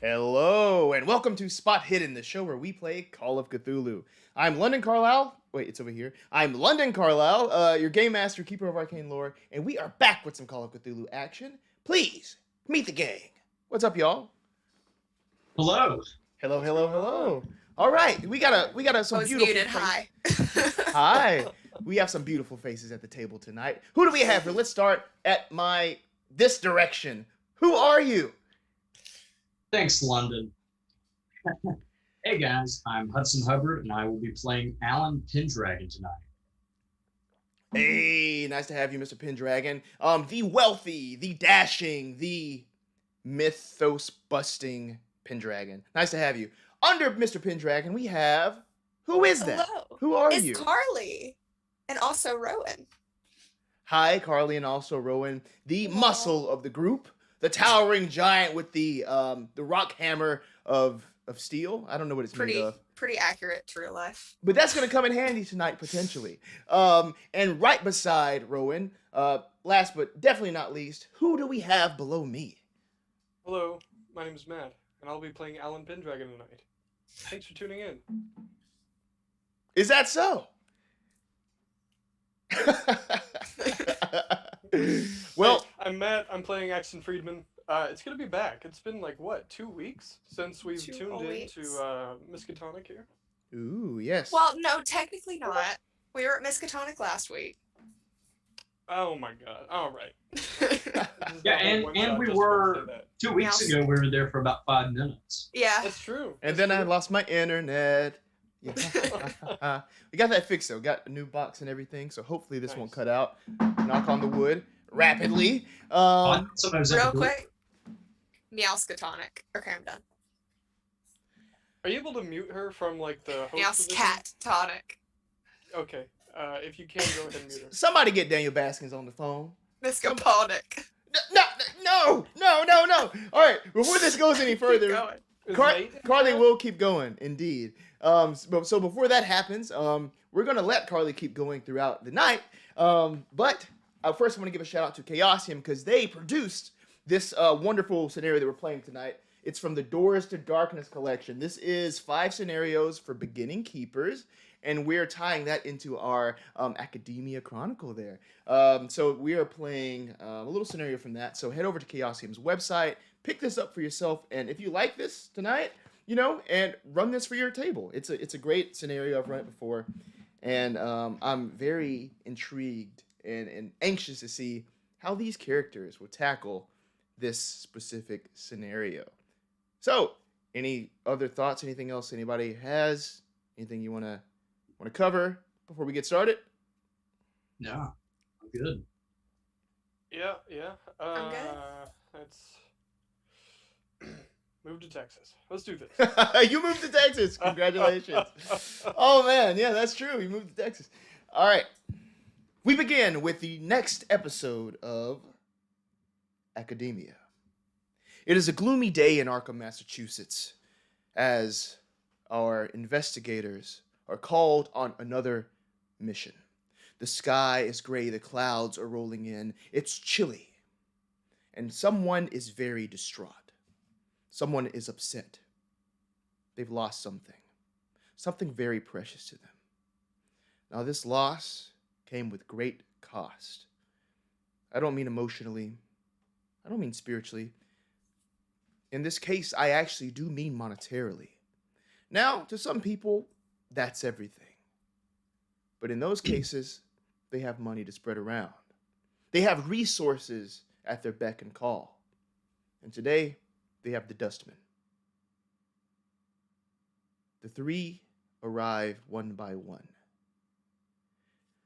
Hello, and welcome to Spot Hidden, the show where we play Call of Cthulhu. I'm London Carlisle. Wait, it's over here. I'm London Carlisle, your game master, keeper of arcane lore, and we are back with some Call of Cthulhu action. Please, meet the gang. What's up, y'all? Hello. Hello, What's hello, going hello. All right, we got some I was beautiful muted. faces. Hi. Hi. We have some beautiful faces at the table tonight. Who do we have here? Let's start at this direction. Who are you? Thanks, London. Hey guys, I'm Hudson Hubbard, and I will be playing Alan Pendragon tonight. Hey, nice to have you, Mr. Pendragon. The wealthy, the dashing, the mythos-busting Pendragon. Nice to have you. Under Mr. Pendragon, we have... Who is that? Hello. Who are It's you? Carly. And also Rowan. Hi, Carly, and also Rowan, the muscle of the group, the towering giant with the rock hammer of steel. I don't know what it's made of. Pretty accurate to real life. But that's going to come in handy tonight, potentially. And right beside Rowan, last but definitely not least, who do we have below me? Hello, my name is Matt, and I'll be playing Alan Pendragon tonight. Thanks for tuning in. Is that so? Well, I'm Matt. I'm playing Axton Freidman. It's gonna be back. It's been like what, 2 weeks since we've 2 tuned whole in weeks. to Miskatonic here. ooh, yes. Well, no, technically not. We were at Miskatonic last week. Oh my god! All right. Yeah, and we were 2 weeks ago. We were there for about 5 minutes. Yeah. That's true. And then I lost my internet. Yeah. We got that fixed though. Got a new box and everything, so hopefully this won't Nice. cut out. Knock on the wood rapidly. Sometimes Real quick. Meowskatonic. Okay, I'm done. Are you able to mute her from like the host position? Meowscat-tonic. Okay. If you can, go ahead and mute her. Somebody get Daniel Baskins on the phone. Miskaponic. No. All right, before this goes any Keep further, going. Is Nate in Carly chat? will keep going, indeed. So before that happens, we're gonna let Carly keep going throughout the night. But first, I want to give a shout out to Chaosium because they produced this wonderful scenario that we're playing tonight. It's from the Doors to Darkness collection. This is 5 scenarios for beginning keepers, and we're tying that into our Academia Chronicle there. So we are playing a little scenario from that. So head over to Chaosium's website, pick this up for yourself, and if you like this tonight, and run this for your table. It's a great scenario. I've run it before, and I'm very intrigued and anxious to see how these characters will tackle this specific scenario. So, any other thoughts? Anything else anybody has? Anything you want to cover before we get started? Yeah, I'm good. Yeah. I'm good. Let's move to Texas. Let's do this. You moved to Texas. Congratulations. Oh, man. Yeah, that's true. You moved to Texas. All right. We begin with the next episode of Academia. It is a gloomy day in Arkham, Massachusetts, as our investigators are called on another mission. The sky is gray, the clouds are rolling in, it's chilly, and someone is very distraught. Someone is upset. They've lost something very precious to them. Now, this loss came with great cost. I don't mean emotionally. I don't mean spiritually. In this case, I actually do mean monetarily. Now, to some people, that's everything. But in those cases, they have money to spread around. They have resources at their beck and call. And today, they have the dustman. The 3 arrive one by one.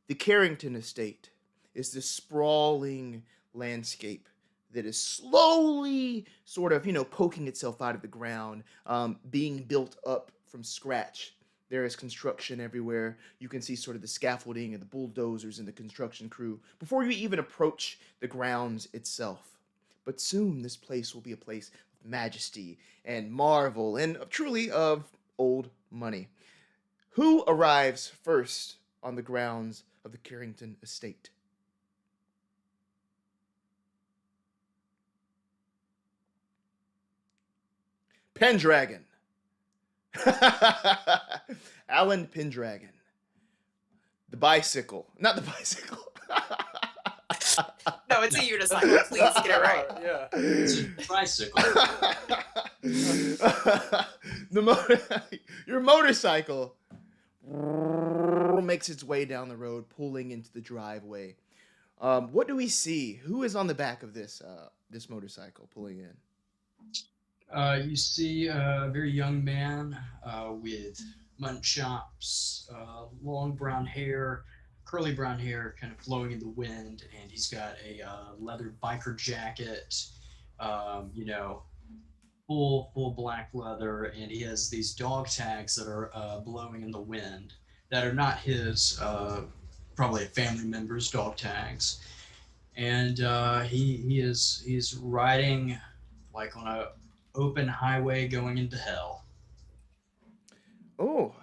The Carrington estate is this sprawling landscape that is slowly sort of, poking itself out of the ground, being built up from scratch. There is construction everywhere. You can see sort of the scaffolding and the bulldozers and the construction crew before you even approach the grounds itself. But soon this place will be a place of majesty and marvel and truly of old money. Who arrives first on the grounds of the Carrington estate? Pendragon. Alan Pendragon. The bicycle. Not the bicycle. No, it's a unicycle. Please get it right. Yeah. It's a tricycle. Your motorcycle makes its way down the road, pulling into the driveway. What do we see? Who is on the back of this motorcycle pulling in? You see a very young man with mutton chops, long brown hair, curly brown hair, kind of flowing in the wind, and he's got a leather biker jacket, full black leather, and he has these dog tags that are blowing in the wind that are not his, probably a family member's dog tags, and he's riding like on a open highway going into hell. Oh,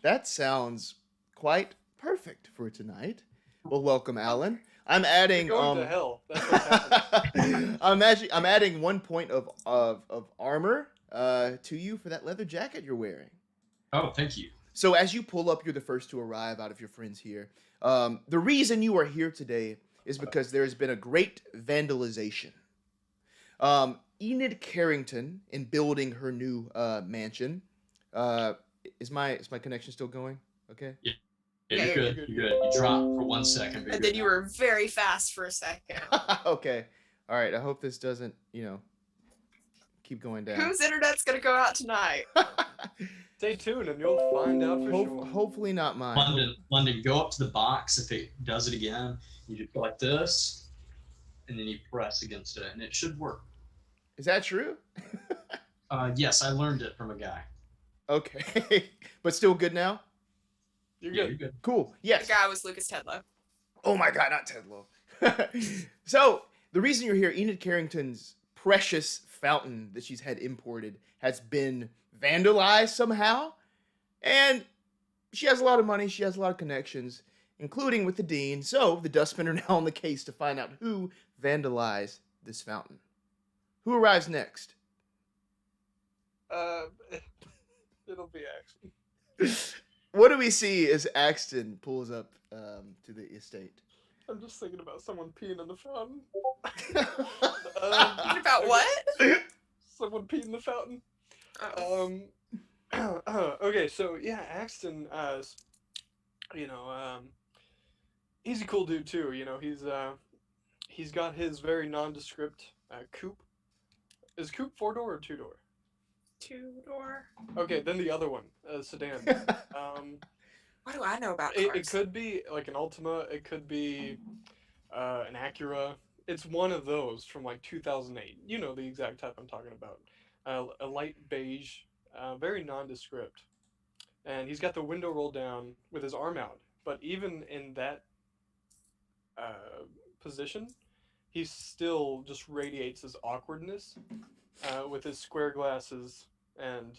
that sounds quite perfect for tonight. Well, welcome, Alan. I'm adding You're going to hell. That's what's happening. I'm adding 1 point of armor to you for that leather jacket you're wearing. Oh, thank you. So as you pull up, you're the first to arrive out of your friends here. The reason you are here today is because there has been a great vandalization. Enid Carrington, in building her new mansion, is my connection still going? Okay. Yeah, Yeah, you're good. You're good. You dropped for 1 second. But And then you were very fast for a second. Okay. All right. I hope this doesn't, keep going down. Whose internet's gonna go out tonight? Stay tuned and you'll find out for sure. Hopefully not mine. London, go up to the box. If it does it again, you just go like this, and then you press against it, and it should work. Is that true? Yes, I learned it from a guy. Okay. But still good now? You're Yeah, good. you're good. Cool. The Yes. guy was Lucas Tedlow. Oh my God, not Ted Lowe. So, the reason you're here, Enid Carrington's precious fountain that she's had imported has been vandalized somehow. And she has a lot of money, she has a lot of connections, including with the dean. So, the dustmen are now on the case to find out who vandalized this fountain. Who arrives next? It'll be Axton. What do we see as Axton pulls up to the estate? I'm just thinking about someone peeing in the fountain. Thinking about what? Someone peed in the fountain. Oh. Okay, so yeah, Axton, he's a cool dude too. He's got his very nondescript coupe. Is coupe 4-door or 2-door? 2-door. Okay, then the other one, sedan. What do I know about It cars? could be like an Altima. It could be an Acura. It's one of those from like 2008. You know the exact type I'm talking about. A light beige, very nondescript. And he's got the window rolled down with his arm out. But even in that position, he still just radiates his awkwardness with his square glasses and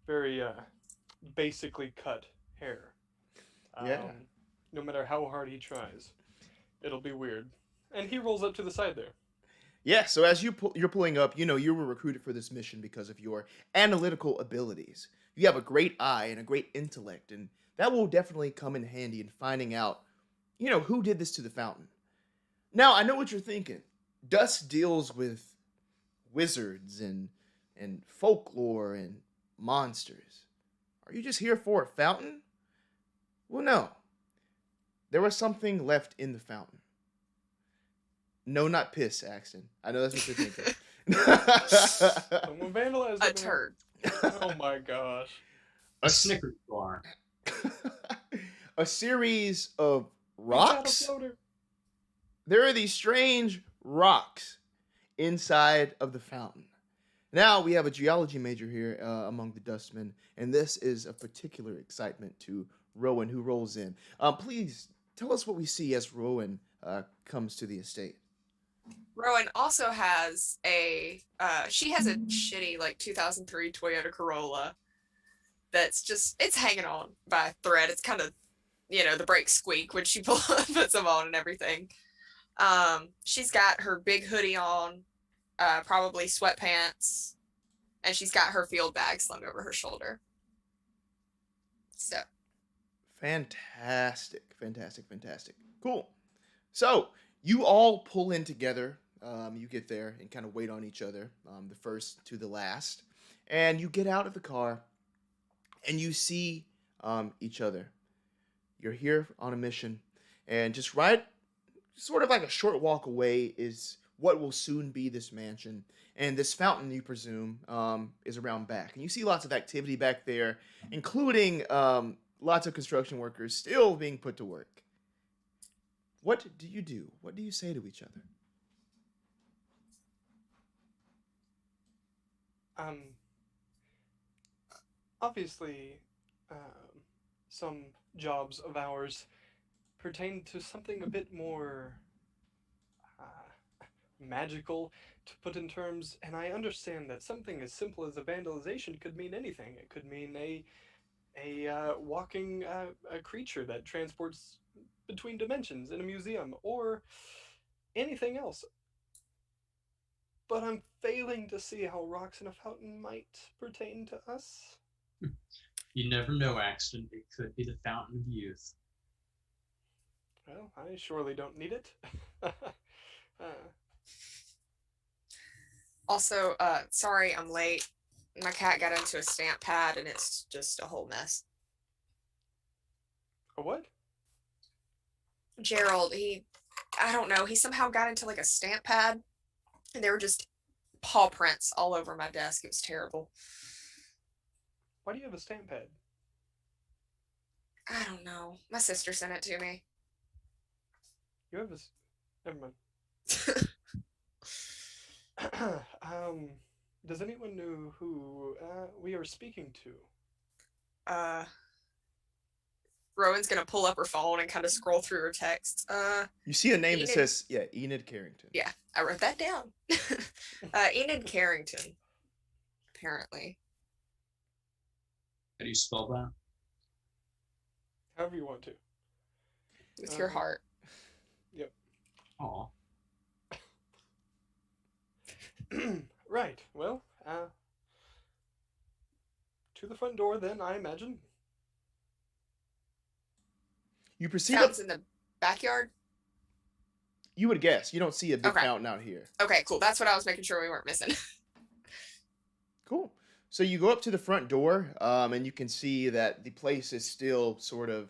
very basically cut hair. Yeah. No matter how hard he tries, it'll be weird. And he rolls up to the side there. Yeah, so as you're pulling up, you were recruited for this mission because of your analytical abilities. You have a great eye and a great intellect, and that will definitely come in handy in finding out, who did this to the fountain. Now, I know what you're thinking. Dust deals with wizards and folklore and monsters. Are you just here for a fountain? Well, no. There was something left in the fountain. No, not piss, Axton. I know that's what you're thinking. Someone vandalized A it. turd. Oh my gosh. A Snickers bar. A series of It's got a rocks? floater. There are these strange rocks inside of the fountain. Now we have a geology major here among the dustmen, and this is of particular excitement to Rowan, who rolls in. Please tell us what we see as Rowan comes to the estate. Rowan also has she has a shitty like 2003 Toyota Corolla that's it's hanging on by a thread. It's kind of, the brakes squeak when she puts them on and everything. She's got her big hoodie on, probably sweatpants, and she's got her field bag slung over her shoulder. So. Fantastic. Cool. So you all pull in together. You get there and kind of wait on each other, the first to the last. And you get out of the car and you see each other. You're here on a mission. And just right, sort of like a short walk away, is what will soon be this mansion. And this fountain, you presume, is around back. And you see lots of activity back there, including lots of construction workers still being put to work. What do you do? What do you say to each other? Obviously, some jobs of ours pertain to something a bit more magical, to put in terms, and I understand that something as simple as a vandalization could mean anything. It could mean a walking a creature that transports between dimensions in a museum, or anything else. But I'm failing to see how rocks in a fountain might pertain to us. You never know, Axton. It could be the fountain of youth. Well, I surely don't need it. Also, sorry I'm late. My cat got into a stamp pad and it's just a whole mess. A what? Gerald, I don't know, he somehow got into like a stamp pad and there were just paw prints all over my desk. It was terrible. Why do you have a stamp pad? I don't know. My sister sent it to me. You have a... Never mind. Does anyone know who we are speaking to? Rowan's gonna pull up her phone and kind of scroll through her texts. You see a name Enid. that says, Enid Carrington. Yeah, I wrote that down. Enid Carrington, apparently. How do you spell that? However you want to. With your heart. Yep. Aw. Right. Well, to the front door then, I imagine. You proceed Fountains up. in the backyard? You would guess. You don't see a big Okay. fountain out here. Okay, cool. That's what I was making sure we weren't missing. Cool. So you go up to the front door, and you can see that the place is still sort of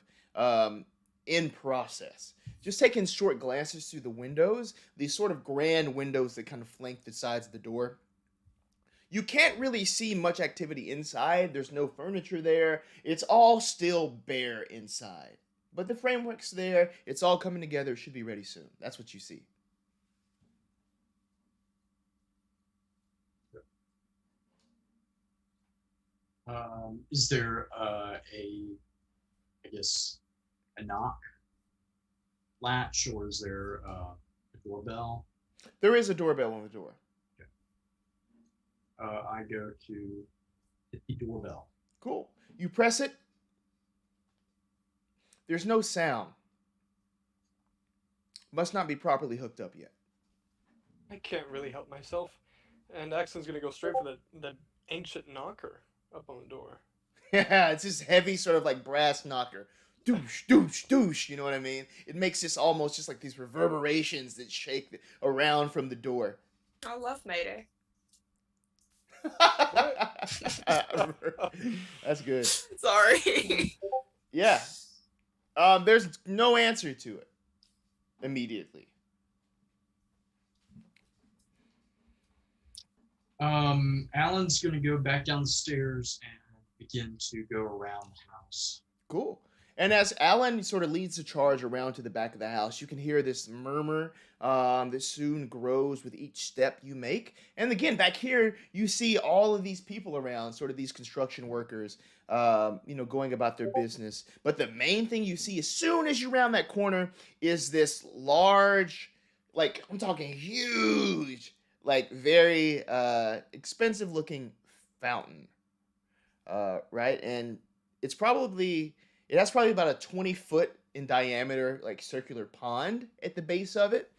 in process. Just taking short glances through the windows, these sort of grand windows that kind of flank the sides of the door. You can't really see much activity inside. There's no furniture there. It's all still bare inside. But the framework's there. It's all coming together. It should be ready soon. That's what you see. Is there a knock latch, or is there a doorbell? There is a doorbell on the door. Okay. I go to hit the doorbell. Cool. You press it. There's no sound. Must not be properly hooked up yet. I can't really help myself. And Axton's gonna go straight for the ancient knocker up on the door. Yeah, it's this heavy sort of like brass knocker. Doosh, doosh, doosh, you know what I mean? It makes this almost just like these reverberations that shake around from the door. I love Mayday. That's good. Sorry. Yeah. There's no answer to it immediately. Alan's gonna go back down the stairs and begin to go around the house. Cool. And as Alan sort of leads the charge around to the back of the house, you can hear this murmur that soon grows with each step you make. And again, back here, you see all of these people around, sort of these construction workers, going about their business. But the main thing you see as soon as you round that corner is this large, like, I'm talking huge, like very expensive looking fountain, right? And it has probably about a 20-foot in diameter, like circular pond at the base of it.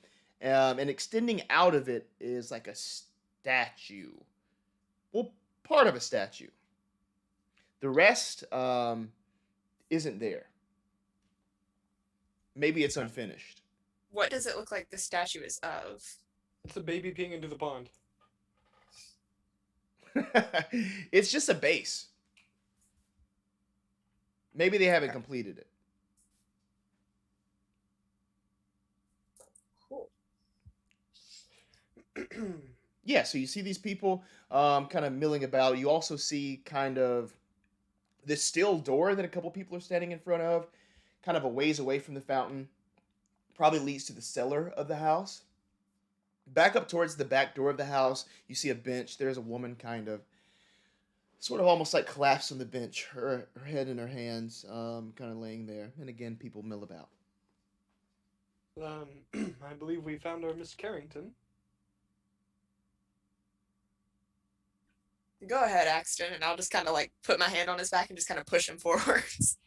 And extending out of it is like a statue. We'll part of a statue. The rest isn't there. Maybe it's unfinished. What does it look like the statue is of? It's a baby peeing into the pond. It's just a base. Maybe they haven't completed it. Cool. Yeah, so you see these people kind of milling about. You also see kind of this steel door that a couple people are standing in front of, kind of a ways away from the fountain. Probably leads to the cellar of the house. Back up towards the back door of the house, you see a bench. There's a woman kind of, sort of almost like collapsed on the bench, her head in her hands, kind of laying there. And again, people mill about. I believe we found our Miss Carrington. Go ahead, Axton, and I'll just kind of like put my hand on his back and just kind of push him forwards.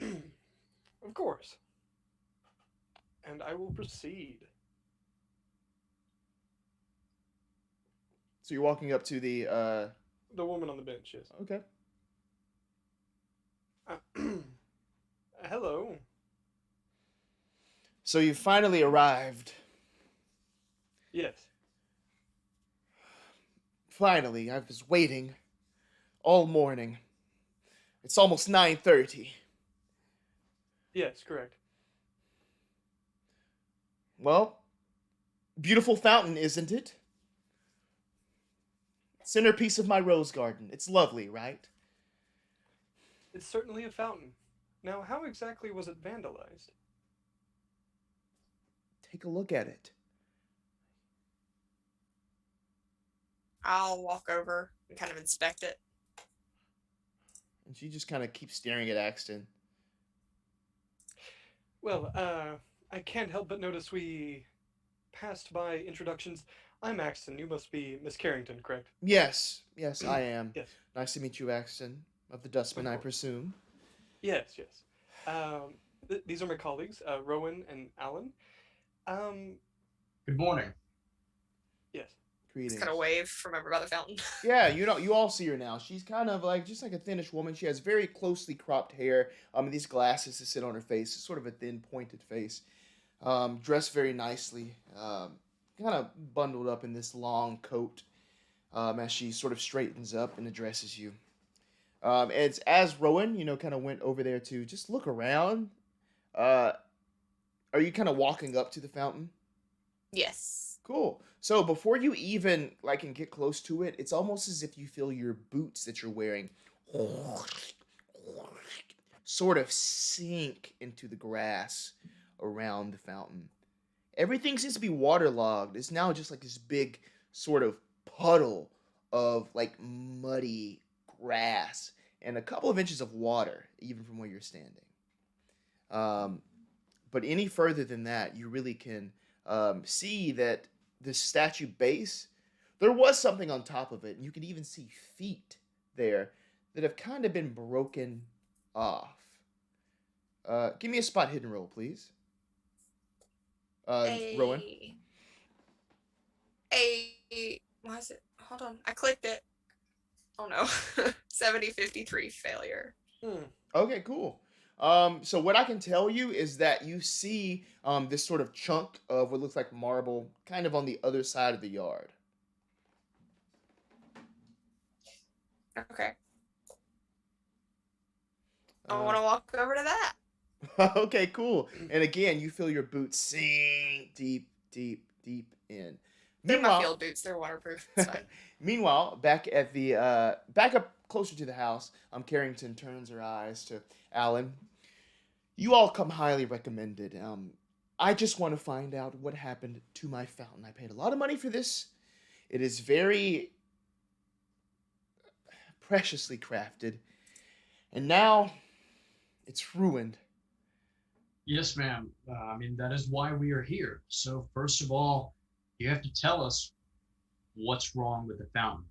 Of course. And I will proceed. So you're walking up to the woman on the bench, yes. Okay. Hello. So you finally arrived. Yes. Finally, I was waiting all morning. It's almost 9:30. Yes, correct. Well, beautiful fountain, isn't it? Centerpiece of my rose garden. It's lovely, right? It's certainly a fountain. Now, how exactly was it vandalized? Take a look at it. I'll walk over and kind of inspect it. And she just kind of keeps staring at Axton. Well, I can't help but notice we passed by introductions. I'm Axton. You must be Miss Carrington, correct? Yes, I am. Yes. Nice to meet you, Axton, of the Dustman, I presume. Yes. These are my colleagues, Rowan and Alan. Good morning. Yes. Greetings. Just kind of wave from over by the fountain. Yeah, you all see her now. She's kind of like, just like a thinnish woman. She has very closely cropped hair. These glasses that sit on her face. It's sort of a thin, pointed face. Dressed very nicely. Kind of bundled up in this long coat. As she sort of straightens up and addresses you. As Rowan, kind of went over there to just look around. Are you kind of walking up to the fountain? Yes. Cool. So before you even can get close to it, it's almost as if you feel your boots that you're wearing sort of sink into the grass around the fountain. Everything seems to be waterlogged. It's now just like this big sort of puddle of muddy grass and a couple of inches of water, even from where you're standing. But any further than that, you really can see that the statue base, there was something on top of it, and you can even see feet there that have kind of been broken off. Give me a spot hidden roll, please. Rowan. Why is it? Hold on. I clicked it. Oh no. 70-53 failure. Okay, cool. So what I can tell you is that you see this sort of chunk of what looks like marble kind of on the other side of the yard. Okay. I want to walk over to that. Okay, cool. And again, you feel your boots sink deep in. They're my field boots. They're waterproof. It's fine. Meanwhile, back at the back up closer to the house, Carrington turns her eyes to Alan. You all come highly recommended. I just want to find out what happened to my fountain. I paid a lot of money for this. It is very preciously crafted, and now it's ruined. Yes, ma'am. That is why we are here. So first of all, you have to tell us what's wrong with the fountain.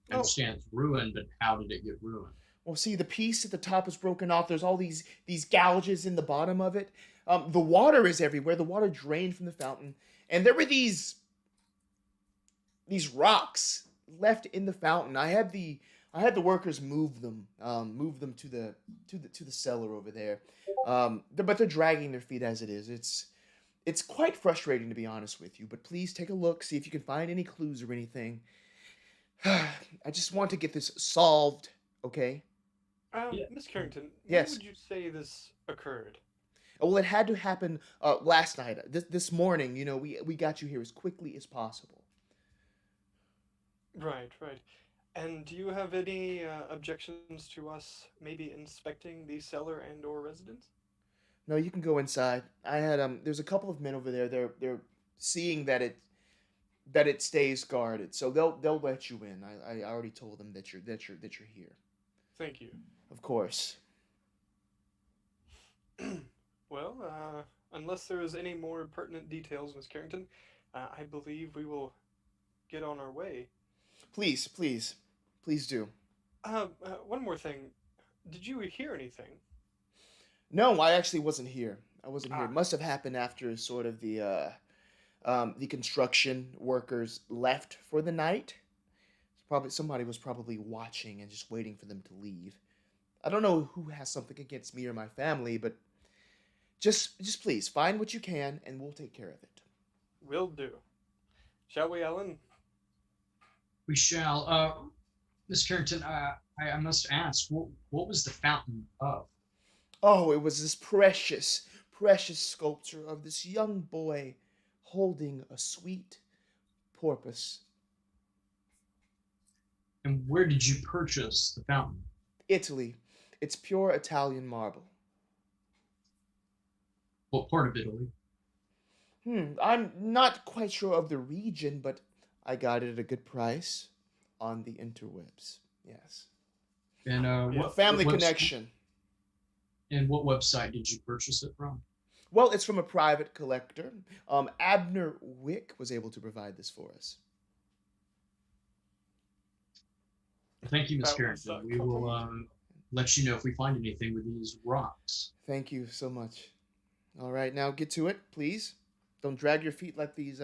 I understand it's ruined, but how did it get ruined? Well, see, the piece at the top is broken off. There's all these gouges in the bottom of it. The water is everywhere. The water drained from the fountain. And there were these rocks left in the fountain. I had the workers move them to the cellar over there. But they're dragging their feet as it is. It's quite frustrating, to be honest with you. But please take a look, see if you can find any clues or anything. I just want to get this solved, okay? Yeah. Miss Carrington, Yes. when would you say this occurred? Well, it had to happen last night. This morning, we got you here as quickly as possible. Right, right. And do you have any objections to us maybe inspecting the cellar and or residence? No, you can go inside. I had there's a couple of men over there. They're seeing that it stays guarded, so they'll let you in. I already told them that you're here. Thank you. Of course. Well, unless there is any more pertinent details, Miss Carrington, I believe we will get on our way. Please do. One more thing. Did you hear anything? No, I actually wasn't here. I wasn't here. Ah. It must have happened after sort of the construction workers left for the night. Somebody was probably watching and just waiting for them to leave. I don't know who has something against me or my family, but just please find what you can and we'll take care of it. Will do. Shall we, Ellen? We shall. Miss Carrington, I must ask, what was the fountain of? Oh, it was this precious sculpture of this young boy holding a sweet porpoise. And where did you purchase the fountain? Italy. It's pure Italian marble. What part of Italy? I'm not quite sure of the region, but I got it at a good price on the interwebs. Yes. And what Family what connection. And what website did you purchase it from? Well, it's from a private collector. Abner Wick was able to provide this for us. Thank you, Miss That was, Carrington. We will let you know if we find anything with these rocks. Thank you so much. All right, now get to it, please. Don't drag your feet like these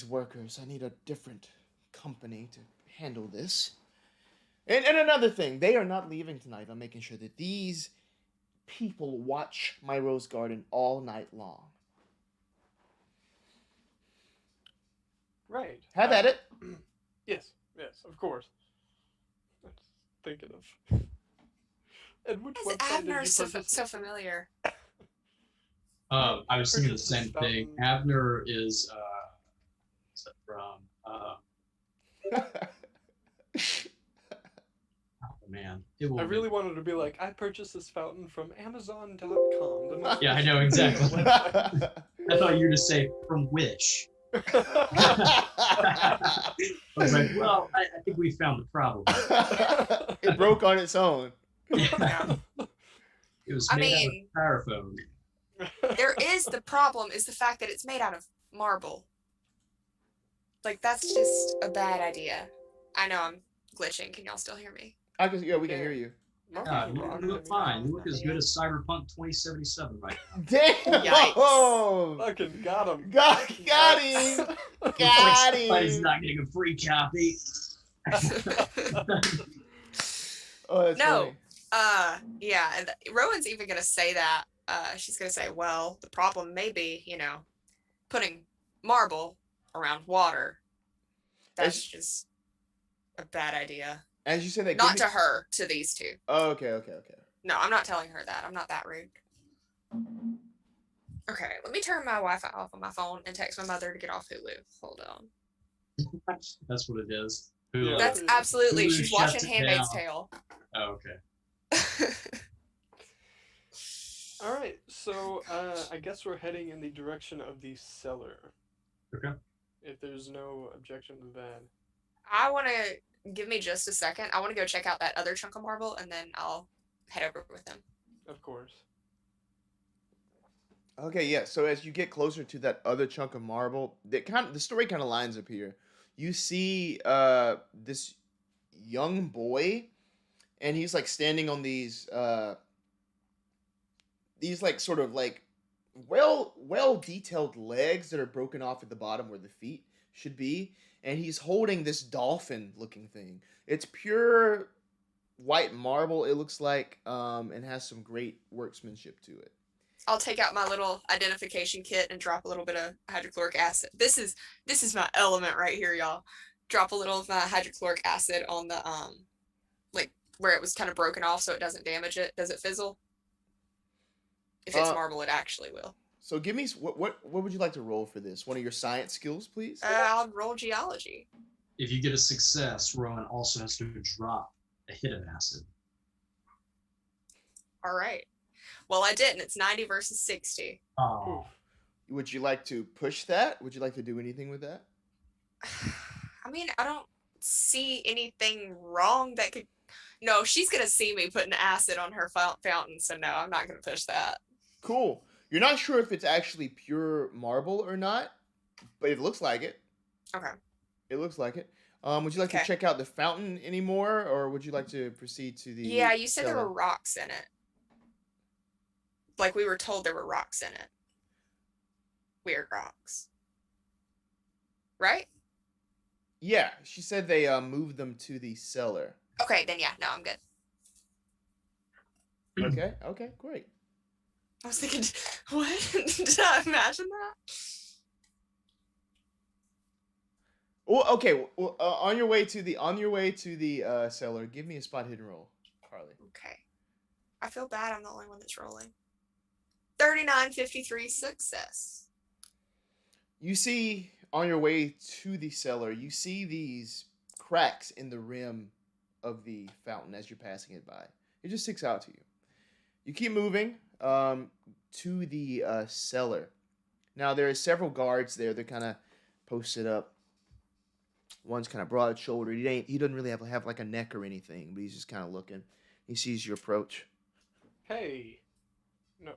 workers. I need a different company to handle this. And another thing, they are not leaving tonight. I'm making sure that these people watch my rose garden all night long. Right. Have at it. Yes, of course. I was thinking of. And which Why is website Abner did you purchase? so familiar? I was thinking the Purchase same this thing. fountain. Abner is what's that from? Oh man, it will. I really wanted to be like, I purchased this fountain from Amazon.com. the most Yeah, I know exactly. website. I thought you were to say from which. I was like, well, I think we found the problem. It broke on its own. Yeah. It was I made mean- out of styrofoam. The problem is the fact that it's made out of marble. Like, that's just a bad idea. I know I'm glitching. Can y'all still hear me? We can hear you. Yeah, you look fine. You look as good as Cyberpunk 2077 right now. Damn! Yikes. Fucking got him. Got him! Looks Got like somebody's him! not getting a free copy. Oh, that's No. funny. Yeah, and Rowan's even gonna say that. She's gonna say, well, the problem may be, putting marble around water. That's just a bad idea. As you said that. Not to her, to these two. Oh, okay. No, I'm not telling her that. I'm not that rude. Okay, let me turn my Wi-Fi off on my phone and text my mother to get off Hulu. Hold on. That's what it is. Yeah. That's absolutely. Hulu She's shuts watching it Handmaid's down. Tale. Oh, okay. All right, so I guess we're heading in the direction of the cellar. Okay. If there's no objection to that. I want to give me just a second. I want to go check out that other chunk of marble, and then I'll head over with them. Of course. Okay, yeah. So as you get closer to that other chunk of marble, the story kind of lines up here. You see this young boy, and he's like standing on these like sort of like well detailed legs that are broken off at the bottom where the feet should be, and he's holding this dolphin-looking thing. It's pure white marble, it looks like, and has some great workmanship to it. I'll take out my little identification kit and drop a little bit of hydrochloric acid. This is my element right here, y'all. Drop a little of my hydrochloric acid on the like where it was kind of broken off so it doesn't damage it. Does it fizzle? If it's marble, it actually will. So give me what would you like to roll for this? One of your science skills, please. I'll roll geology. If you get a success, Rowan also has to drop a hit of acid. All right. Well, I didn't. It's 90 versus 60. Oh. Would you like to push that? Would you like to do anything with that? I mean, I don't see anything wrong that could... No, she's going to see me putting acid on her fountain, so no, I'm not going to push that. Cool. You're not sure if it's actually pure marble or not, but it looks like it. Okay. It looks like it. Would you like to check out the fountain anymore, or would you like to proceed to the... Yeah, you said cellar? there were rocks in it. Like we were told there were rocks in it. Weird rocks. Right? Yeah, she said they moved them to the cellar. Okay, then yeah, no, I'm good. Okay, great. I was thinking, what? Did I imagine that? Well, okay. Well, on your way to the cellar, give me a spot hidden roll, Carly. Okay. I feel bad. I'm the only one that's rolling. 39-53 success. You see on your way to the cellar, you see these cracks in the rim of the fountain as you're passing it by. It just sticks out to you. You keep moving to the cellar. Now there are several guards there. They're kind of posted up. One's kind of broad-shouldered. He doesn't really have like a neck or anything, but he's just kind of looking. He sees you approach. Hey. No.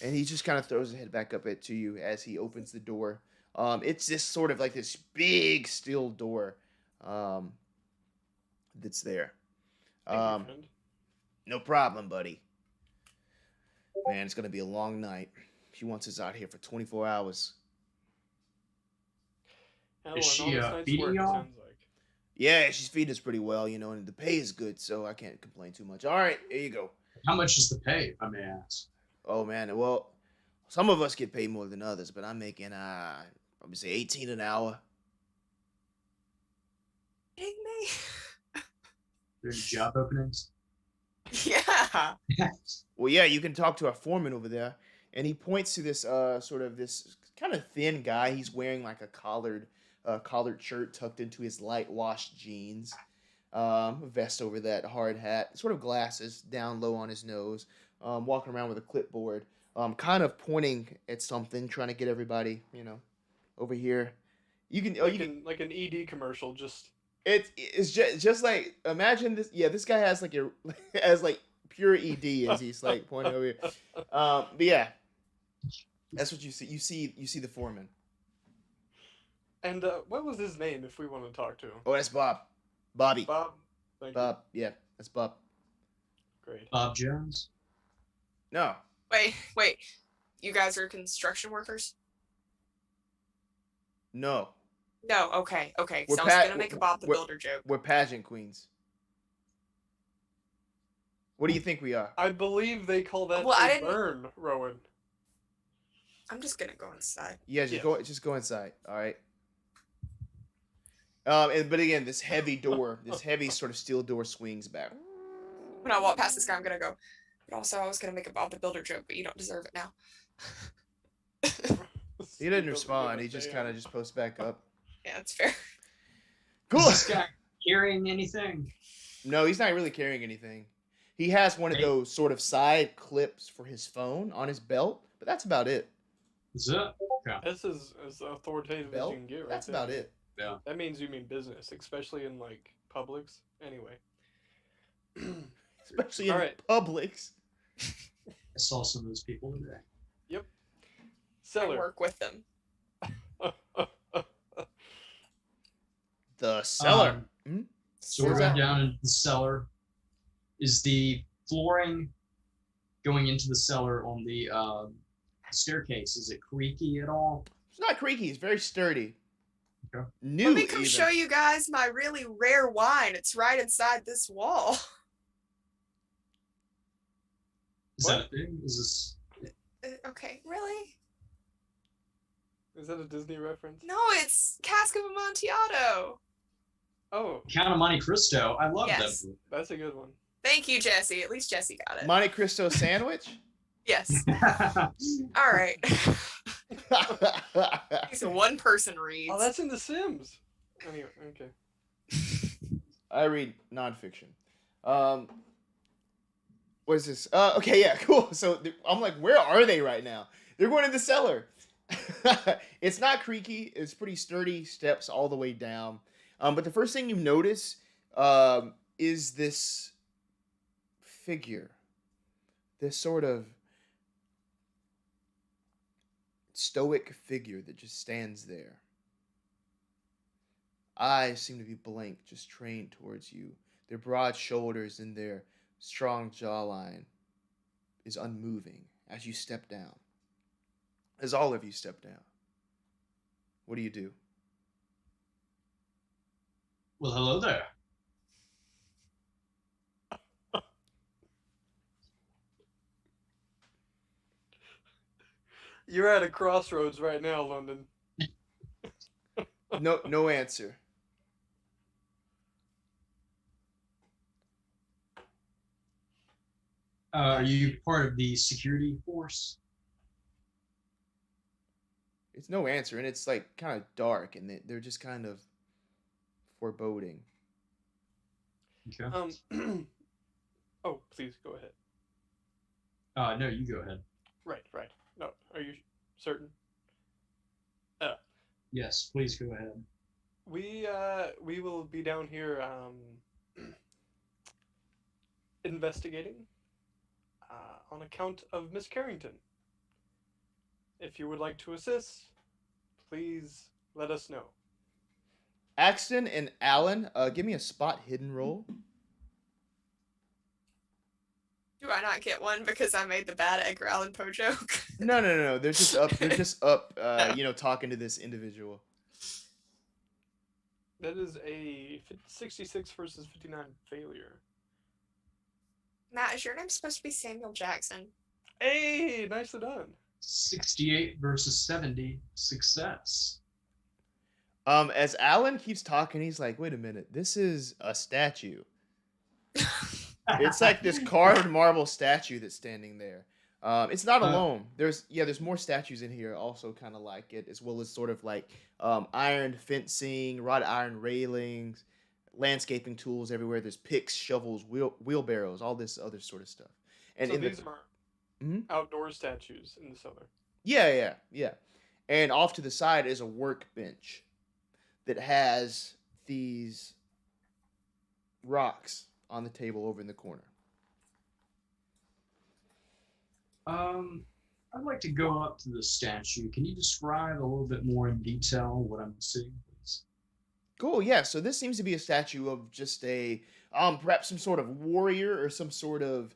And he just kind of throws his head back up to you as he opens the door. It's this sort of like this big steel door that's there. Thank you, friend. No problem, buddy. Man, it's going to be a long night. She wants us out here for 24 hours. Hell, Is and all she, this night's feeding work, it y'all? sounds like. Yeah, she's feeding us pretty well, and the pay is good, so I can't complain too much. All right, here you go. How much is the pay, if I may ask? Oh, man, well, some of us get paid more than others, but I'm making, probably say 18 an hour. Kidding me? There's job openings? Yeah. Well, yeah, you can talk to our foreman over there, and he points to this this kind of thin guy. He's wearing like a collared shirt tucked into his light washed jeans, vest over that hard hat, sort of glasses down low on his nose, walking around with a clipboard, kind of pointing at something, trying to get everybody, over here. You can like an ED commercial, just. It's just like, imagine this. Yeah, this guy has like pure ED as he's like pointing over here. But yeah, that's what you see. You see the foreman. And what was his name, if we want to talk to him? Oh, that's Bob. Bobby. Bob. Thank Bob. Yeah, that's Bob. you. Great. Bob Jones? No. Wait. You guys are construction workers? No. No. Okay. We're So I was gonna make a Bob the we're- Builder joke. We're pageant queens. What do you think we are? I believe they call that Well, I a didn't- burn, Rowan. I'm just gonna go inside. Yeah, Yes. just go inside. All right. But again, this heavy door, this heavy sort of steel door swings back. When I walk past this guy, I'm gonna go. But also, I was gonna make a Bob the Builder joke, but you don't deserve it now. He didn't respond. He just kind of just posts back up. Yeah, that's fair. Cool. Is this guy carrying anything? No, he's not really carrying anything. He has one of those sort of side clips for his phone on his belt, but that's about it. Is it? Okay. This is as authoritative Belt? as you can get, right? That's there. about it. Yeah. That means you mean business, especially in like Publix. Anyway. Especially in All right. Publix. I saw some of those people today. I Seller. work with them. The cellar. So we're going down into the cellar. Is the flooring going into the cellar on the staircase, is it creaky at all? It's not creaky. It's very sturdy. New. Let me come even. show you guys my really rare wine. It's right inside this wall. Is that a thing? Is this? Okay, really? Is that a Disney reference? No, it's Cask of Amontillado. Oh, Count of Monte Cristo. I love Yes. that book. that's a good one. Thank you, Jesse. At least Jesse got it. Monte Cristo sandwich. Yes. All right. He's a one-person reads. Oh, that's in The Sims. Anyway, okay. I read nonfiction. What is this? Okay, yeah, cool. So I'm like, where are they right now? They're going in the cellar. It's not creaky. It's pretty sturdy steps all the way down. But the first thing you notice is this figure. This sort of stoic figure that just stands there. Eyes seem to be blank, just trained towards you. Their broad shoulders and their strong jawline is unmoving as you step down. As all of you step down. What do you do? Well, hello there. You're at a crossroads right now, London. No answer. Are you part of the security force? It's no answer, and it's like kind of dark, and they're just kind of foreboding. Okay. Oh, please go ahead. No, you go ahead. Right. No, are you certain? Yes, please go ahead. We will be down here investigating on account of Miss Carrington. If you would like to assist, please let us know. Axton and Alan, give me a spot hidden roll. Do I not get one because I made the bad Edgar Allan Poe joke? No. They're just up. They're just up. Talking to this individual. That is a 66 versus 59 failure. Matt, is your name supposed to be Samuel Jackson? Hey, nicely done. 68 versus 70, success. As Alan keeps talking, he's like, "Wait a minute, this is a statue." It's like this carved marble statue that's standing there. It's not alone. There's more statues in here, also kind of like it, as well as sort of like iron fencing, wrought iron railings, landscaping tools everywhere. There's picks, shovels, wheelbarrows, all this other sort of stuff. And so these are outdoor statues in the cellar. Yeah. And off to the side is a workbench that has these rocks on the table over in the corner. I'd like to go up to the statue. Can you describe a little bit more in detail what I'm seeing, please? Cool, yeah. So this seems to be a statue of just a perhaps some sort of warrior or some sort of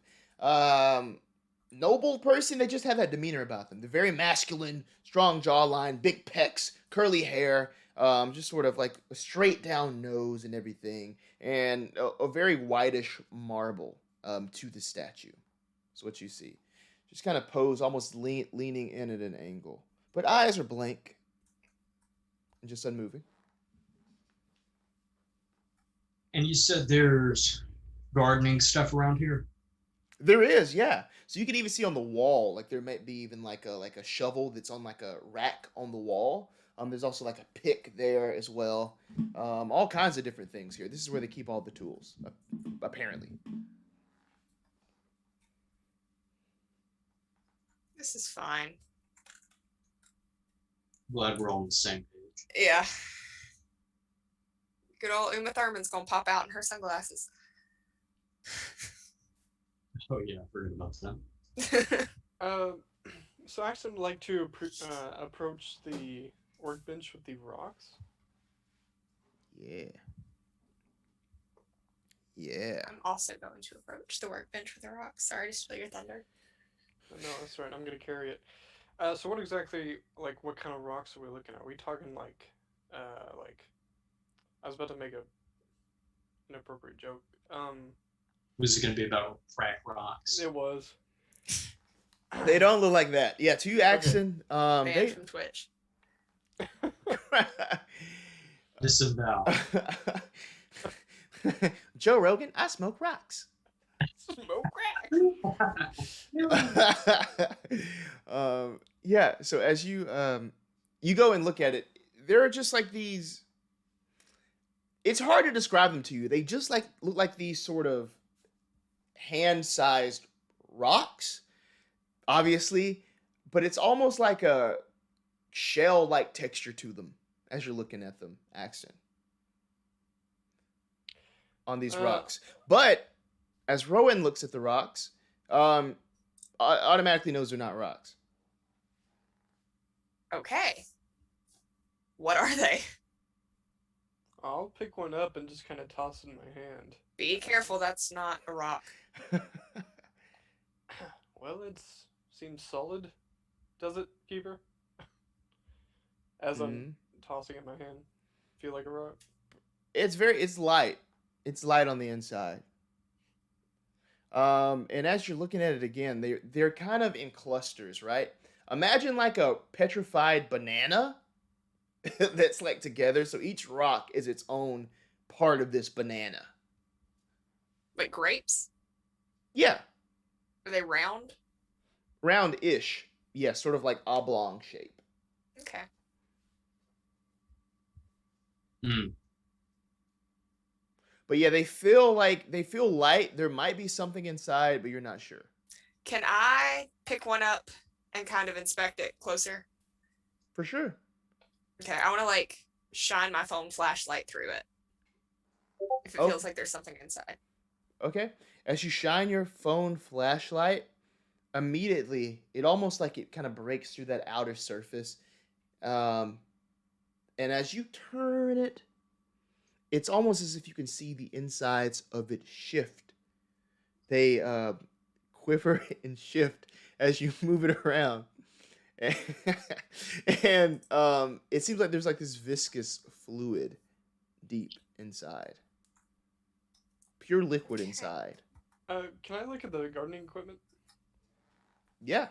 noble person. They just have that demeanor about them. They're very masculine, strong jawline, big pecs, curly hair, just sort of like a straight down nose and everything, and a very whitish marble to the statue. That's what you see. Just kind of pose, almost leaning in at an angle. But eyes are blank and just unmoving. And you said there's gardening stuff around here? There is, yeah. So you can even see on the wall, like there might be even like a shovel that's on like a rack on the wall. There's also like a pick there as well. All kinds of different things here. This is where they keep all the tools, apparently. This is fine. Glad we're all on the same page. Yeah. Good old Uma Thurman's gonna pop out in her sunglasses. Oh yeah, I forgot about that. So Axton would like to approach the workbench with the rocks. Yeah. I'm also going to approach the workbench with the rocks. Sorry to steal your thunder. No, that's right. I'm gonna carry it. So what exactly, like, what kind of rocks are we looking at? Are we talking like like I was about to make a inappropriate joke. Was it going to be about crack rocks? It was. They don't look like that. Yeah, to you, Axton. Banned from Twitch. Disavow. Joe Rogan, I smoke rocks. Smoke crack. Yeah. So as you you go and look at it, there are just like these. It's hard to describe them to you. They just like look like these sort of hand-sized rocks, obviously, but it's almost like a shell-like texture to them as you're looking at them, Axton, on these rocks. But as Rowan looks at the rocks, automatically knows they're not rocks. Okay. What are they? I'll pick one up and just kind of toss it in my hand. Be careful, that's not a rock. Well, it seems solid. Does it, Keeper? As I'm tossing it in my hand. Feel like a rock? It's light. It's light on the inside. And as you're looking at it again, they're kind of in clusters, right? Imagine like a petrified banana that's like together. So each rock is its own part of this banana. Like grapes? Yeah. Are they round? Round-ish. Yeah, sort of like oblong shape. Okay. But yeah, they feel light. There might be something inside, but you're not sure. Can I pick one up and kind of inspect it closer? For sure. Okay, I want to like shine my phone flashlight through it. If it feels like there's something inside. Okay. As you shine your phone flashlight, immediately it almost like it kind of breaks through that outer surface. And as you turn it, it's almost as if you can see the insides of it shift. They quiver and shift as you move it around. And it seems like there's like this viscous fluid deep inside. Pure liquid inside. Can I look at the gardening equipment? Yeah.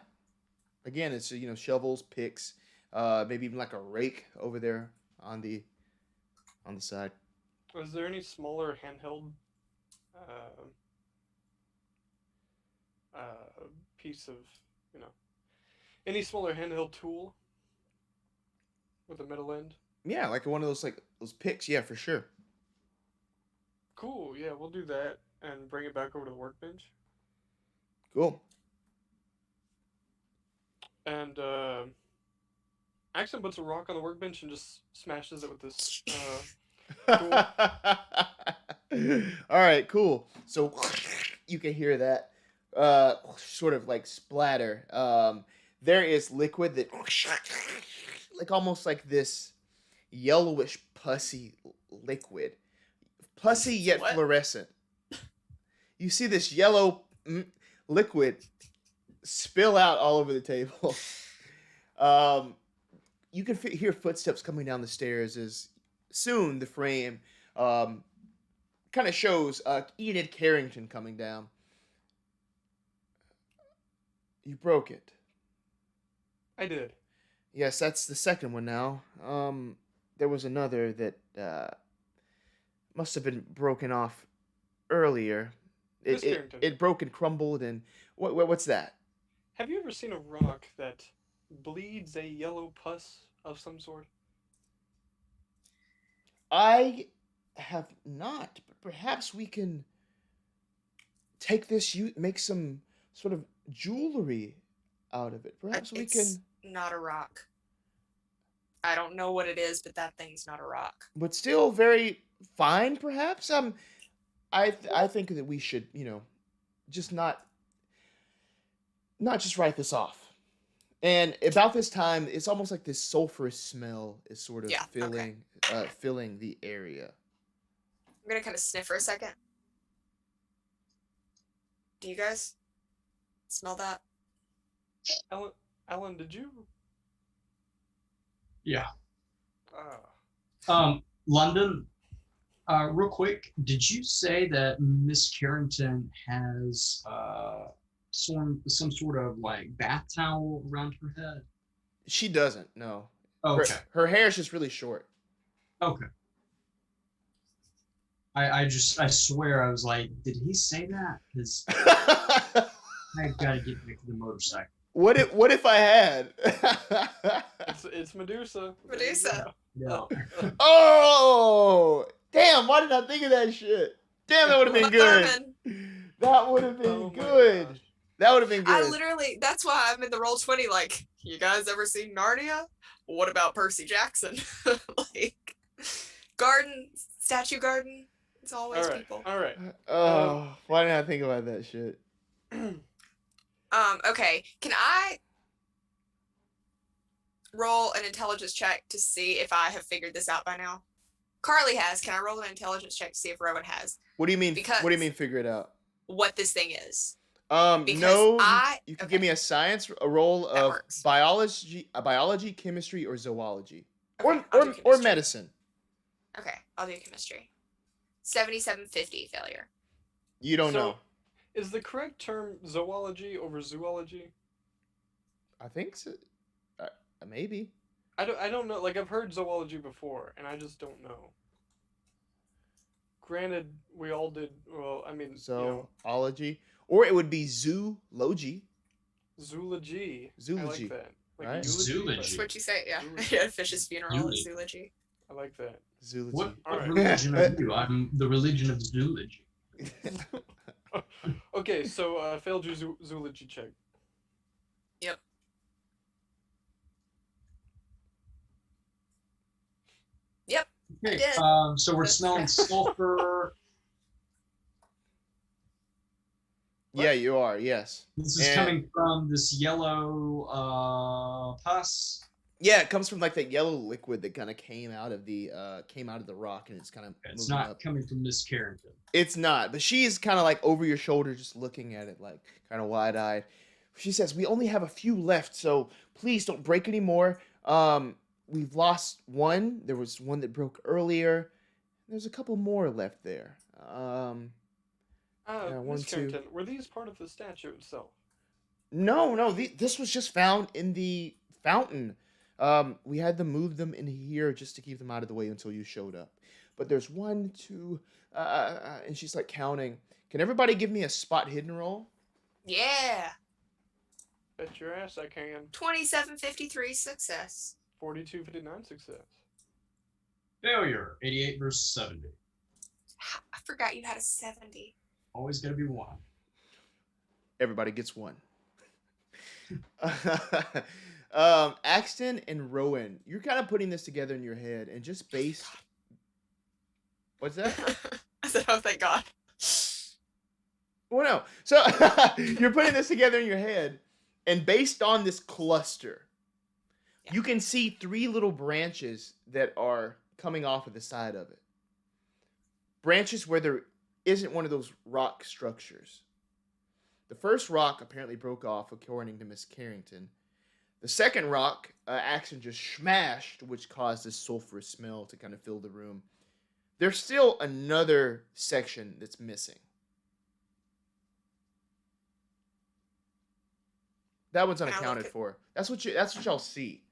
Again, it's shovels, picks, maybe even like a rake over there on the side. Is there any smaller handheld piece of any smaller handheld tool with a metal end? Yeah, like one of those picks. Yeah, for sure. Cool. Yeah, we'll do that and bring it back over to the workbench. Cool. And Axton puts a rock on the workbench and just smashes it with this tool. All right, cool. So you can hear that sort of like splatter. There is liquid that like almost like this yellowish pussy liquid. Pussy yet fluorescent. You see this yellow liquid spill out all over the table. You can hear footsteps coming down the stairs as soon the frame kind of shows Enid Carrington coming down. You broke it. I did. Yes, that's the second one now. There was another that must have been broken off earlier. It broke and crumbled, and what's that? Have you ever seen a rock that bleeds a yellow pus of some sort? I have not, but perhaps we can take this, make some sort of jewelry out of it. Perhaps we can. It's not a rock. I don't know what it is, but that thing's not a rock. But still very fine, perhaps. I think that we should, just not just write this off. And about this time, it's almost like this sulfurous smell is sort of filling the area. I'm gonna kind of sniff for a second. Do you guys smell that? Alan, did you? Yeah. London, real quick, did you say that Miss Carrington has some sort of like bath towel around her head? She doesn't. No. Okay. Her hair is just really short. Okay. I swear I was like, did he say that? Because I've got to get back to the motorcycle. What if I had? It's Medusa. Medusa. No. Oh, damn! Why did I think of that shit? Damn, that would have been good. Thurman. That would have been Oh my good. gosh. That would have been I good. literally, that's why I'm in the Roll20. Like, you guys ever seen Narnia? What about Percy Jackson? Like, garden, statue garden. It's always people. All right. Oh, why didn't I think about that shit? Okay. Can I roll an intelligence check to see if I have figured this out by now? Carly has. Can I roll an intelligence check to see if Rowan has? What do you mean? Because- What do you mean? Figure it out. What this thing is? No. You can okay. give me a roll That of works. biology, chemistry, or zoology, Okay, I'll do or chemistry. medicine. Okay, I'll do chemistry. 7750 failure. You don't So, know. Is the correct term zoology over zoology? I think so. Maybe. I don't know. Like I've heard zoology before, and I just don't know. Granted, we all did. Well, I mean, Zoology, or it would be zoology. zoology. I Zoology, like that. Like right? eulogy, Zoology. That's what you say, yeah. Zoology. Yeah, Fish's funeral Zoology. is zoology. I like that. Zoology. What Alright. religion are you? I'm the religion of zoology. Okay, so failed your zoology check. Yep. Yep. Okay, I did. so we're smelling sulfur. Yeah, you are. Yes. This is And- coming from this yellow pus. Yeah, it comes from like that yellow liquid that kind of came out of the rock, and it's kind of It's moving not up. coming from Miss Carrington. It's not, but she's kind of like over your shoulder, just looking at it, like kind of wide-eyed. She says, "We only have a few left, so please don't break any more. We've lost one. There was one that broke earlier. There's a couple more left there. Yeah, one, Miss two. Carrington, were these part of the statue itself? No, this was just found in the fountain. We had to move them in here just to keep them out of the way until you showed up. But there's 1, 2, and she's like counting. Can everybody give me a spot hidden roll? Yeah. Bet your ass I can. 2753 success. 4259 success. Failure. 88 versus 70. I forgot you had a 70. Always gotta be one. Everybody gets one. Axton and Rowan, you're kind of putting this together in your head, and just based. What's that? I said, oh, thank God. Well, no. So you're putting this together in your head, and based on this cluster, Yeah. you can see 3 little branches that are coming off of the side of it. Branches where there isn't one of those rock structures. The first rock apparently broke off, according to Miss Carrington. The second rock, Axton just smashed, which caused this sulfurous smell to kind of fill the room. There's still another section that's missing. That one's Can I look unaccounted at- for. That's what y'all see.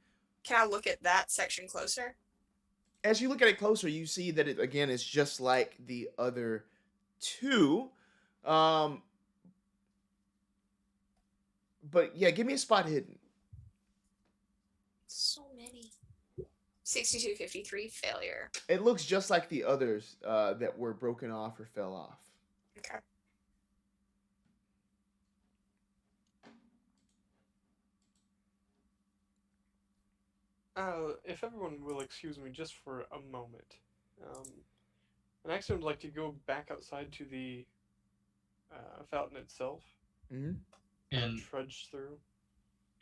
Can I look at that section closer? As you look at it closer, you see that it again is just like the other 2. But yeah, give me a spot hidden. So many. 6253 failure. It looks just like the others that were broken off or fell off. Okay. If everyone will excuse me just for a moment. And actually would like to go back outside to the fountain itself. Mm-hmm. And Trudge through.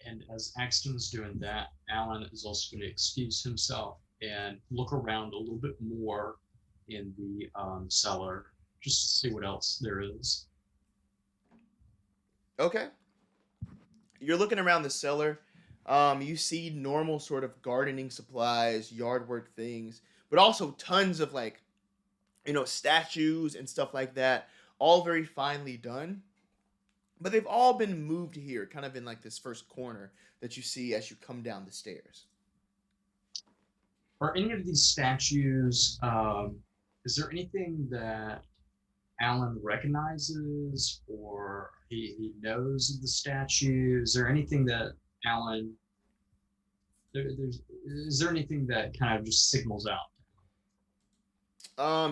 And as Axton's doing that, Alan is also going to excuse himself and look around a little bit more in the cellar, just to see what else there is. Okay. You're looking around the cellar. You see normal sort of gardening supplies, yard work things, but also tons of like, statues and stuff like that, all very finely done. But they've all been moved here, kind of in like this first corner that you see as you come down the stairs. Are any of these statues, is there anything that Alan recognizes or he knows of the statue? Is there anything that Alan, is there anything that kind of just signals out?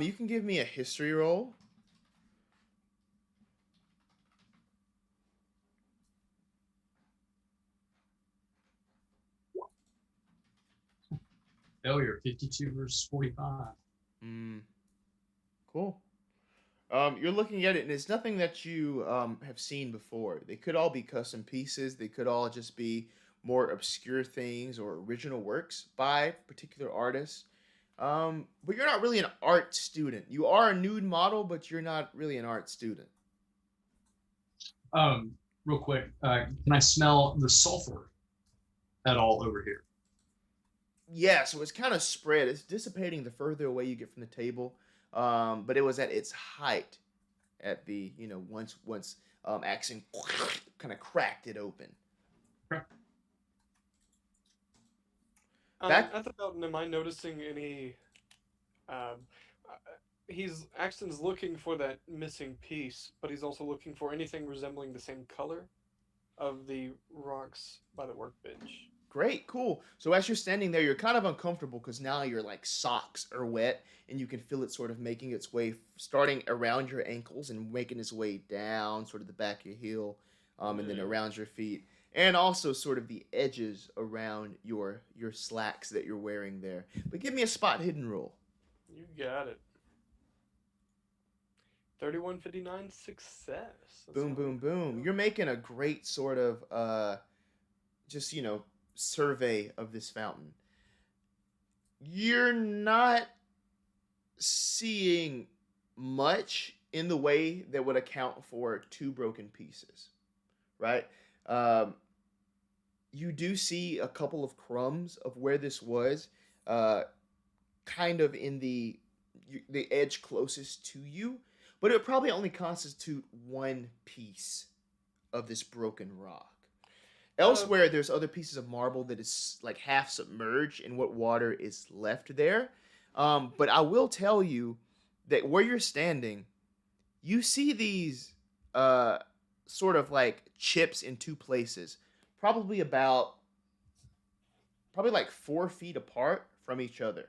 You can give me a history roll. Failure, 52 versus 45. Cool. You're looking at it, and it's nothing that you have seen before. They could all be custom pieces. They could all just be more obscure things or original works by particular artists. But you're not really an art student. You are a nude model, but you're not really an art student. Real quick, can I smell the sulfur at all over here? Yeah, so it's kind of spread. It's dissipating the further away you get from the table. But it was at its height at the, once Axton kind of cracked it open. At the fountain, am I noticing any? Axton's looking for that missing piece, but he's also looking for anything resembling the same color of the rocks by the workbench. Great, cool. So as you're standing there, you're kind of uncomfortable because now your like socks are wet, and you can feel it sort of making its way, starting around your ankles and making its way down, sort of the back of your heel, and then around your feet, and also sort of the edges around your slacks that you're wearing there. But give me a spot hidden roll. You got it. 3159 success. Boom, boom, boom. You're making a great sort of just survey of this fountain. You're not seeing much in the way that would account for two broken pieces, right? You do see a couple of crumbs of where this was, kind of in the edge closest to you, but it would probably only constitute one piece of this broken rock. Elsewhere, there's other pieces of marble that is like half submerged in what water is left there. But I will tell you that where you're standing, you see these sort of like chips in two places, probably like 4 feet apart from each other,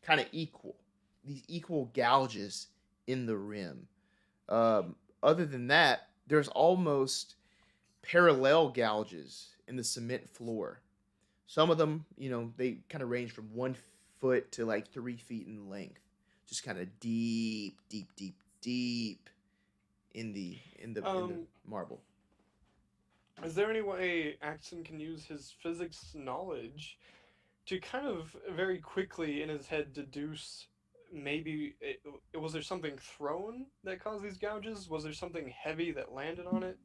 kind of equal. These equal gouges in the rim. Other than that, there's almost parallel gouges in the cement floor. Some of them, they kind of range from 1 foot to like 3 feet in length. Just kind of deep in the marble. Is there any way Axton can use his physics knowledge to kind of very quickly in his head deduce was there something thrown that caused these gouges? Was there something heavy that landed on it?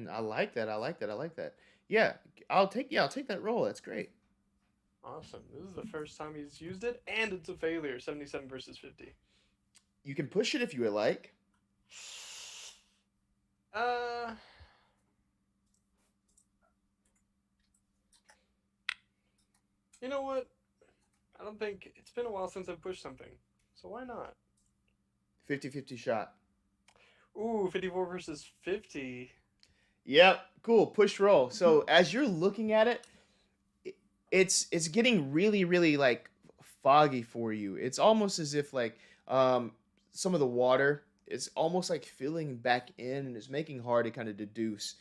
I like that. Yeah, I'll take that roll. That's great. Awesome. This is the first time he's used it, and it's a failure. 77 versus 50. You can push it if you would like. You know what? I don't think it's been a while since I've pushed something. So why not? 50-50 shot. Ooh, 54 versus 50. Yep, cool. Push roll. So as you're looking at it, it's getting really, really like foggy for you. It's almost as if like some of the water is almost like filling back in, and it's making hard to kind of deduce,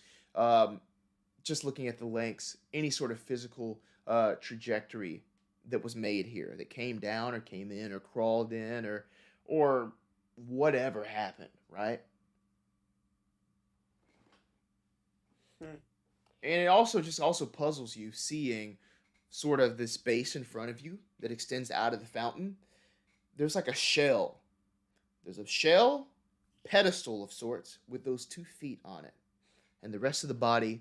just looking at the lengths, any sort of physical trajectory that was made here, that came down or came in or crawled in or whatever happened, right? And it also puzzles you seeing sort of this base in front of you that extends out of the fountain. There's like a shell. There's a shell pedestal of sorts with those 2 feet on it. And the rest of the body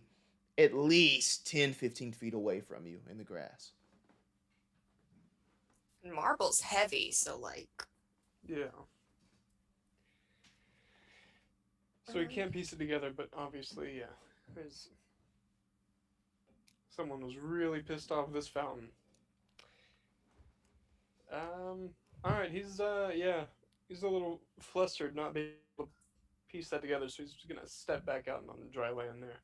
at least 10, 15 feet away from you in the grass. Marble's heavy, so like. Yeah. So we can't piece it together, but obviously, yeah, there's someone was really pissed off this fountain. All right, he's a little flustered not being able to piece that together, so he's just gonna step back out on the dry land there.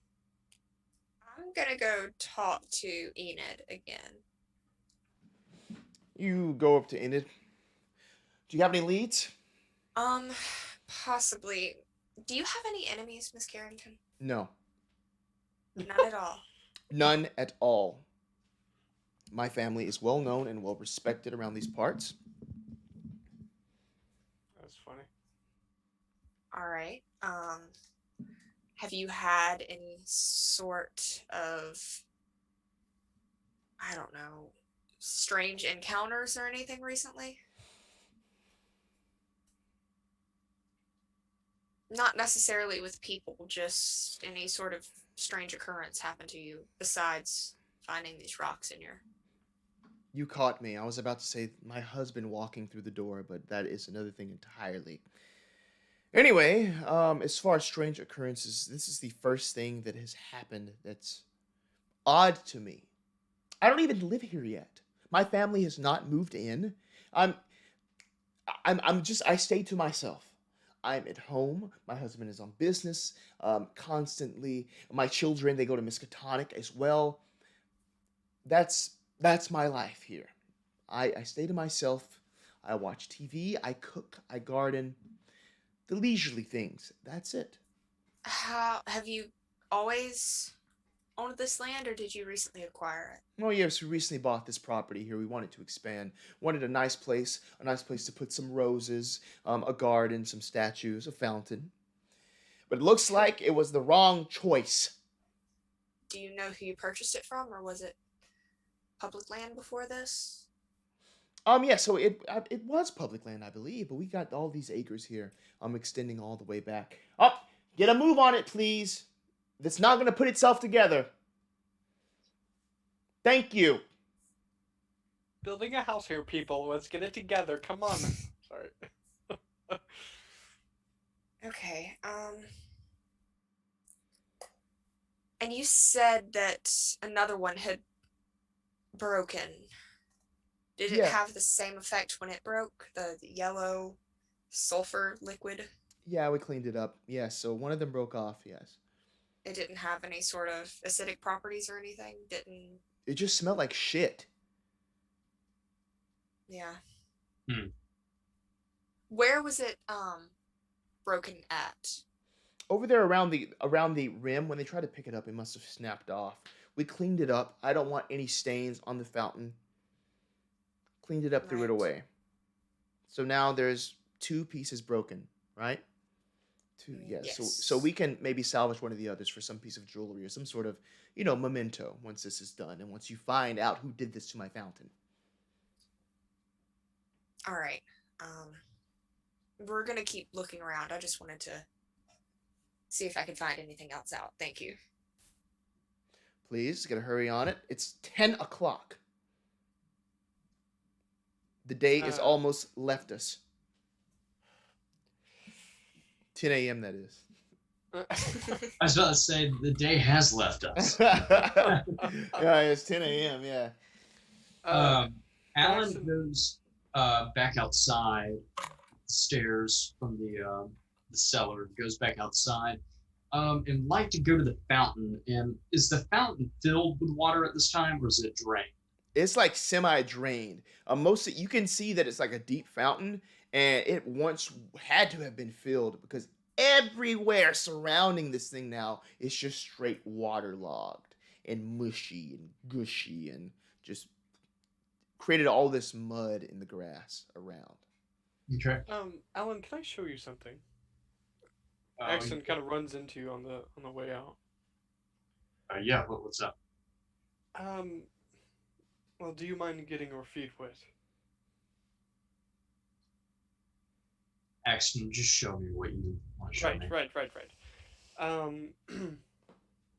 I'm gonna go talk to Enid again. You go up to Enid. Do you have any leads? Possibly. Do you have any enemies, Miss Carrington? No. None at all. None at all. My family is well known and well respected around these parts. That's funny. All right. Have you had any sort of, I don't know, strange encounters or anything recently? Not necessarily with people, just any sort of strange occurrence happen to you besides finding these rocks in your... You caught me. I was about to say my husband walking through the door, but that is another thing entirely. Anyway, as far as strange occurrences, this is the first thing that has happened that's odd to me. I don't even live here yet. My family has not moved in. I stay to myself. I'm at home. My husband is on business constantly. My children, they go to Miskatonic as well. That's my life here. I stay to myself. I watch TV. I cook. I garden. The leisurely things. That's it. How have you always owned this land, or did you recently acquire it? Oh yes, we recently bought this property here. We wanted to expand. Wanted a nice place to put some roses, a garden, some statues, a fountain. But it looks like it was the wrong choice. Do you know who you purchased it from, or was it public land before this? Yeah, so it was public land, I believe, but we got all these acres here. I'm extending all the way back. Oh, get a move on it, please. That's not going to put itself together. Thank you. Building a house here, people. Let's get it together. Come on. Sorry. Okay. And you said that another one had broken. Did it Yeah. have the same effect when it broke? The yellow sulfur liquid? Yeah, we cleaned it up. Yes, so one of them broke off, yes. It didn't have any sort of acidic properties or anything? Didn't... It just smelled like shit. Yeah. Hmm. Where was it broken at? Over there around the rim, when they tried to pick it up, it must have snapped off. We cleaned it up. I don't want any stains on the fountain. Cleaned it up, threw it Right. away. So now there's 2 pieces broken, right? 2, yes. Yes. So we can maybe salvage one of the others for some piece of jewelry or some sort of, memento once this is done and once you find out who did this to my fountain. All right. We're gonna keep looking around. I just wanted to see if I could find anything else out. Thank you. Please, gotta hurry on it. It's 10 o'clock. The day is almost left us. 10 a.m. that is. I was about to say the day has left us. Yeah, it's 10 a.m. Yeah. Alan Axton- goes back outside the stairs from the cellar. Goes back outside, and like to go to the fountain. And is the fountain filled with water at this time, or is it drained? It's like semi-drained. You can see that it's like a deep fountain, and it once had to have been filled because everywhere surrounding this thing now is just straight waterlogged and mushy and gushy and just created all this mud in the grass around. Okay. Alan, can I show you something? Um, Axton kind of runs into you on the way out. yeah. What's up? Well, do you mind getting your feet wet? Axton, just show me what you want to show me. Right.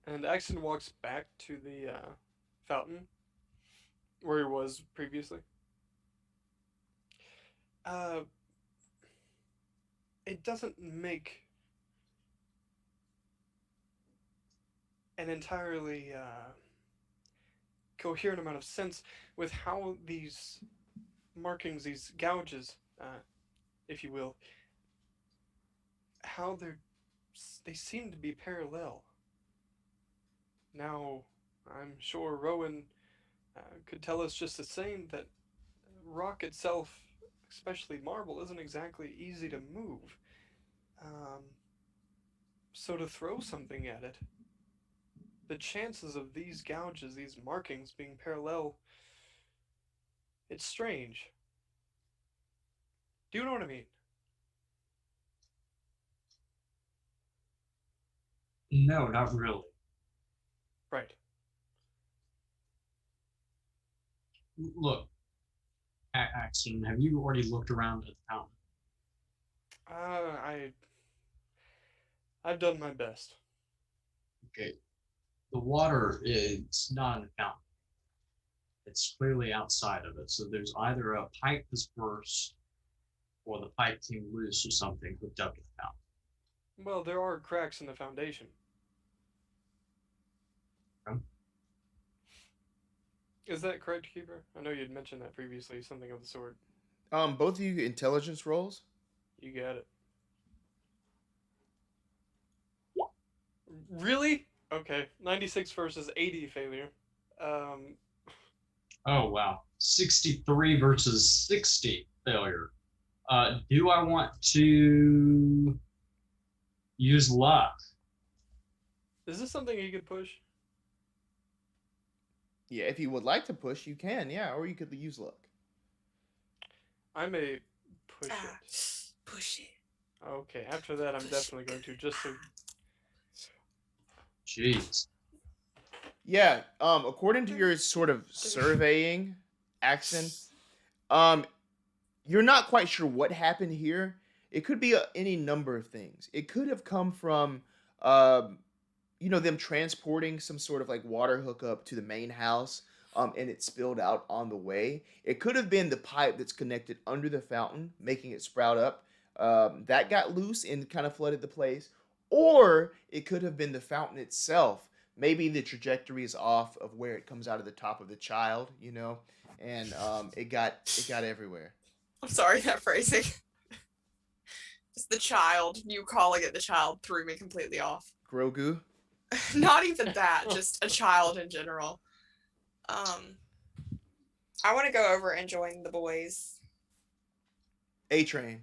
And Axton walks back to the fountain where he was previously. It doesn't make an entirely coherent amount of sense with how these markings, these gouges, if you will, how they seem to be parallel. Now, I'm sure Rowan could tell us just the same that rock itself, especially marble, isn't exactly easy to move. So to throw something at it, the chances of these gouges, these markings being parallel, it's strange. Do you know what I mean? No, not really. Right. Look, Axton, have you already looked around at the fountain? I've done my best. Okay. The water is not in the fountain. It's clearly outside of it. So there's either a pipe that's burst or the pipe came loose or something hooked up to the fountain. Well, there are cracks in the foundation. Is that correct, Keeper? I know you'd mentioned that previously, something of the sort. Both of you intelligence rolls. You got it. Really? Okay. 96 versus 80 failure. Oh, wow. 63 versus 60 failure. Do I want to use luck? Is this something you could push? Yeah, if you would like to push, you can. Yeah, or you could use luck. I may push it. Push it. Okay, after that, I'm definitely going to, just to... Jeez. Yeah, according to your sort of surveying, Axton, you're not quite sure what happened here. It could be any number of things. It could have come from, them transporting some sort of like water hookup to the main house, and it spilled out on the way. It could have been the pipe that's connected under the fountain, making it sprout up. That got loose and kind of flooded the place. Or it could have been the fountain itself. Maybe the trajectory is off of where it comes out of the top of the child, and it got everywhere. I'm sorry, that phrasing. Just the child. You calling it the child threw me completely off. Grogu? Not even that, just a child in general. I want to go over and join the boys. A-Train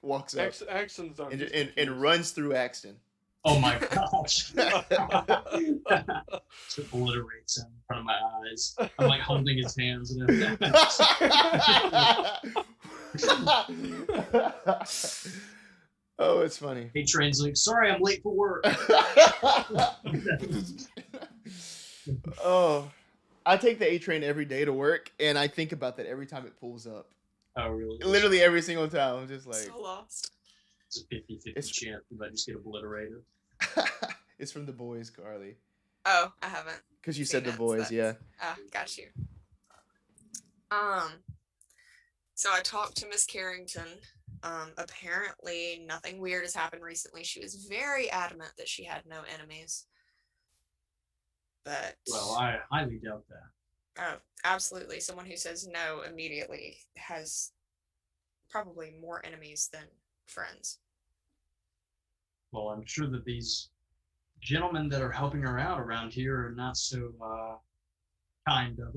walks up Axton's on and runs through Axton. Oh my gosh. Just obliterates him in front of my eyes. I'm like holding his hands and everything. Oh, it's funny. Hey, Train's like, sorry, I'm late for work. Oh, I take the A-Train every day to work, and I think about that every time it pulls up. Oh, really? Literally every single time. I'm just like... So lost. It's a 50-50 chance that I just get obliterated. It's from The Boys, Carly. Oh, I haven't. Because you said The Boys, yeah. Oh, got you. So I talked to Miss Carrington. Apparently nothing weird has happened recently. She was very adamant that she had no enemies. But... Well, I highly doubt that. Oh, absolutely. Someone who says no immediately has probably more enemies than friends. Well, I'm sure that these gentlemen that are helping her out around here are not so kind of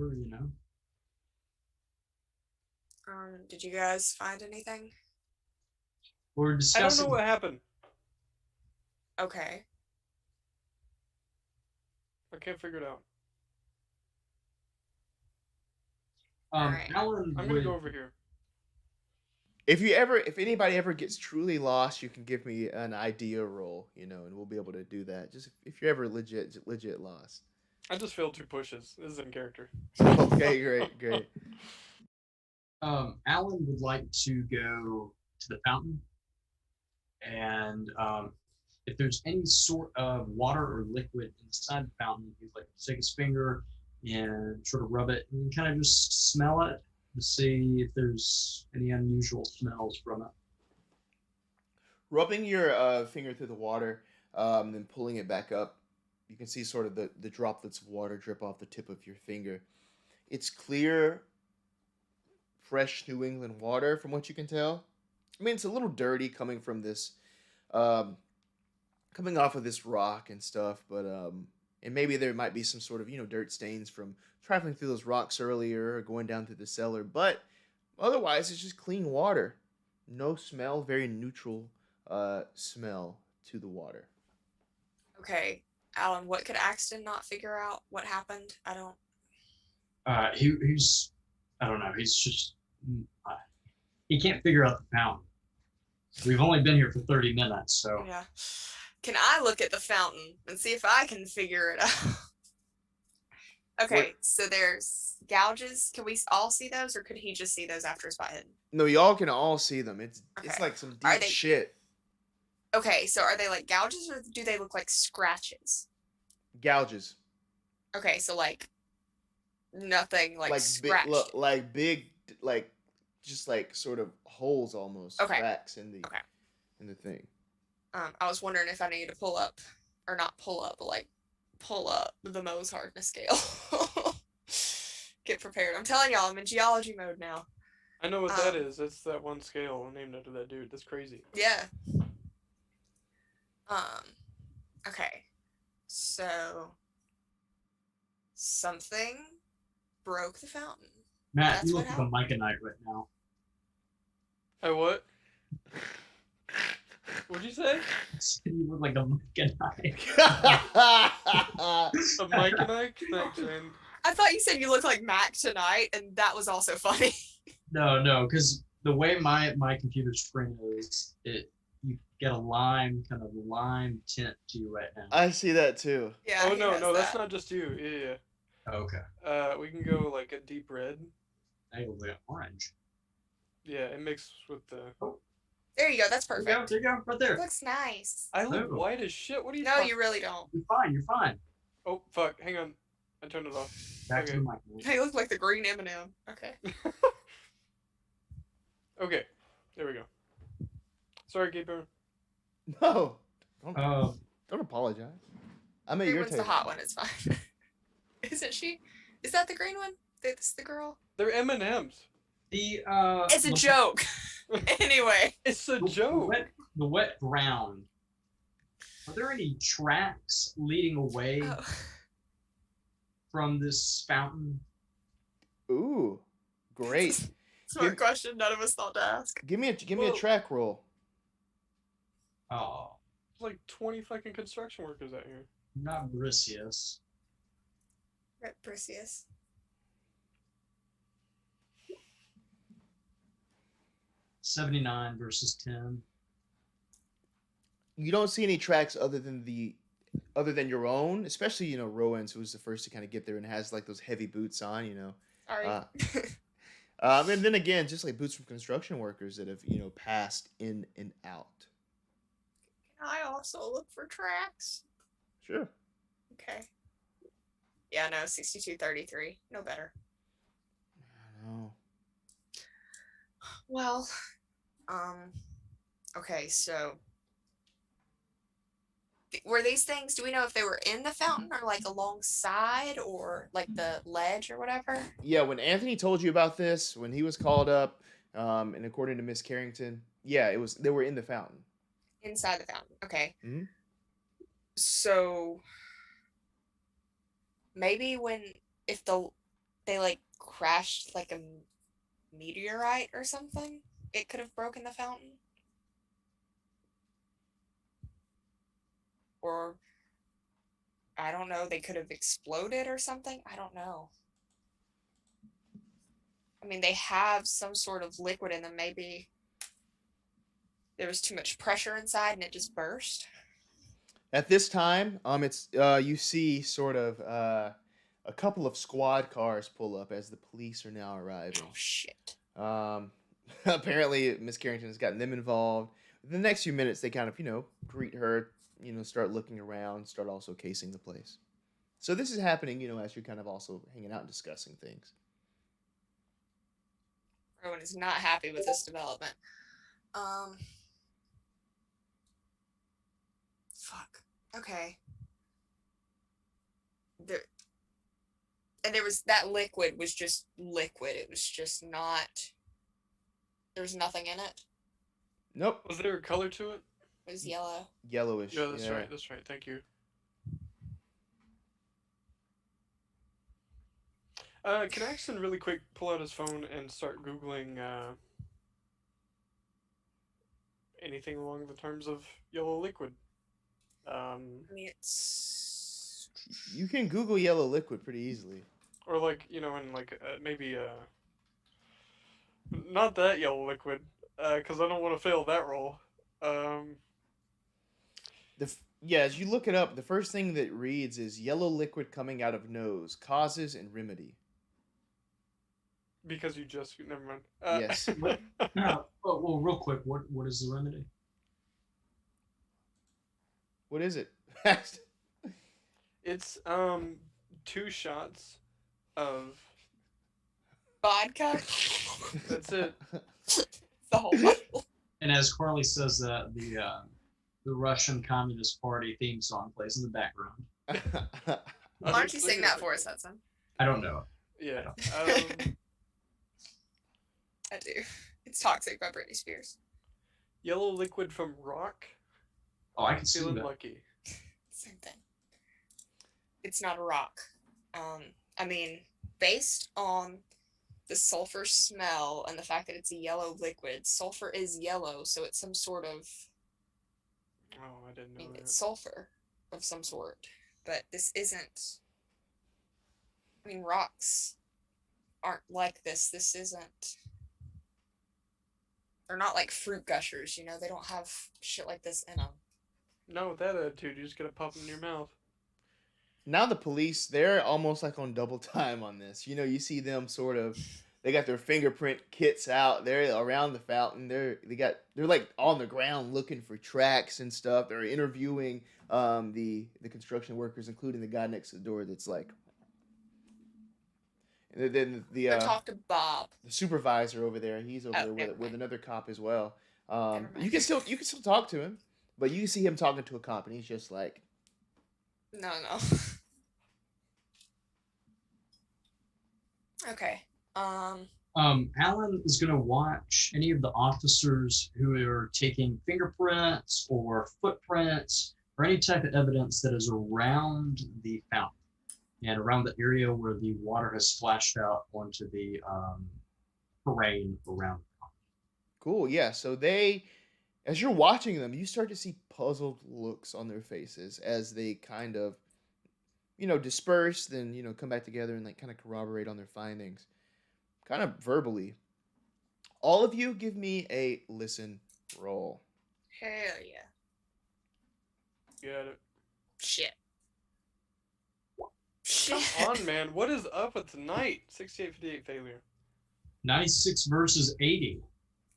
her, Did you guys find anything? We're discussing... I don't know what happened. Okay. I can't figure it out. Alright. Alan I'm gonna go over here. If anybody ever gets truly lost, you can give me an idea roll, and we'll be able to do that. Just if you're ever legit lost. I just failed 2 pushes. This is in character. Okay, great. Alan would like to go to the fountain, and if there's any sort of water or liquid inside the fountain, he'd like to take his finger and sort of rub it and kind of just smell it to see if there's any unusual smells from it. Rubbing your finger through the water, then pulling it back up, you can see sort of the droplets of water drip off the tip of your finger. It's clear, fresh New England water, from what you can tell. I mean, it's a little dirty coming from this, coming off of this rock and stuff, but and maybe there might be some sort of dirt stains from traveling through those rocks earlier or going down through the cellar, but otherwise it's just clean water. No smell, very neutral smell to the water. Okay, Alan, what could Axton not figure out? What happened? I don't. He's I don't know. He's just he can't figure out the fountain. We've only been here for 30 minutes, so Yeah. Can I look at the fountain and see if I can figure it out? Okay, so there's gouges. Can we all see those, or could he just see those after his spot hidden? No, y'all can all see them. It's Okay. like some Are deep they- shit. Okay, so are they like gouges, or do they look like scratches? Gouges. Okay, so like nothing like Like scratched. big, like just like sort of holes almost. Okay. Cracks in the Okay. in the thing. I was wondering if I needed to pull up, or not pull up, but like pull up the Mohs hardness scale. Get prepared. I'm telling y'all, I'm in geology mode now. I know what that is. That's that one scale named after that dude. That's crazy. Yeah. Okay. So something broke the fountain. Matt, That's you what look like a Myconite right now. Hey, what? What'd you say? You look like a Myconite. A Mike and Ike? Thanks, man. I thought you said you look like Mac tonight, and that was also funny. No, because the way my computer screen is, you get a lime tint to you right now. I see that too. Yeah. Oh he no, has that's that. not just you. Yeah. Okay. We can go like a deep red. I go with orange. Yeah, it mixes with the. There you go. That's perfect. There you go, right there. Looks nice. I look Oh. white as shit. What are you? No, you really don't. You're fine. Oh fuck! Hang on. I turned it off. Back to Okay. the microphone. Hey, look like the green M&M. Okay. Okay. There we go. Sorry, Gabriel. No. Don't, Uh, don't apologize. I'm at Green your one's the table. hot one. It's fine. Isn't she? Is that the green one? That's the girl? They're M&Ms. It's a joke. Anyway. It's a The joke. wet ground. Are there any tracks leading away Oh. from this fountain? Ooh, great. Smart Give- question. None of us thought to ask. Give me a Well- track roll. Oh, There's like 20 fucking construction workers out here. not Brisius. Right, Perseus. 79 versus 10. You don't see any tracks other than your own, especially Rowan's, who's the first to kind of get there and has like those heavy boots on. Sorry. And then again, just like boots from construction workers that have passed in and out. Can I also look for tracks? Sure. Okay. Yeah, no, 6233. No better. I know. Well, okay, so were these things, do we know if they were in the fountain or like alongside or like the ledge or whatever? Yeah, when Anthony told you about this, when he was called up, and according to Miss Carrington, yeah, they were in the fountain. Inside the fountain. Okay. Mhm. So maybe if they like crashed like a meteorite or something, it could have broken the fountain. Or I don't know, they could have exploded or something. I don't know. I mean, they have some sort of liquid in them. Maybe there was too much pressure inside and it just burst. At this time, it's you see sort of a couple of squad cars pull up as the police are now arriving. Oh shit. Apparently, Miss Carrington has gotten them involved. The next few minutes, they kind of greet her, start looking around, start also casing the place. So this is happening, as you're kind of also hanging out and discussing things. Rowan is not happy with this development. Fuck. Okay. There was that liquid was just liquid. It was just not. There was nothing in it. Nope. Was there a color to it? It was yellow. Yellowish. Yeah, that's right. That's right. Thank you. Can Axton really quick pull out his phone and start Googling anything along the terms of yellow liquid? I mean, it's. You can Google yellow liquid pretty easily. Or like, you know, and like maybe not that yellow liquid, because I don't want to fail that roll. Yeah, as you look it up, the first thing that reads is yellow liquid coming out of nose, causes and remedy. Because you just never mind. Yes. Well, real quick, what is the remedy? What is it? It's 2 shots of Vodka. That's it. The whole bottle. And as Carly says that, the Russian Communist Party theme song plays in the background. Why don't you sing that for us, Hudson? I don't know. Yeah. I do. It's Toxic by Britney Spears. Yellow liquid from rock. Oh, I can see Feeling that. lucky. Same thing. It's not a rock. I mean, based on the sulfur smell and the fact that it's a yellow liquid, sulfur is yellow, so it's some sort of. Oh, I didn't know I mean, that. it's sulfur of some sort, but this isn't. I mean, rocks aren't like this. This isn't. They're not like fruit gushers, you know? They don't have shit like this in them. No, with that attitude, you just gotta pop them in your mouth. Now the police, they're almost like on double time on this. You know, you see them sort of, they got their fingerprint kits out. They're around the fountain. They're like on the ground looking for tracks and stuff. They're interviewing the construction workers, including the guy next to the door that's like. And then They talk to Bob. the supervisor over there. He's over there never with mind. another cop as well. Never mind. You can still talk to him, but you see him talking to a cop, and he's just like, No. Okay. Alan is going to watch any of the officers who are taking fingerprints or footprints or any type of evidence that is around the fountain and around the area where the water has splashed out onto the terrain around the fountain. cool, yeah. So they, as you're watching them, you start to see puzzled looks on their faces as they kind of, disperse, then, come back together and like kind of corroborate on their findings, kind of verbally. All of you give me a listen roll. Hell yeah. Got it. Shit. Come on, man. What is up with tonight? 68-58 failure. 96 versus 80.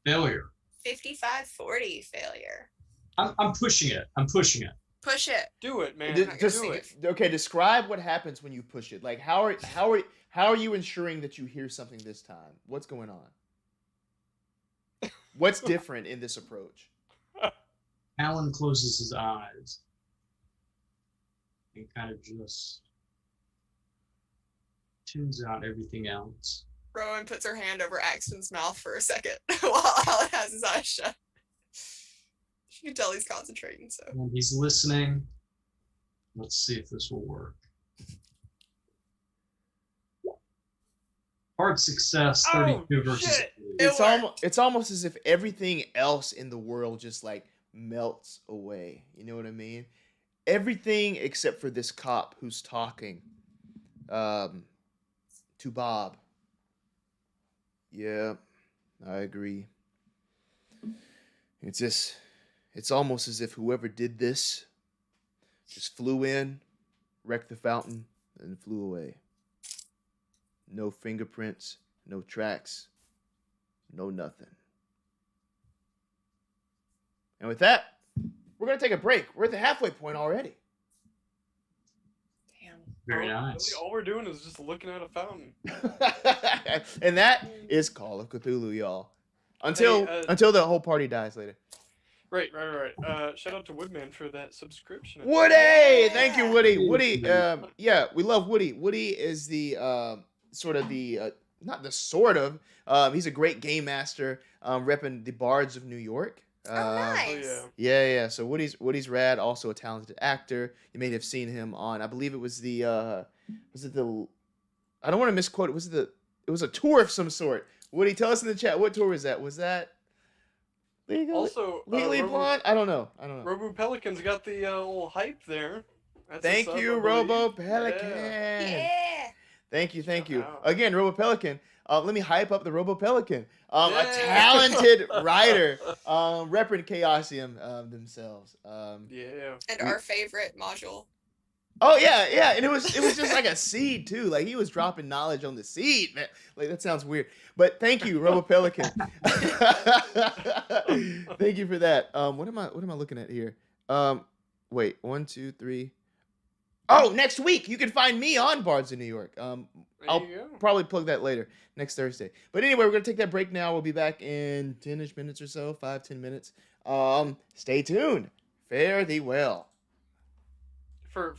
Failure. 55-40 failure. I'm pushing it. Push it. Do it, man. Just- Do it. Okay, describe what happens when you push it. Like, how are you ensuring that you hear something this time? What's going on? What's different in this approach? Alan closes his eyes and kind of just tunes out everything else. Rowan puts her hand over Axton's mouth for a second while Alan has his eyes shut. You can tell he's concentrating, so. And he's listening. Let's see if this will work. Hard success, 32 versus shit. 8. It's almost as if everything else in the world just like melts away. You know what I mean? Everything except for this cop who's talking to Bob. Yeah, I agree. It's almost as if whoever did this just flew in, wrecked the fountain, and flew away. No fingerprints, no tracks, no nothing. And with that, we're going to take a break. We're at the halfway point already. Damn. Very Really, nice. all we're doing is just looking at a fountain. And that is Call of Cthulhu, y'all. Until Hey, the whole party dies later. Right. Shout out to Woodman for that subscription. Woody, thank you, Yeah. Woody. Woody, yeah, we love Woody. Woody is the sort of the not the sort of. He's a great game master, repping the Bards of New York. Oh, Oh nice. yeah. Yeah. So Woody's rad. Also a talented actor. You may have seen him on. I believe it was the. Was it the? I don't want to misquote it. It was a tour of some sort. Woody, tell us in the chat what tour was that? Was that Also, Legally Blonde? I don't know. Robo Pelican's got the little hype there. That's a Thank sub, you, I believe. Robo Pelican. Yeah. Thank you. Shout out. Again, Robo Pelican. Let me hype up the Robo Pelican. A Yeah. talented writer, repping Chaosium themselves. Yeah. And our favorite module. Oh yeah, and it was just like a seed too. Like he was dropping knowledge on the seed, man. Like that sounds weird, but thank you, Robo Pelican. Thank you for that. What am I looking at here? Wait, 1, 2, 3. Oh, next week you can find me on Bards of New York. I'll you go. probably plug that later next Thursday. But anyway, we're gonna take that break now. We'll be back in 10-ish minutes or so, 5-10 minutes. Stay tuned. Fare thee well. For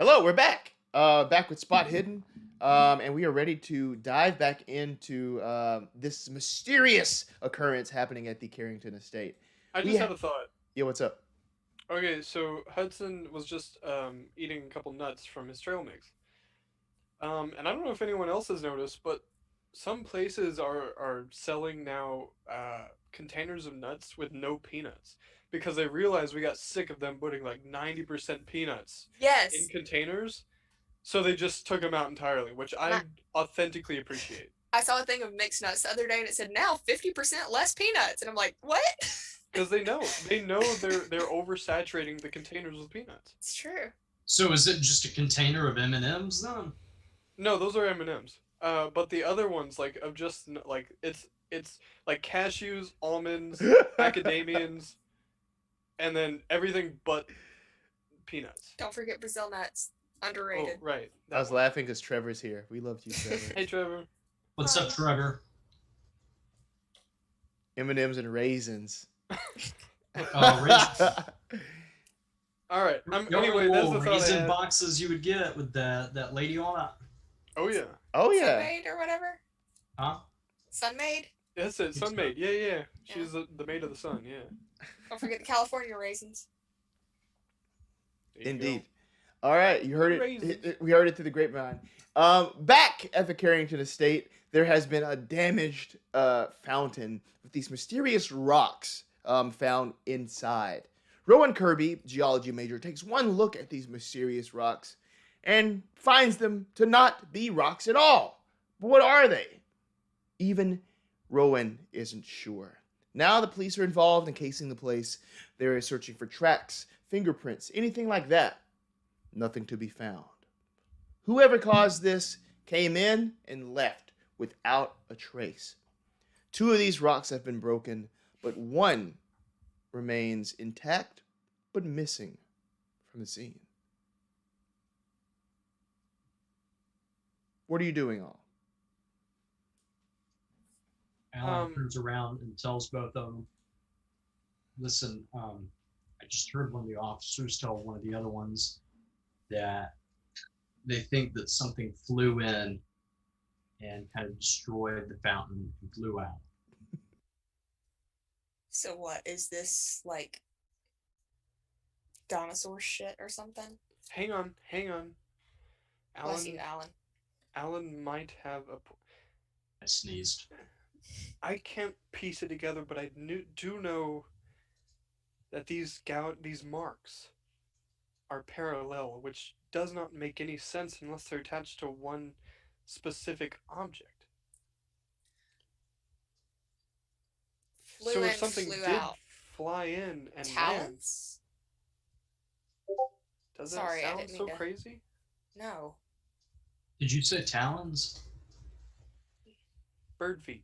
Hello, we're back. Back with Spot Hidden. And we are ready to dive back into this mysterious occurrence happening at the Carrington estate. I just had a thought. Yeah, what's up? Okay, so Hudson was just eating a couple nuts from his trail mix. And I don't know if anyone else has noticed, but some places are selling now containers of nuts with no peanuts because they realized we got sick of them putting like 90% peanuts Yes. in containers. So they just took them out entirely, which I authentically appreciate. I saw a thing of mixed nuts the other day, and it said now 50% less peanuts, and I'm like, what? Because they know they're oversaturating the containers with peanuts. It's true. So is it just a container of M&Ms then? No, those are M&Ms. But the other ones like of just like it's like cashews, almonds, macadamians, and then everything but peanuts. Don't forget Brazil nuts. Underrated. Oh, right. I was laughing because Trevor's here. We loved you, Trevor. Hey, Trevor. What's up, Trevor? M&Ms and raisins. Raisin. All right. Anyway, that's the thought I raisin had. boxes you would get with that lady on it. Oh yeah. Oh yeah. Sunmaid or whatever. Huh? Sunmaid. That's it. so. Sunmaid. Yeah. She's the maid of the sun. Yeah. Don't forget the California raisins. There you Indeed. go. All right, you heard Raisins. it. We heard it through the grapevine. Back at the Carrington estate, there has been a damaged fountain with these mysterious rocks found inside. Rowan Kirby, geology major, takes one look at these mysterious rocks and finds them to not be rocks at all. But what are they? Even Rowan isn't sure. Now the police are involved in casing the place. They're searching for tracks, fingerprints, anything like that. Nothing to be found. Whoever caused this came in and left without a trace. 2 of these rocks have been broken, but one remains intact but missing from the scene. What are you doing, all? Alan turns around and tells both of them, listen, I just heard one of the officers tell one of the other ones that they think that something flew in and kind of destroyed the fountain and flew out. So what is this, like dinosaur shit or something? Hang on. Bless you, Alan. Alan might have a. I sneezed. I can't piece it together, but I do know that these marks are parallel, which does not make any sense unless they're attached to one specific object. Flew So in, if something flew did out. fly in and land, Talons? does Sorry, I that sound didn't so mean to- crazy? No. Did you say talons? Bird feet.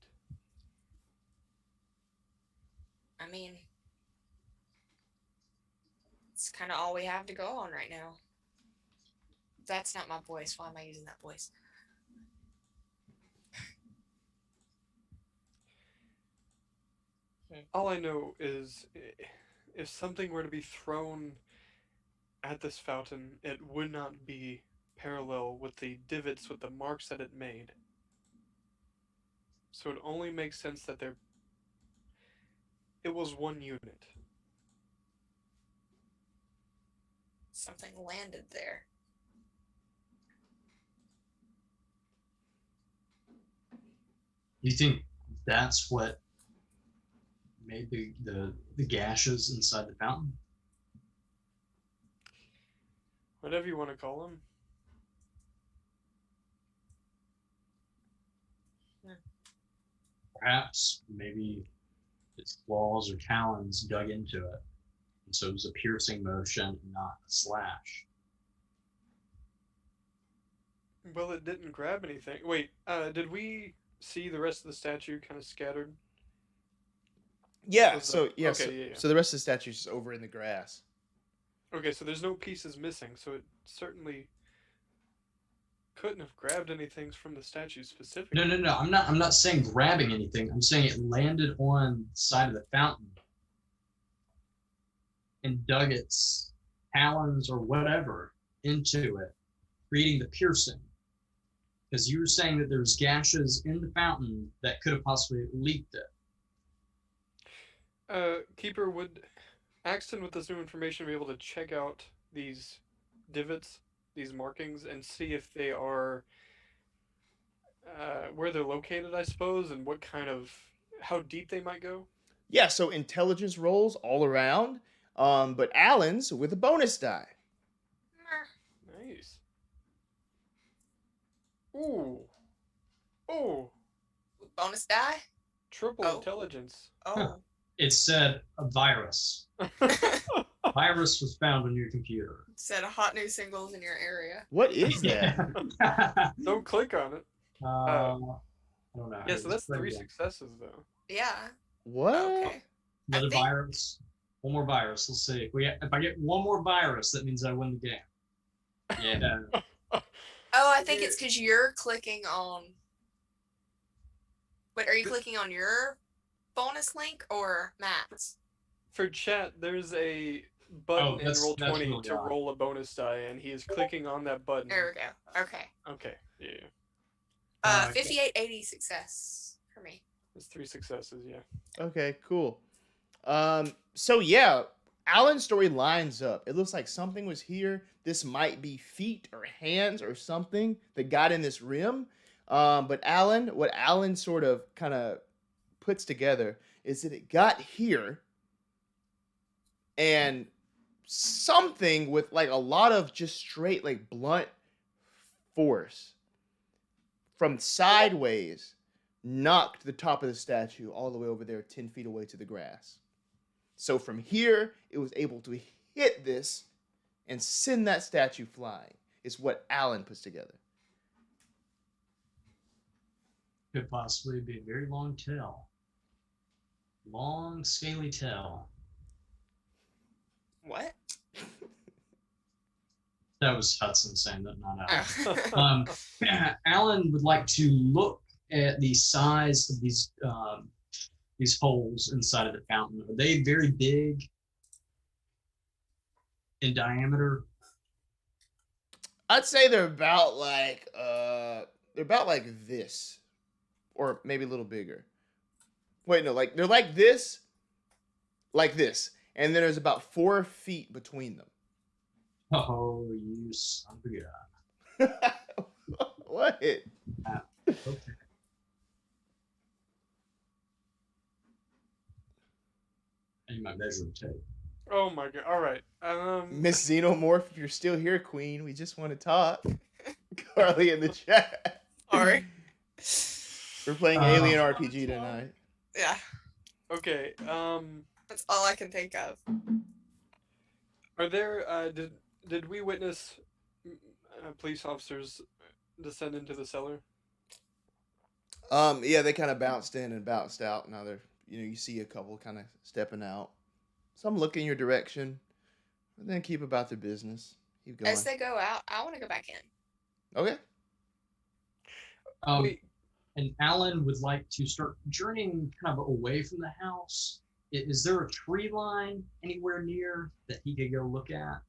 I mean, it's kind of all we have to go on right now. That's not my voice. Why am I using that voice? All I know is if something were to be thrown at this fountain, it would not be parallel with the divots with the marks that it made. So it only makes sense that it was one unit. Something landed there. You think that's what made the gashes inside the fountain? Whatever you want to call them. Perhaps maybe its claws or talons dug into it. And so it was a piercing motion, not a slash. Well, it didn't grab anything. Wait, did we see the rest of the statue kind of scattered? Yeah, Was so that- yeah, okay, so, yeah. so the rest of the statue's just over in the grass. Okay, so there's no pieces missing, so it certainly couldn't have grabbed anything from the statue specifically. No. I'm not saying grabbing anything. I'm saying it landed on the side of the fountain and dug its talons or whatever into it, creating the piercing. Because you were saying that there's gashes in the fountain that could have possibly leaked it. Keeper, would Axton, with this new information, be able to check out these divots, these markings, and see if they are where they're located, I suppose, and what kind of how deep they might go? Yeah, so intelligence rolls all around, but Alan's with a bonus die. Nice. Ooh. Oh. Bonus die? Triple Oh. intelligence. Oh. It said a virus. Virus was found on your computer. Said hot new singles in your area. What is that? Don't click on it. I don't know. Yeah, so that's 3 successes though. Yeah. What? Okay. Another I think- virus. One more virus. Let's see. If I get one more virus, that means I win the game. Yeah. Oh, I think it's because you're clicking on. Wait, are you clicking on your bonus link or Matt's? For chat, there's a button in that's Roll20 really to odd. roll a bonus die, and he is clicking on that button. There we go. Okay. Okay, yeah. Okay. 5880 success for me. It's 3 successes, yeah. Okay, cool. So yeah, Alan's story lines up. It looks like something was here. This might be feet or hands or something that got in this rim. But what Alan sort of kind of puts together is that it got here and something with like a lot of just straight, like blunt force from sideways knocked the top of the statue all the way over there 10 feet away to the grass. So from here, it was able to hit this and send that statue flying. Is what Alan puts together. Could possibly be a very long tail. Long, scaly tail. What? That was Hudson saying that, not Oh. Alan. Alan would like to look at the size of these holes inside of the fountain. Are they very big in diameter? I'd say they're about like this, or maybe a little bigger. Wait, no, like they're like this, and then there's about 4 feet between them. Oh, you son of a gun. What? Okay. I need my measuring tape. Oh my god, alright. Miss Xenomorph, if you're still here, Queen, we just want to talk. Carly in the chat. Sorry. We're playing Alien RPG tonight. Yeah. Okay, That's all I can think of. are there, did we witness police officers descend into the cellar? Yeah, they kind of bounced in and bounced out. Now they're, you see a couple kind of stepping out. Some look in your direction, and then keep about their business. Keep going. As they go out, I want to go back in. Okay. Wait, And Alan would like to start journeying kind of away from the house. Is there a tree line anywhere near that he could go look at?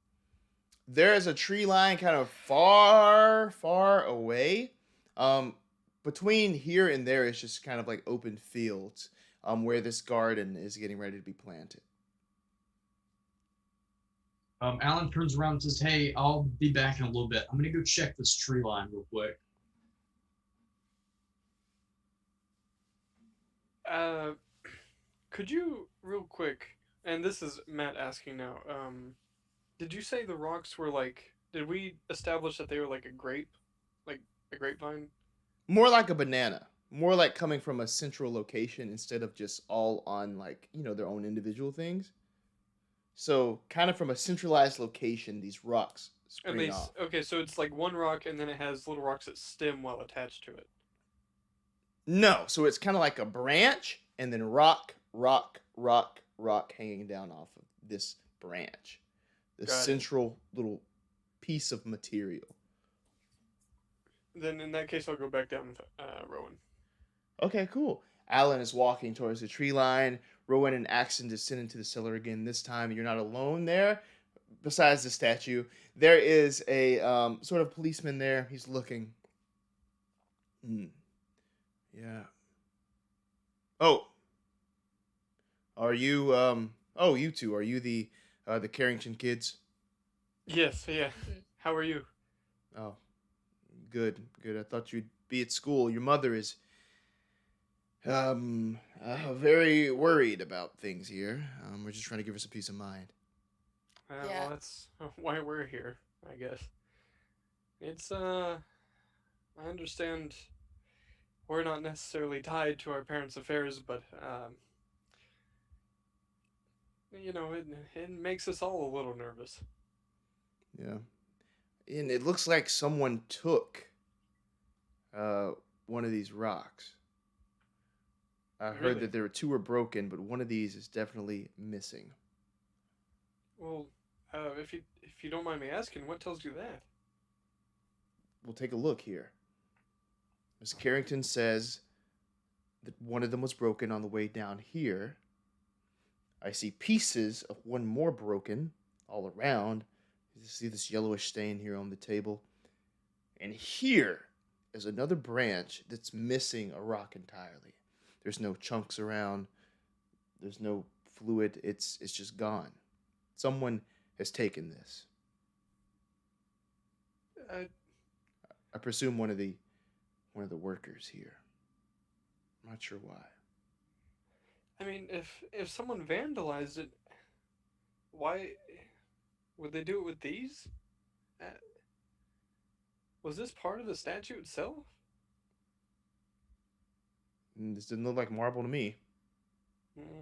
There is a tree line kind of far, far away. Between here and there is just kind of like open fields, where this garden is getting ready to be planted. Alan turns around and says, "Hey, I'll be back in a little bit. I'm gonna go check this tree line real quick." Could you, real quick, and this is Matt asking now, did you say the rocks were like, did we establish that they were like a grape? Like a grapevine? More like a banana. More like coming from a central location instead of just all on like, their own individual things. So kind of from a centralized location, these rocks spring off. Okay, so it's like one rock and then it has little rocks that stem well attached to it. No, so it's kind of like a branch and then rock, rock, rock, rock hanging down off of this branch. The Got it. central little piece of material. Then in that case, I'll go back down with Rowan. Okay, cool. Alan is walking towards the tree line. Rowan and Axton descend into the cellar again. This time, you're not alone there. besides the statue, there is a sort of policeman there. He's looking. Yeah. Oh. Are you oh, you two. Are you the Carrington kids? Yes, yeah. Mhm. How are you? Oh. Good. I thought you'd be at school. Your mother is very worried about things here. We're just trying to give her some peace of mind. Yeah. Well, that's why we're here, I guess. It's, I understand we're not necessarily tied to our parents' affairs, but, it makes us all a little nervous. Yeah. And it looks like someone took one of these rocks. I heard Really? that there were two were broken, but one of these is definitely missing. Well, if you don't mind me asking, what tells you that? We'll take a look here. Miss Carrington says that one of them was broken on the way down here. I see pieces of one more broken all around. You see this yellowish stain here on the table. And here is another branch that's missing a rock entirely. There's no chunks around. There's no fluid. It's just gone. Someone has taken this. I presume one of the workers here. I'm not sure why. I mean, if someone vandalized it, why would they do it with these? Uh, was this part of the statue itself? This didn't look like marble to me. Hmm.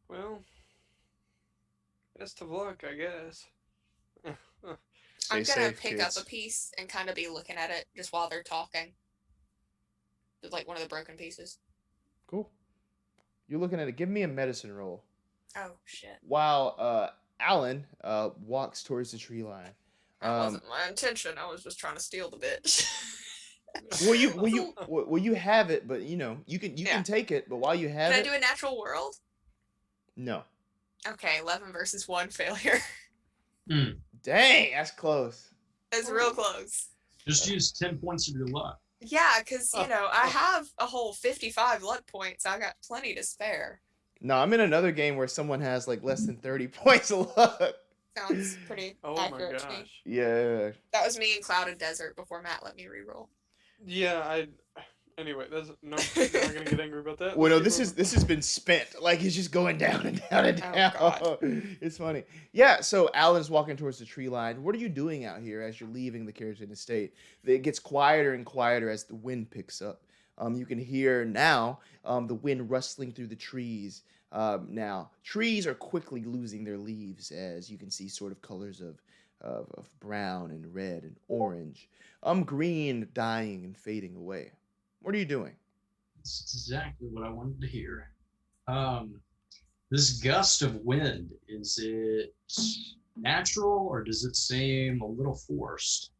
Well, best of luck, I guess. Stay I'm gonna safe, pick kids. up a piece and kind of be looking at it just while they're talking. Just like one of the broken pieces. Cool. You're looking at it. Give me a medicine roll. Oh shit. While Alan walks towards the tree line. That wasn't my intention. I was just trying to steal the bitch. You have it, but you can take it. But while you have Can I it, do a natural world? no. Okay, 11 versus 1 failure. Dang, that's close. It's real close. Just use 10 points of your luck. Yeah, because, I have a whole 55 luck points. I got plenty to spare. No, I'm in another game where someone has like less than 30 points of luck. Sounds pretty Oh my accurate to me. gosh. Yeah. That was me in Clouded Desert before Matt let me reroll. Yeah, Anyway, I'm not gonna get angry about that. Well, no, Let's this has been spent. Like it's just going down and down and Oh, down. God. It's funny. Yeah. So Alan's walking towards the tree line. What are you doing out here as you're leaving the Carrington estate? It gets quieter and quieter as the wind picks up. You can hear now the wind rustling through the trees. Now trees are quickly losing their leaves, as you can see, sort of colors of brown and red and orange. Green dying and fading away. What are you doing? That's exactly what I wanted to hear. This gust of wind, is it natural or does it seem a little forced?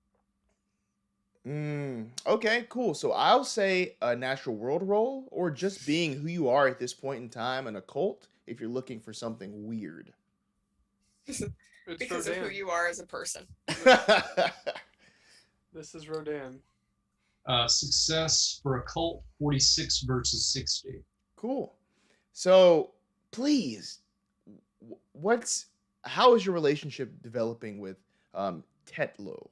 Okay, cool. So I'll say a natural world roll, or just being who you are at this point in time, an occult, if you're looking for something weird. It's Because of who Rodan. you are as a person. This is Rodan. Success for occult, 46 versus 60. Cool. So please, how is your relationship developing with Tetlow?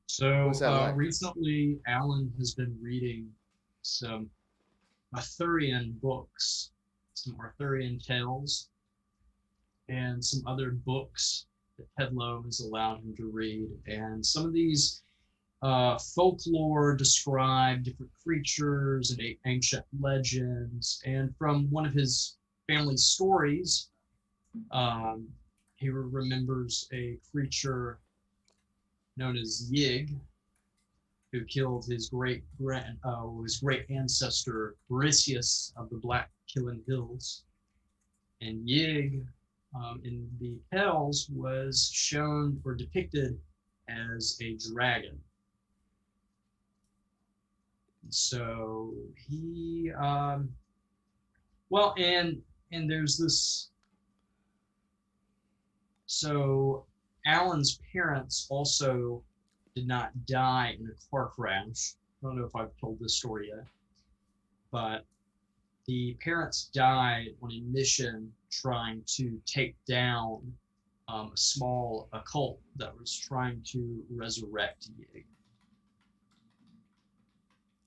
So What's that like? recently, Alan has been reading some Arthurian books, some Arthurian tales, and some other books that Tetlow has allowed him to read. And some of these folklore describe different creatures and ancient legends. And from one of his family stories, he remembers a creature known as Yig, who killed his great ancestor Borisius of the Black Killing Hills. And Yig, in the tales, was shown or depicted as a dragon. So he, and And there's this. So Alan's parents also did not die in a car crash. I don't know if I've told this story yet, but the parents died on a mission trying to take down a small occult that was trying to resurrect Yig.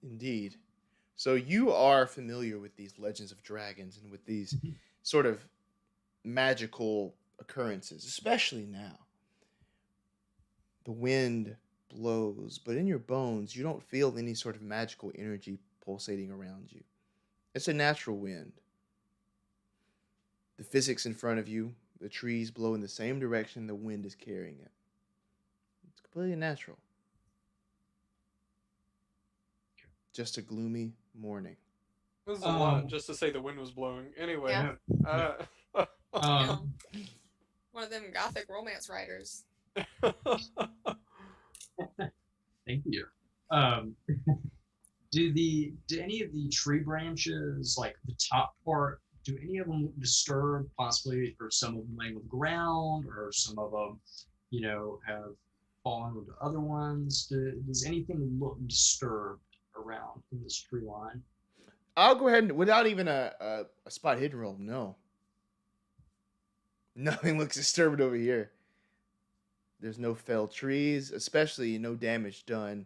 Indeed. So you are familiar with these legends of dragons and with these sort of magical occurrences, especially now. The wind blows, but in your bones, you don't feel any sort of magical energy pulsating around you. It's a natural wind. The physics in front of you, the trees blow in the same direction the wind is carrying it. It's completely natural. Just a gloomy morning. This is a lot just to say the wind was blowing. Anyway, Yeah. Um, One of them gothic romance writers. Thank you. Do any of the tree branches, like the top part, do any of them look disturbed, possibly, or some of them laying on the ground, or some of them, have fallen onto other ones? Does anything look disturbed around in this tree line? I'll go ahead and, without even a spot hidden roll, no. Nothing looks disturbed over here. There's no felled trees, especially no damage done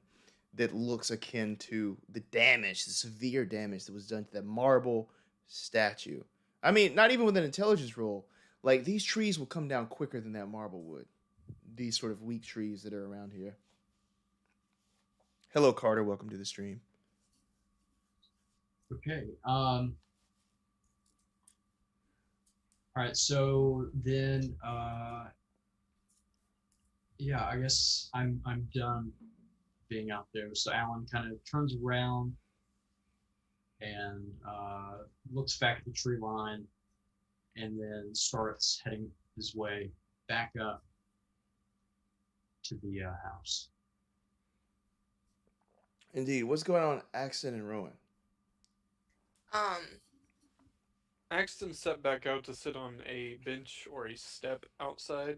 that looks akin to the severe damage that was done to that marble statue. I mean, not even with an intelligence roll. Like, these trees will come down quicker than that marble would. These sort of weak trees that are around here. Hello, Carter. Welcome to the stream. Okay. All right. So then, yeah, I guess I'm done being out there. So Alan kind of turns around and looks back at the tree line, and then starts heading his way back up to the house. Indeed. What's going on, Axton and Rowan? Axton stepped back out to sit on a bench or a step outside.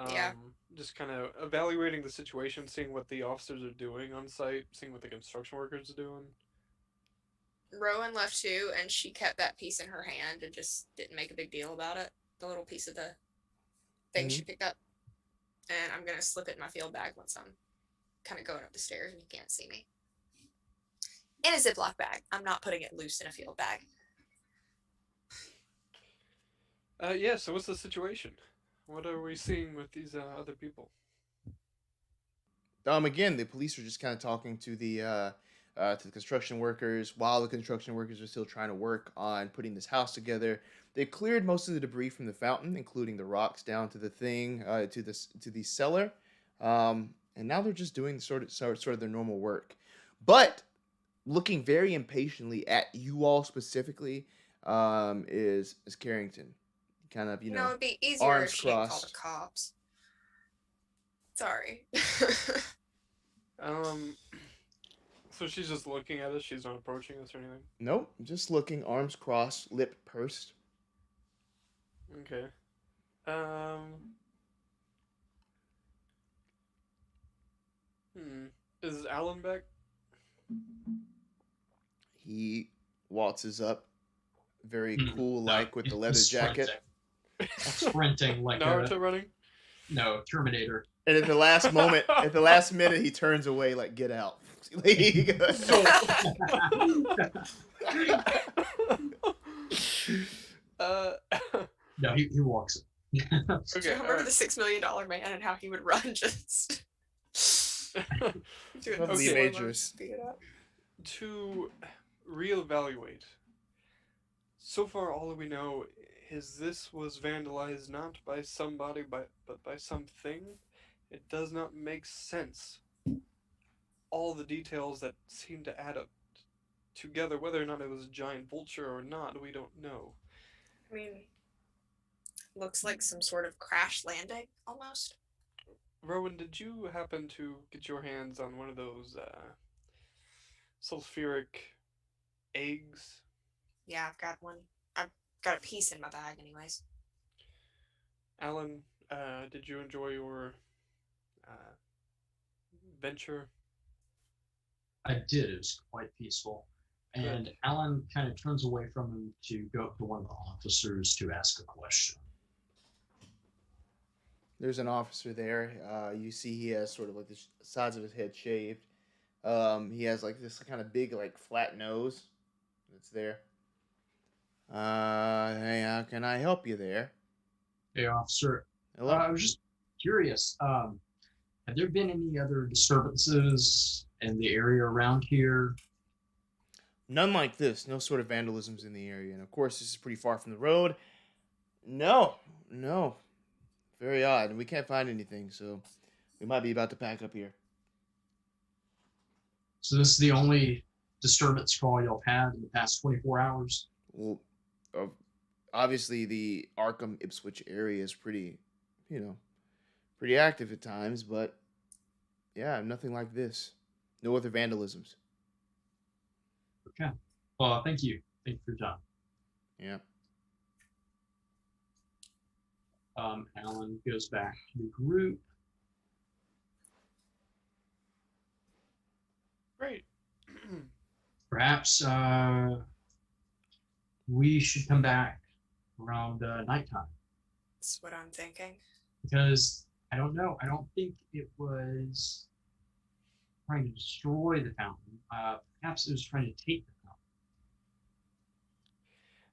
Yeah. Just kind of evaluating the situation, seeing what the officers are doing on site, seeing what the construction workers are doing. Rowan left too, and she kept that piece in her hand and just didn't make a big deal about it. The little piece of the thing she picked up. And I'm going to slip it in my field bag once I'm kind of going up the stairs and you can't see me. In a Ziploc bag. I'm not putting it loose in a field bag. Yeah, so what's the situation? What are we seeing with these other people? Again, the police are just kind of talking to the construction workers while the construction workers are still trying to work on putting this house together. They cleared most of the debris from the fountain, including the rocks down to the thing, to the cellar, and now they're just doing sort of their normal work, but looking very impatiently at you all specifically is Carrington, kind of it'd be easier arms if she didn't call crossed. the cops. Sorry. So she's just looking at us. She's not approaching us or anything. Nope, just looking, arms crossed, lip pursed. Okay. Is Alan back? He waltzes up, very cool, like with the leather jacket. Sprinting like Naruto running? No, Terminator. And at the last minute, he turns away, like, get out. No, he walks. Okay. Remember the $6 million man and how he would run just. Lovely majors. To reevaluate. So far, all we know is this was vandalized not by somebody, but by something. It does not make sense. All the details that seem to add up together, whether or not it was a giant vulture or not, we don't know. I mean, looks like some sort of crash landing, almost. Rowan, did you happen to get your hands on one of those sulfuric eggs? Yeah, I've got one. got a piece in my bag, anyways. Alan, did you enjoy your venture? I did. It was quite peaceful. And Good. Alan kind of turns away from him to go up to one of the officers to ask a question. There's an officer there. You see he has sort of like the sides of his head shaved. He has like this kind of big, like flat nose that's there. Hey, how can I help you there? Hey, officer. Hello? I was just curious. Have there been any other disturbances in the area around here? None like this. No sort of vandalisms in the area. And of course, this is pretty far from the road. No. Very odd. And we can't find anything, so we might be about to pack up here. So this is the only disturbance call y'all had in the past 24 hours? Well, obviously the Arkham Ipswich area is pretty active at times, but yeah, nothing like this. No other vandalisms. Okay. Well, thank you. Thank you for your time. Yeah. Alan goes back to the group. Great. Perhaps we should come back around nighttime. That's what I'm thinking. Because I don't know. I don't think it was trying to destroy the fountain. Perhaps it was trying to take the fountain.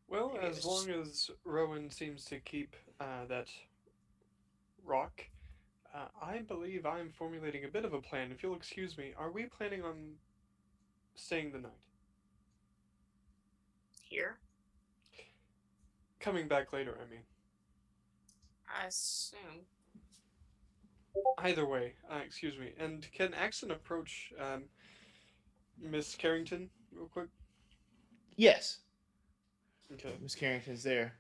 Well, as long as Rowan seems to keep that rock, I believe I'm formulating a bit of a plan. If you'll excuse me, are we planning on staying the night? Here? Coming back later, I mean. I assume. Either way, excuse me. And can Axton approach Miss Carrington real quick? Yes. Okay. Miss Carrington's there.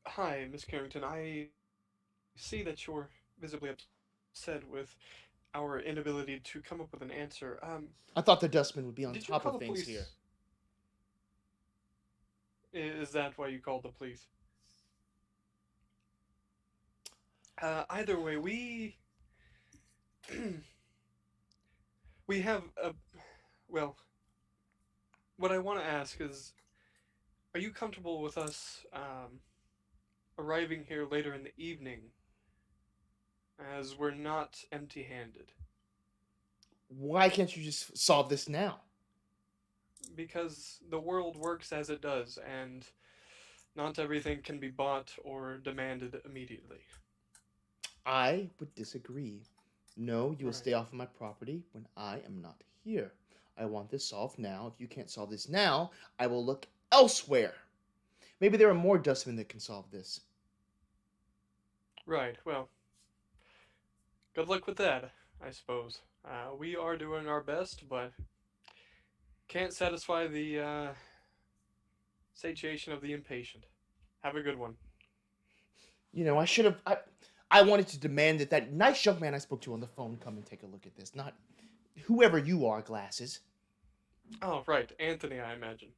Hi, Miss Carrington. I see that you're visibly upset with our inability to come up with an answer. I thought the dustman would be on did you top call of the things police? here. Is that why you called the police? Either way, we have a well. What I want to ask is, are you comfortable with us arriving here later in the evening, as we're not empty-handed? Why can't you just solve this now? Because the world works as it does, and not everything can be bought or demanded immediately. I would disagree. No, you will Right. stay off of my property when I am not here. I want this solved now. If you can't solve this now, I will look elsewhere. Maybe there are more dustmen that can solve this. Right, well, good luck with that, I suppose. We are doing our best, but can't satisfy the satiation of the impatient. Have a good one. You know, I should have. I wanted to demand that nice young man I spoke to on the phone come and take a look at this, not whoever you are, Glasses. Oh, right, Anthony, I imagine.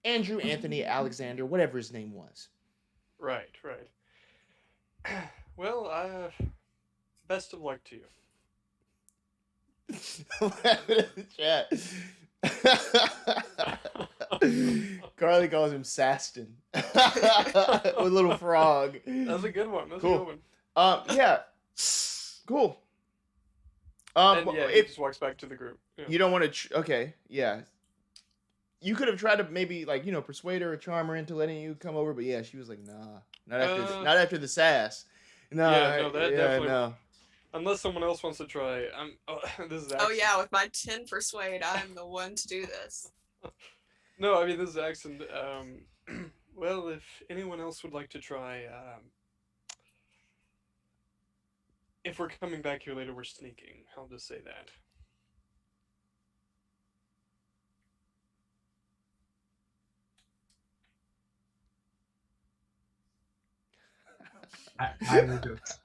Andrew, Anthony, Alexander, whatever his name was. Right. Well, best of luck to you. Chat. Carly calls him Saston. With a little frog. That's a good one. Cool. A good one. Yeah. Cool. And yeah, he just walks back to the group. Yeah. You don't want to. Okay, yeah. You could have tried to maybe persuade her or charm her into letting you come over, but yeah, she was like, nah, not after the sass. No, definitely. No. Unless someone else wants to try. This is Axton. Oh yeah, with my 10 persuade, I'm the one to do this. No, I mean this is Axton. Well, if anyone else would like to try, if we're coming back here later, we're sneaking. I'll just say that.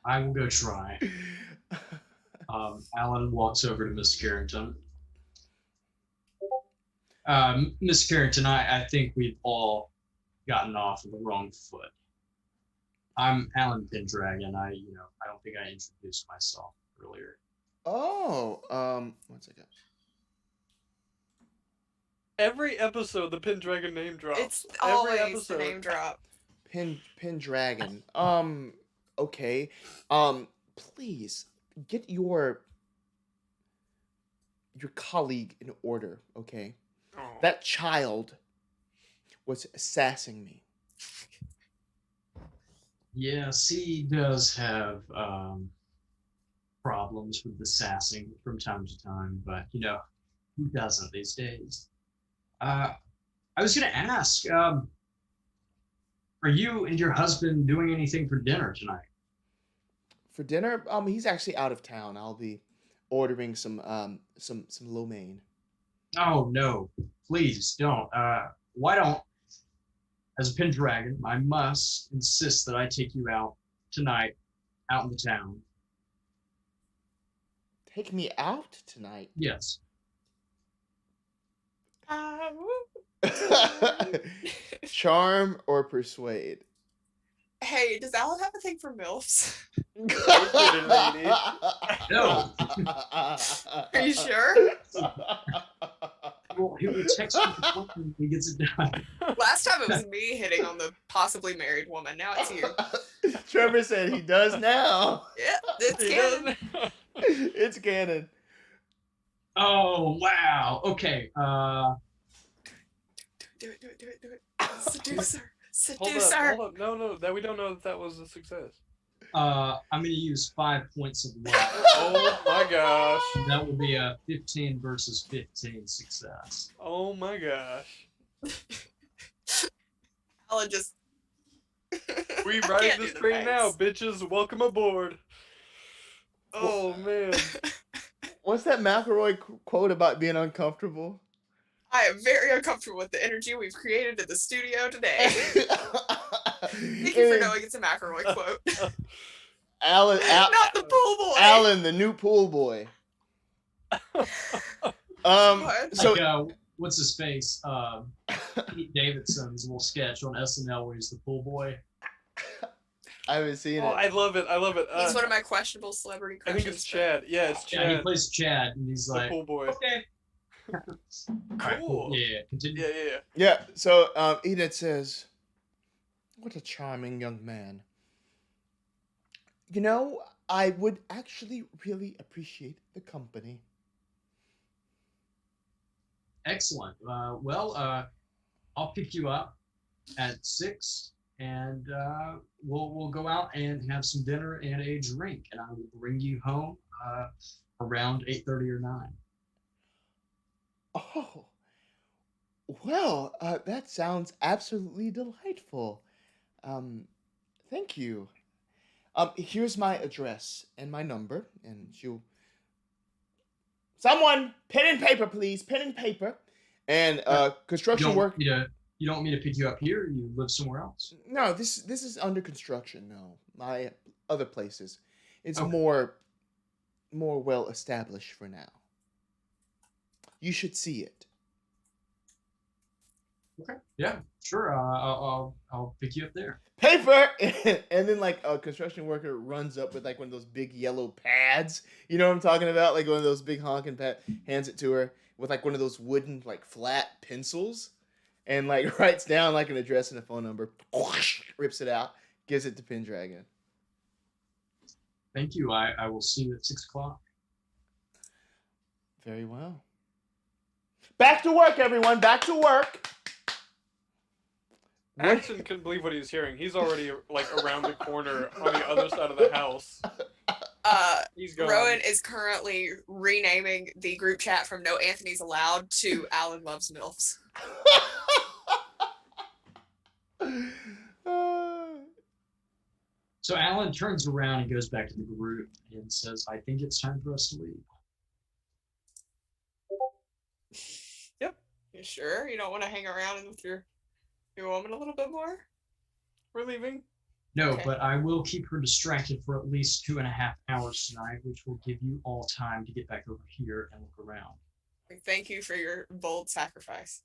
I will go try. Alan walks over to Miss Carrington. Miss Carrington, I think we've all gotten off on the wrong foot. I'm Alan Pendragon. I don't think I introduced myself earlier. Oh, one second. Every episode, the Pendragon name drops. It's Every always episode. the name drop. Pendragon. Okay. Please get your colleague in order, okay? Oh. That child was sassing me. Yes, he does have problems with the sassing from time to time, but who doesn't these days? I was going to ask, are you and your husband doing anything for dinner tonight? For dinner, he's actually out of town. I'll be ordering some lo mein. Oh no, please don't. Why don't, as a Pendragon, I must insist that I take you out tonight, out in the town. Take me out tonight? Yes. Charm or persuade? Hey, does Alan have a thing for MILFs? No. Are you sure? Well, he will text me when he gets it done. Last time it was me hitting on the possibly married woman. Now it's you. Trevor said he does now. Yeah, it's canon. It's canon. Oh, wow. Okay. Do it. Seducer. Hold up. No, that we don't know that was a success. I'm going to use 5 points of luck. Oh my gosh. That will be a 15 versus 15 success. Oh my gosh. Alan just. We I ride can't this do the train now, face. bitches. Welcome aboard. Oh man. What's that McElroy quote about being uncomfortable? I am very uncomfortable with the energy we've created in the studio today. Thank you for knowing it's a McElroy quote. Alan, Not the pool boy. Alan, the new pool boy. What? So Like, what's his face? Pete Davidson's little sketch on SNL where he's the pool boy. I haven't seen Oh, it. I love it. He's one of my questionable celebrity I crushes. think it's Chad. Yeah, it's Yeah, he Chad. plays Chad, and he's The like, pool boy. okay. Alright, Cool. Yeah, continue. Yeah. Yeah. So Enid says, "What a charming young man. I would actually really appreciate the company." Excellent. Well, I'll pick you up at 6, and we'll go out and have some dinner and a drink, and I will bring you home around 8:30 or 9. Oh, well, that sounds absolutely delightful. Thank you. Here's my address and my number, and someone, pen and paper, please, pen and paper. And construction work. You don't want me to pick you up here? You live somewhere else? No, this is under construction. No, my other places. It's Okay. more well established for now. You should see it. Okay. Yeah, sure. I'll pick you up there. Paper, and then like a construction worker runs up with like one of those big yellow pads. You know what I'm talking about? Like one of those big honking pad. Hands it to her with like one of those wooden like flat pencils, and like writes down like an address and a phone number. Rips it out, gives it to Pendragon. Thank you. I will see you at 6 o'clock. Very well. Back to work, everyone. Back to work. Axton couldn't believe what he was hearing. He's already like around the corner on the other side of the house. He's going. Rowan is currently renaming the group chat from No Anthony's Allowed to Alan Loves MILFs. So Alan turns around and goes back to the group and says, I think it's time for us to leave. You sure? You don't want to hang around with your woman a little bit more? We're leaving. No, Okay. but I will keep her distracted for at least 2.5 hours tonight, which will give you all time to get back over here and look around. We thank you for your bold sacrifice.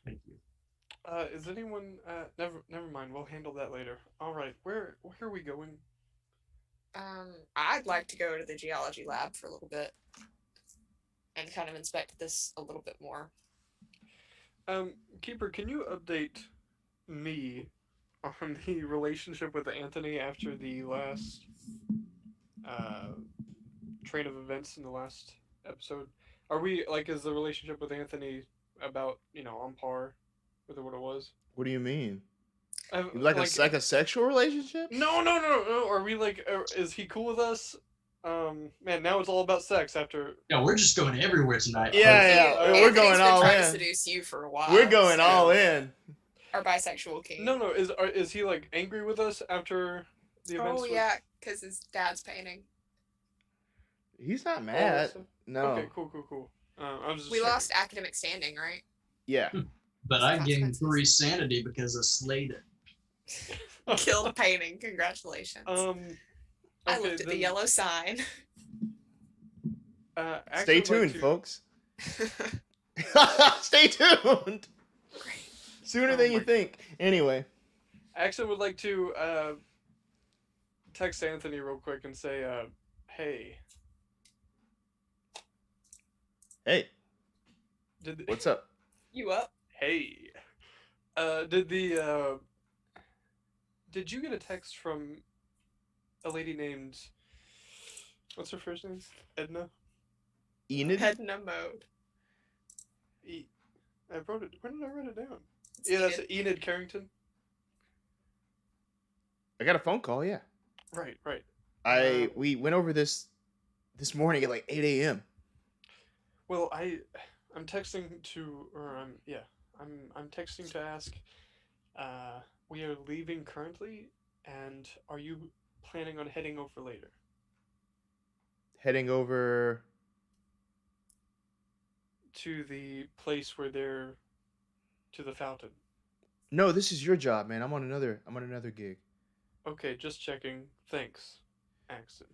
Thank you. Is anyone? Never mind. We'll handle that later. All right. Where are we going? I'd like to go to the geology lab for a little bit and kind of inspect this a little bit more. Keeper, can you update me on the relationship with Anthony after the last train of events in the last episode? Are we like, is the relationship with Anthony about, on par with what it was? What do you mean? Like a sexual relationship? No. Are we like? Is he cool with us? Man, now it's all about sex after. Yeah, we're just going everywhere tonight. Yeah. We're Anthony's going been all trying in. to seduce you for a while. We're going so- all in. Our bisexual king. No. Is he like angry with us after the events? Oh yeah, because his dad's painting. He's not mad. so- No. Okay, cool. I was just We checking. lost academic standing, right? Yeah. But I gained 3 sanity because I slayed it. Killed a painting. Congratulations. I Okay, looked at the then, yellow sign. Axton Stay would like tuned, to- folks. Stay tuned. Sooner Oh than you my- think. Anyway. Axton would like to text Anthony real quick and say, "Hey, Hey, did what's up? You up? hey, did you get a text from a lady named, what's her first name? Edna? Enid? Edna mode. I wrote it. Where did I write it down? It's Yeah, that's Enid. Enid Carrington. I got a phone call, yeah. Right. We went over this morning at like 8 a.m. Well, I'm texting to, or I'm texting to ask. We are leaving currently, and are you planning on heading over later? Heading over. To the place where they're, to the fountain. No, this is your job, man. I'm on another gig. Okay, just checking. Thanks, Axton.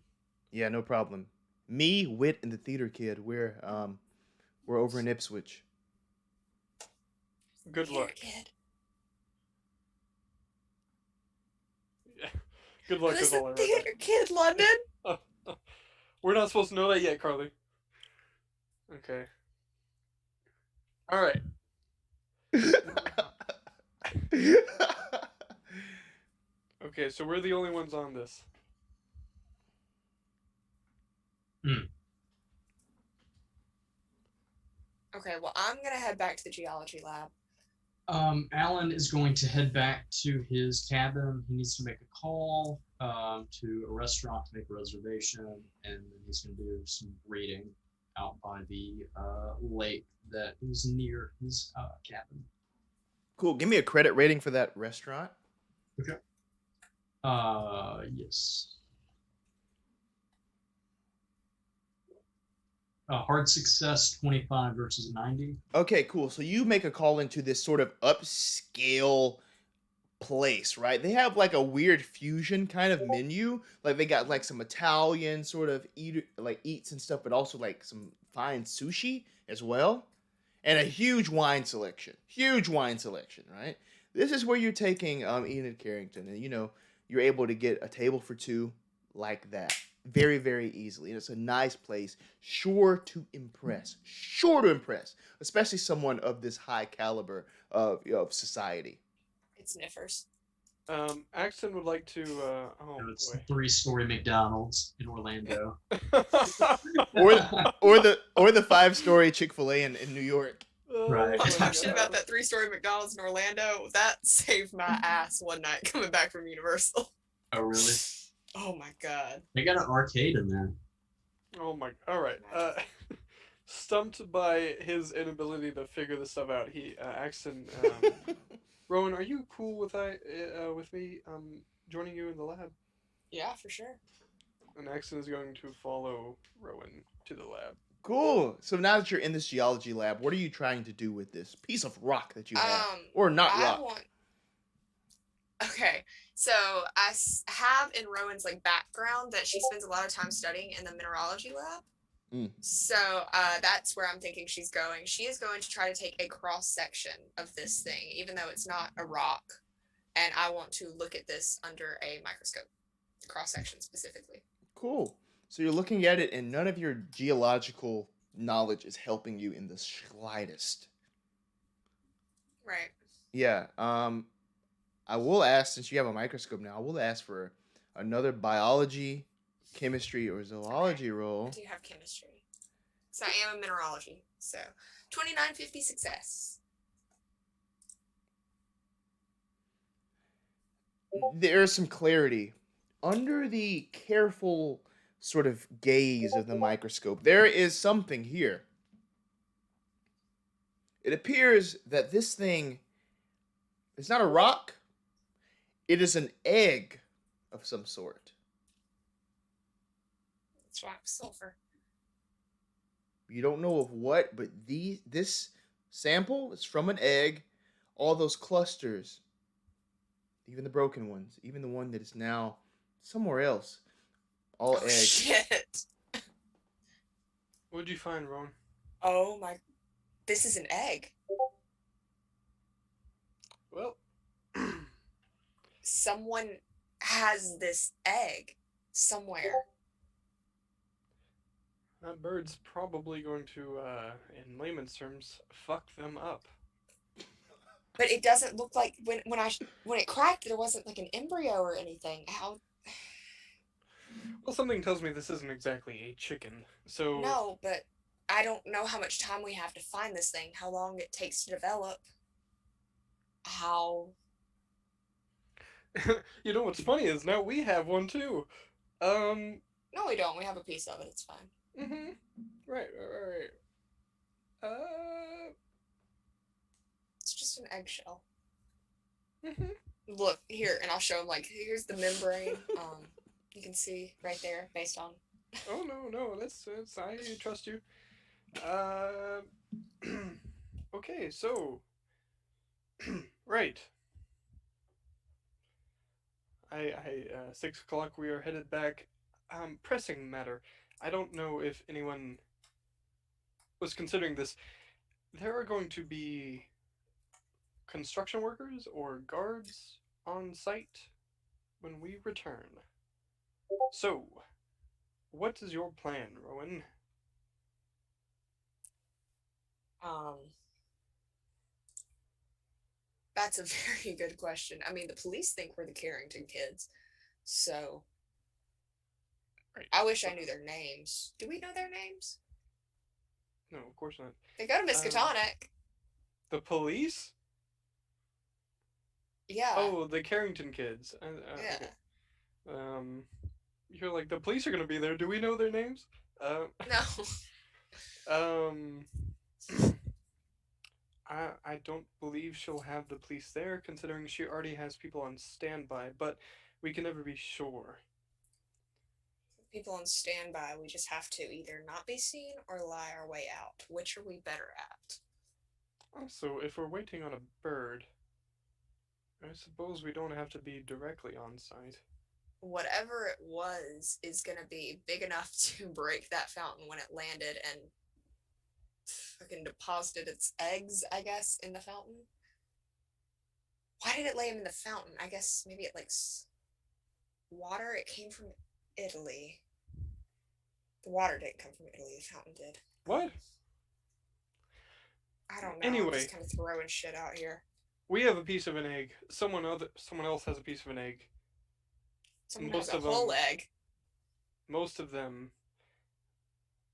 Yeah, no problem. Me, Wit, and the theater kid. We're over in Ipswich. Good Here, luck. kid. Yeah. Good luck Who's is all I the wrote down. theater kid, London? We're not supposed to know that yet, Carly. Okay. All right. Okay, so we're the only ones on this. Okay, well, I'm gonna head back to the geology lab. Alan is going to head back to his cabin. He needs to make a call to a restaurant to make a reservation, and then he's going to do some reading out by the lake that is near his cabin. Cool. Give me a credit rating for that restaurant. Yes. Hard success 25 versus 90. Okay, cool. So you make a call into this sort of upscale place, right? They have like a weird fusion kind of menu. Like they got like some Italian sort of eats and stuff, but also like some fine sushi as well. And a huge wine selection. Right? This is where you're taking Enid Carrington, and you're able to get a table for 2 like that. Very, very easily. And it's a nice place, sure to impress, especially someone of this high caliber of society. It's Sniffers. Axton would like to, It's boy. 3-story McDonald's in Orlando. Or the 5-story Chick-fil-A in New York. Right. Oh I'm my talking shit God. about that 3-story McDonald's in Orlando. That saved my ass one night coming back from Universal. Oh, really? Oh my god. They got an arcade in there. Oh my, alright. Stumped by his inability to figure this stuff out, Axton, Rowan, are you cool with me joining you in the lab? Yeah, for sure. And Axton is going to follow Rowan to the lab. Cool. So now that you're in this geology lab, what are you trying to do with this piece of rock that you have? Or not rock? Okay, so I have in Rowan's background that she spends a lot of time studying in the mineralogy lab. So that's where I'm thinking she's going. She is going to try to take a cross section of this thing, even though it's not a rock. And I want to look at this under a microscope, cross section specifically. Cool. So you're looking at it, and none of your geological knowledge is helping you in the slightest. Right. Yeah. I will ask, since you have a microscope now, I will ask for another biology, chemistry, or zoology roll. I do have chemistry. So I am a mineralogy. So 2950 success. There is some clarity. Under the careful sort of gaze of the microscope, there is something here. It appears that this thing is not a rock. It is an egg of some sort. It's rock sulfur. You don't know of what, but this sample is from an egg. All those clusters, even the broken ones, even the one that is now somewhere else, all Oh, eggs. shit. What'd you find, Rowan? Oh my. This is an egg. Well, Someone has this egg somewhere. that bird's probably going to, in layman's terms, fuck them up. But it doesn't look like when it cracked, there wasn't like an embryo or anything. How? Well, something tells me this isn't exactly a chicken, so... No, but I don't know how much time we have to find this thing. How long it takes to develop. How? You know what's funny is now we have one too. No, we don't. We have a piece of it. It's fine. Mm-hmm. Right. It's just an eggshell. Mm-hmm. Look here, and I'll show him. Like, here's the membrane. You can see right there, based on. Oh no, that's I trust you. Okay, so right. I 6 o'clock. We are headed back. Pressing matter. I don't know if anyone was considering this. There are going to be construction workers or guards on site when we return. So, what is your plan, Rowan? That's a very good question. I mean, the police think we're the Carrington kids, so Right. I wish I knew their names. Do we know their names? No, of course not. They go to Miskatonic. The police? Yeah. Oh, the Carrington kids. Yeah. Okay. You're like, the police are gonna be there. Do we know their names? No. I don't believe she'll have the police there, considering she already has people on standby, but we can never be sure. People on standby, we just have to either not be seen or lie our way out. Which are we better at? So if we're waiting on a bird, I suppose we don't have to be directly on site. Whatever it was is gonna be big enough to break that fountain when it landed and fucking deposited its eggs, I guess, in the fountain. Why did it lay them in the fountain? I guess maybe it likes water. It came from Italy. The water didn't come from Italy. The fountain did. What? I don't know. Anyway. I'm just kind of throwing shit out here. We have a piece of an egg. Someone else has a piece of an egg. Someone Most has a of whole them- egg. Most of them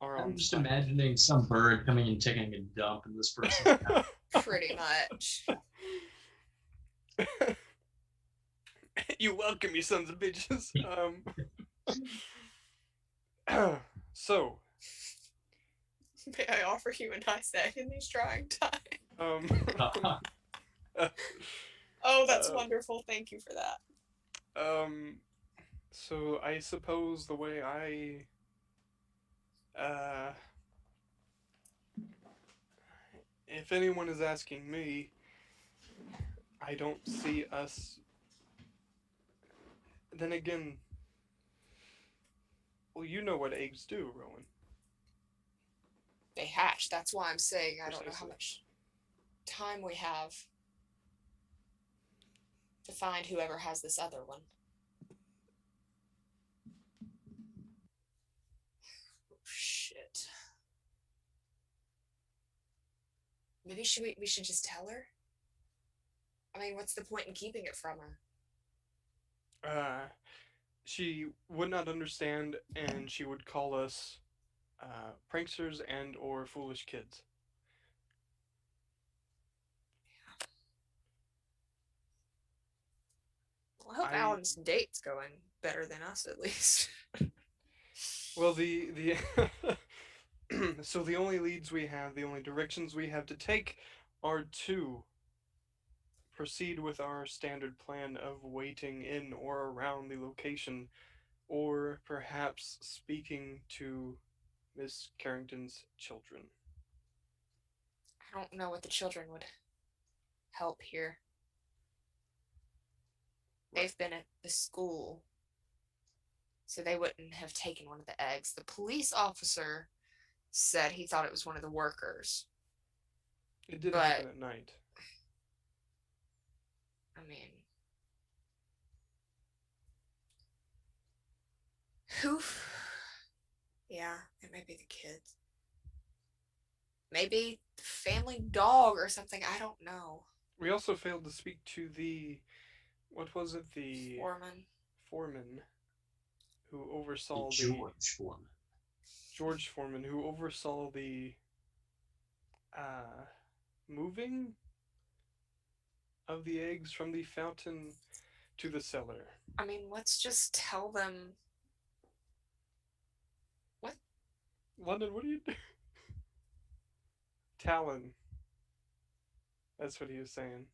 are on I'm just site. imagining some bird coming and taking a dump in this person's house. Pretty much. You welcome, you sons of bitches. So, May I offer you a nice egg in these trying times? Oh, that's wonderful. Thank you for that. So I suppose the way if anyone is asking me, I don't see us. Then again, well, you know what eggs do, Rowan. they hatch. That's why I'm saying I don't know how Precisely. much time we have to find whoever has this other one. Oh, shit. Maybe we should just tell her? I mean, what's the point in keeping it from her? She would not understand, and she would call us pranksters and or foolish kids. Well, I hope I- Alan's date's going better than us, at least. Well, the so the only leads we have, the only directions we have to take, are to proceed with our standard plan of waiting in or around the location, or perhaps speaking to Miss Carrington's children. I don't know what the children would help here. They've been at the school, so they wouldn't have taken one of the eggs. The police officer said he thought it was one of the workers. It did But- happen at night. I mean, who? Yeah, it might be the kids. Maybe the family dog or something. I don't know. We also failed to speak to the, what was it, the foreman who oversaw George Foreman, who oversaw the moving of the eggs from the fountain to the cellar. I mean, let's just tell them. What? London, what are you doing? Talon. That's what he was saying.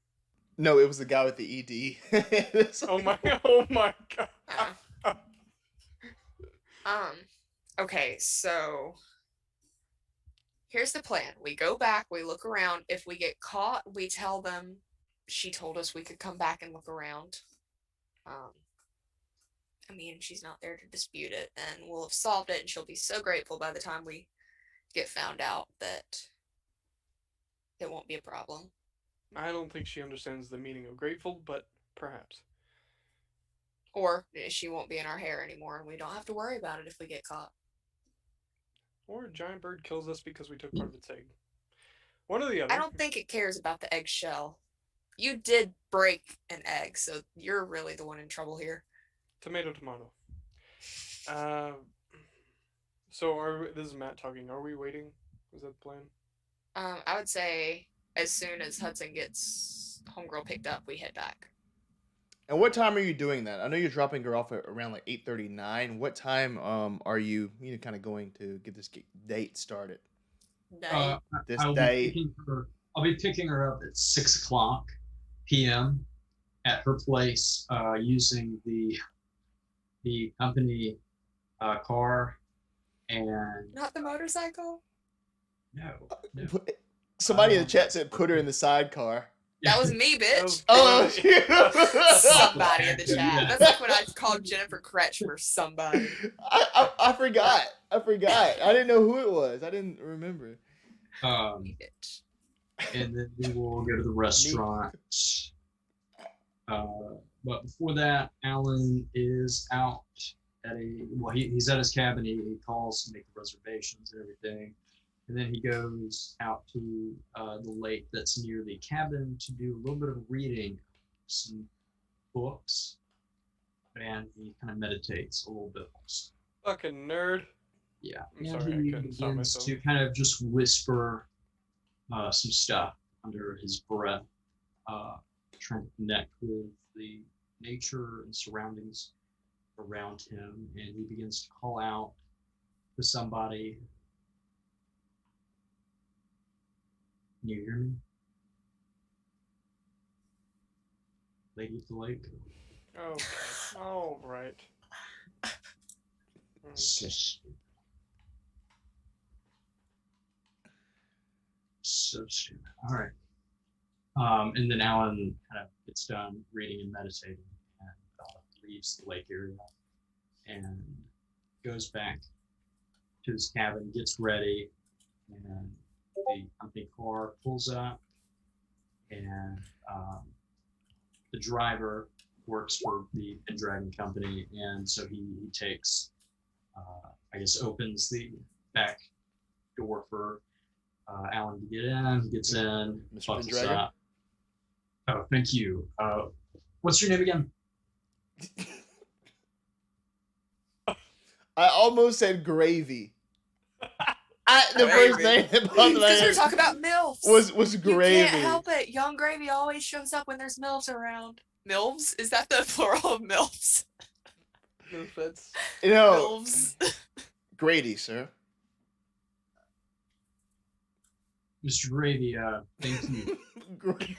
No, it was the guy with the ED. Oh my god. Okay, so here's the plan. We go back, we look around. If we get caught, we tell them she told us we could come back and look around. I mean, she's not there to dispute it, and we'll have solved it, and she'll be so grateful by the time we get found out that it won't be a problem. I don't think she understands the meaning of grateful, but perhaps. Or she won't be in our hair anymore, and we don't have to worry about it if we get caught. Or a giant bird kills us because we took part of its egg. One or the other. I don't think it cares about the eggshell. You did break an egg, so you're really the one in trouble here. Tomato. So this is Matt talking. Are we waiting? Is that the plan? I would say as soon as Hudson gets homegirl picked up, we head back. And what time are you doing that? I know you're dropping her off at around like 8:39. What time are you kind of going to get this date started? I'll be picking her up at 6:00 p.m. at her place using the company car, and Not the motorcycle? no. Somebody in the chat said put her in the sidecar. That was me, bitch. Oh, Somebody in the chat. That's like when I called Jennifer Kretschmer somebody. I forgot. I didn't know who it was. I didn't remember. Bitch. And then we will go to the restaurant. But before that, Alan is out at he's at his cabin. He calls to make the reservations and everything. And then he goes out to the lake that's near the cabin to do a little bit of reading, some books, and he kind of meditates a little bit. Fucking nerd. Yeah. I'm and sorry, he I couldn't stop begins myself. to kind of just whisper some stuff under his breath, trying to connect with the nature and surroundings around him, and he begins to call out to somebody. Can you hear me? Lady at the lake? Okay. All right. So stupid. All right. And then Alan kind of gets done reading and meditating and leaves the lake area and goes back to his cabin, gets ready, and the company car pulls up, and the driver works for the Pendragon company, and so he takes, I guess, opens the back door for Alan to get in. He gets in, Mr. buckles Pendragon? up. Oh, thank you. What's your name again? I almost said gravy. The Gravy. first name that popped in my Because we're head talking about MILFs. was You gravy. can't help it. Young Gravy always shows up when there's MILFs around. MILFs? Is that the plural of MILFs? Misfits. You know, MILFs. Grady, sir. Mr. Gravy, thank you. Grady.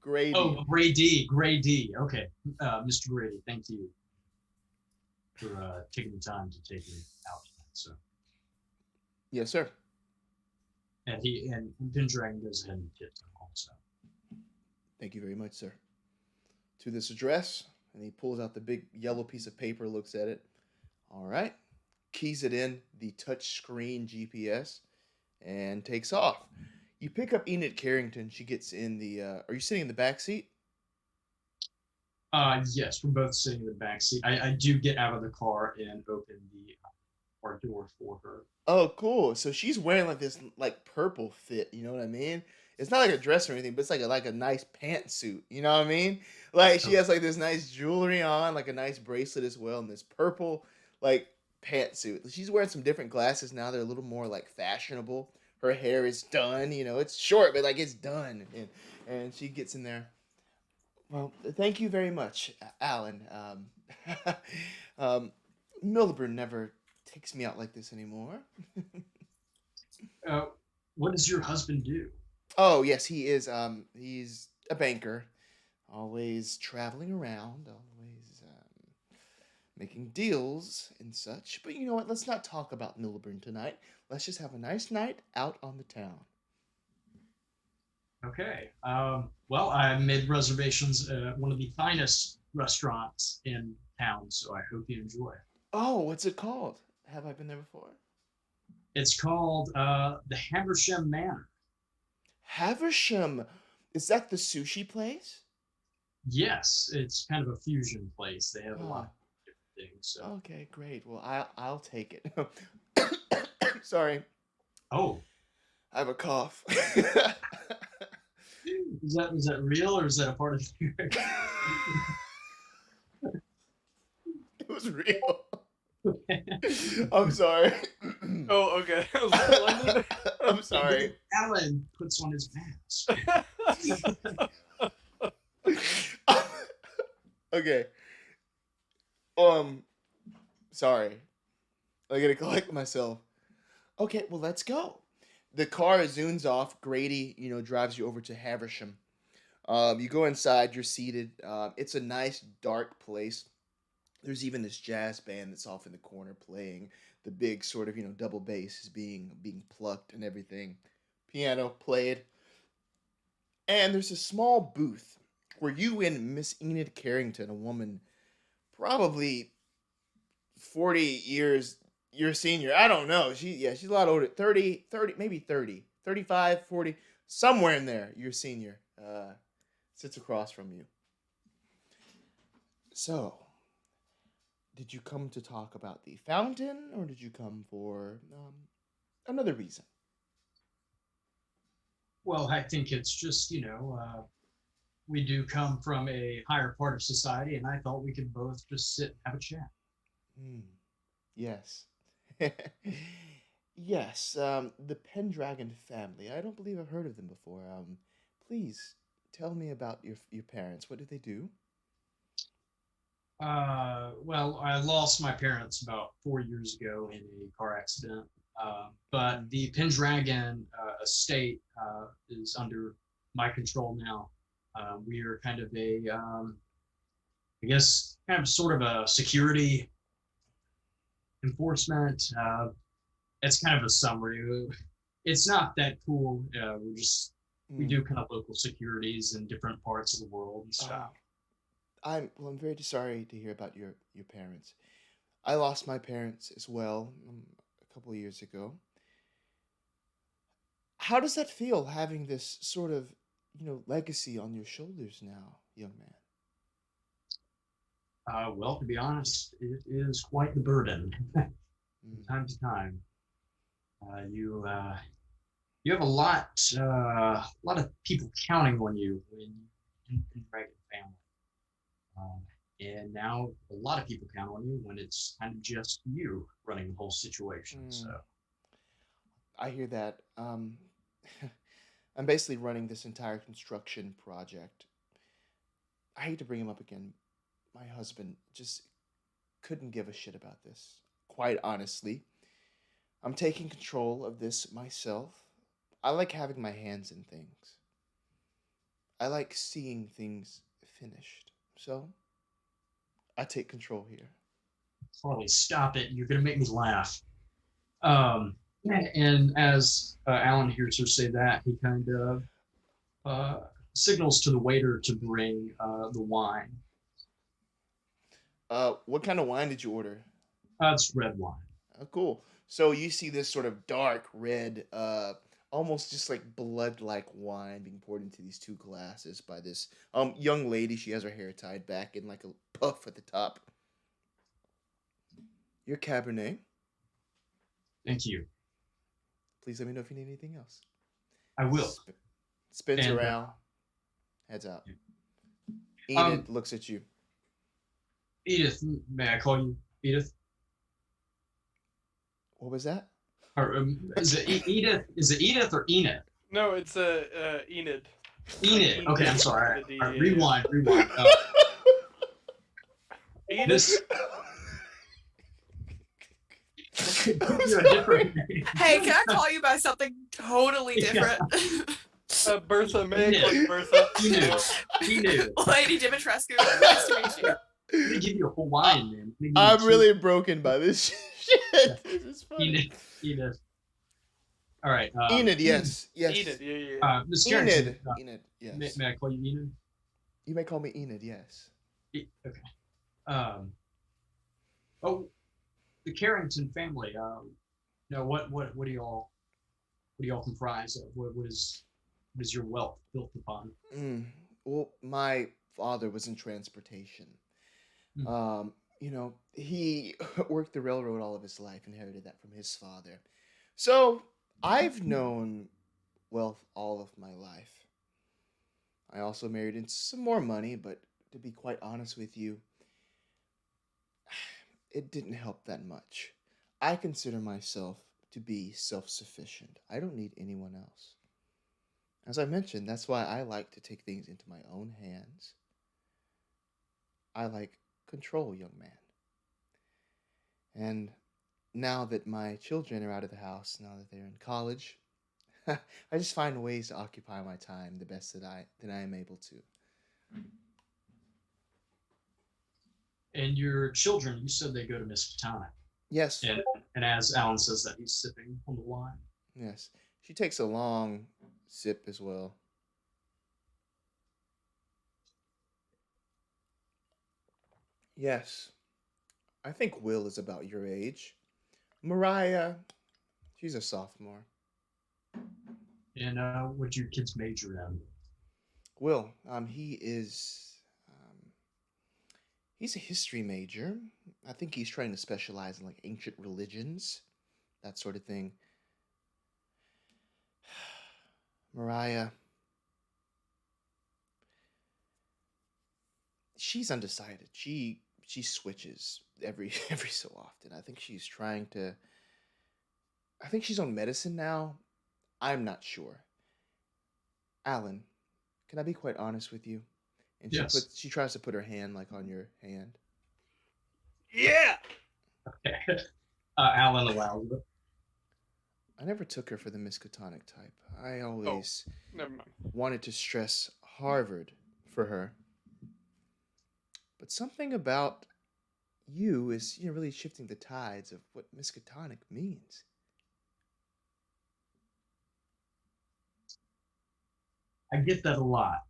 Grady. Oh, Grady. Okay. Mr. Grady, thank you for taking the time to take me out tonight. So, Yes, sir. and Pendragon goes ahead and tips him also. Thank you very much, sir. To this address, and he pulls out the big yellow piece of paper, looks at it. All right. Keys it in the touch screen GPS and takes off. You pick up Enid Carrington. She gets in the. Are you sitting in the back seat? Yes, we're both sitting in the back seat. I do get out of the car and open our door for her. Oh, cool. So she's wearing like this like purple fit. You know what I mean? It's not like a dress or anything, but it's like a nice pantsuit. You know what I mean? Like she has like this nice jewelry on, like a nice bracelet as well, and this purple like pantsuit. She's wearing some different glasses now. They're a little more like fashionable. Her hair is done. You know, it's short, but like it's done. And she gets in there. Well, thank you very much, Alan. Milburn never takes me out like this anymore. What does your husband do? Oh, yes, he is. He's a banker, always traveling around, always making deals and such. But you know what? Let's not talk about Milburn tonight. Let's just have a nice night out on the town. Okay. Well, I made reservations at one of the finest restaurants in town, so I hope you enjoy. Oh, what's it called? Have I been there before? It's called the Haversham Manor. Haversham. Is that the sushi place? Yes, it's kind of a fusion place. They have a lot of different things. So. Okay, great. Well, I'll take it. Sorry. Oh. I have a cough. Is that real or is that a part of you? It was real. I'm sorry. Oh, okay. I was like, I'm sorry. Alan puts on his mask. Okay. Sorry. I gotta collect myself. Okay, well, let's go. The car zooms off. Grady, drives you over to Haversham. You go inside. You're seated. It's a nice, dark place. There's even this jazz band that's off in the corner playing. The big sort of, double bass is being plucked and everything. Piano played. And there's a small booth where you and Miss Enid Carrington, a woman probably 40 years your senior. I don't know. She's a lot older. 30, maybe 30. 35, 40, somewhere in there, your senior. Sits across from you. So, did you come to talk about the fountain, or did you come for another reason? Well, I think it's just, we do come from a higher part of society, and I thought we could both just sit and have a chat. Yes. Yes, the Pendragon family. I don't believe I've heard of them before. Please tell me about your parents. What did they do? Well, I lost my parents about 4 years ago in a car accident. But the Pendragon estate is under my control now. We are kind of sort of a security enforcement. It's kind of a summary. It's not that cool. We do kind of local securities in different parts of the world and stuff. I'm very sorry to hear about your parents. I lost my parents as well a couple of years ago. how does that feel having this sort of, legacy on your shoulders now, young man? Well, to be honest, it is quite the burden from Mm. time to time. You have a lot of people counting on you when in Dragon family, and now a lot of people count on you when it's kind of just you running the whole situation. So I hear that. I'm basically running this entire construction project. I hate to bring him up again. My husband just couldn't give a shit about this. Quite honestly, I'm taking control of this myself. I like having my hands in things. I like seeing things finished. So, I take control here. Harley, stop it! You're gonna make me laugh. And as Alan hears her say that, he kind of signals to the waiter to bring the wine. What kind of wine did you order? It's red wine. Oh, cool. So you see this sort of dark red, almost just like blood-like wine being poured into these two glasses by this young lady. She has her hair tied back in like a puff at the top. Your Cabernet. Thank you. Please let me know if you need anything else. I will. Spins And, around. Heads out. Yeah. Enid looks at you. Edith, may I call you Edith? What was that? Or is it Edith? Is it Edith or Enid? No, it's Enid. Enid. Okay, I'm sorry. Enid, All right, yeah. rewind. Enid? This. You're a different name. Hey, can I call you by something totally different? Bertha, may I call you Bertha? Enid. Lady Dimitrescu, nice to meet you. I'm gonna give you a Hawaiian name. I'm really broken by this shit. This is funny. Enid. All right. Enid, yes. Enid, yeah. Miss Enid. Carrington, Enid, yes. may I call you Enid? You may call me Enid, yes. Okay. Oh, the Carrington family. What do y'all comprise of? What is your wealth built upon? Well, my father was in transportation. He worked the railroad all of his life, inherited that from his father. So I've known wealth all of my life. I also married into some more money, but to be quite honest with you, it didn't help that much. I consider myself to be self-sufficient. I don't need anyone else. As I mentioned, that's why I like to take things into my own hands. I like control, young man. And now that my children are out of the house, now that they're in college, I just find ways to occupy my time the best that I am able to. And your children, you said they go to Miskatonic. Yes. And as Alan says that, he's sipping on the wine. Yes. She takes a long sip as well. Yes. I think Will is about your age. Mariah, she's a sophomore. And what'd your kids major in? Will, he's a history major. I think he's trying to specialize in like ancient religions, that sort of thing. Mariah, she's undecided. She switches every so often. I think she's on medicine now. I'm not sure. Alan, can I be quite honest with you? And Yes. she tries to put her hand like on your hand. Yeah! Okay. Alan allows it. I never took her for the Miskatonic type. I always Never mind. wanted to stress Harvard for her. But something about you is really shifting the tides of what Miskatonic means. I get that a lot.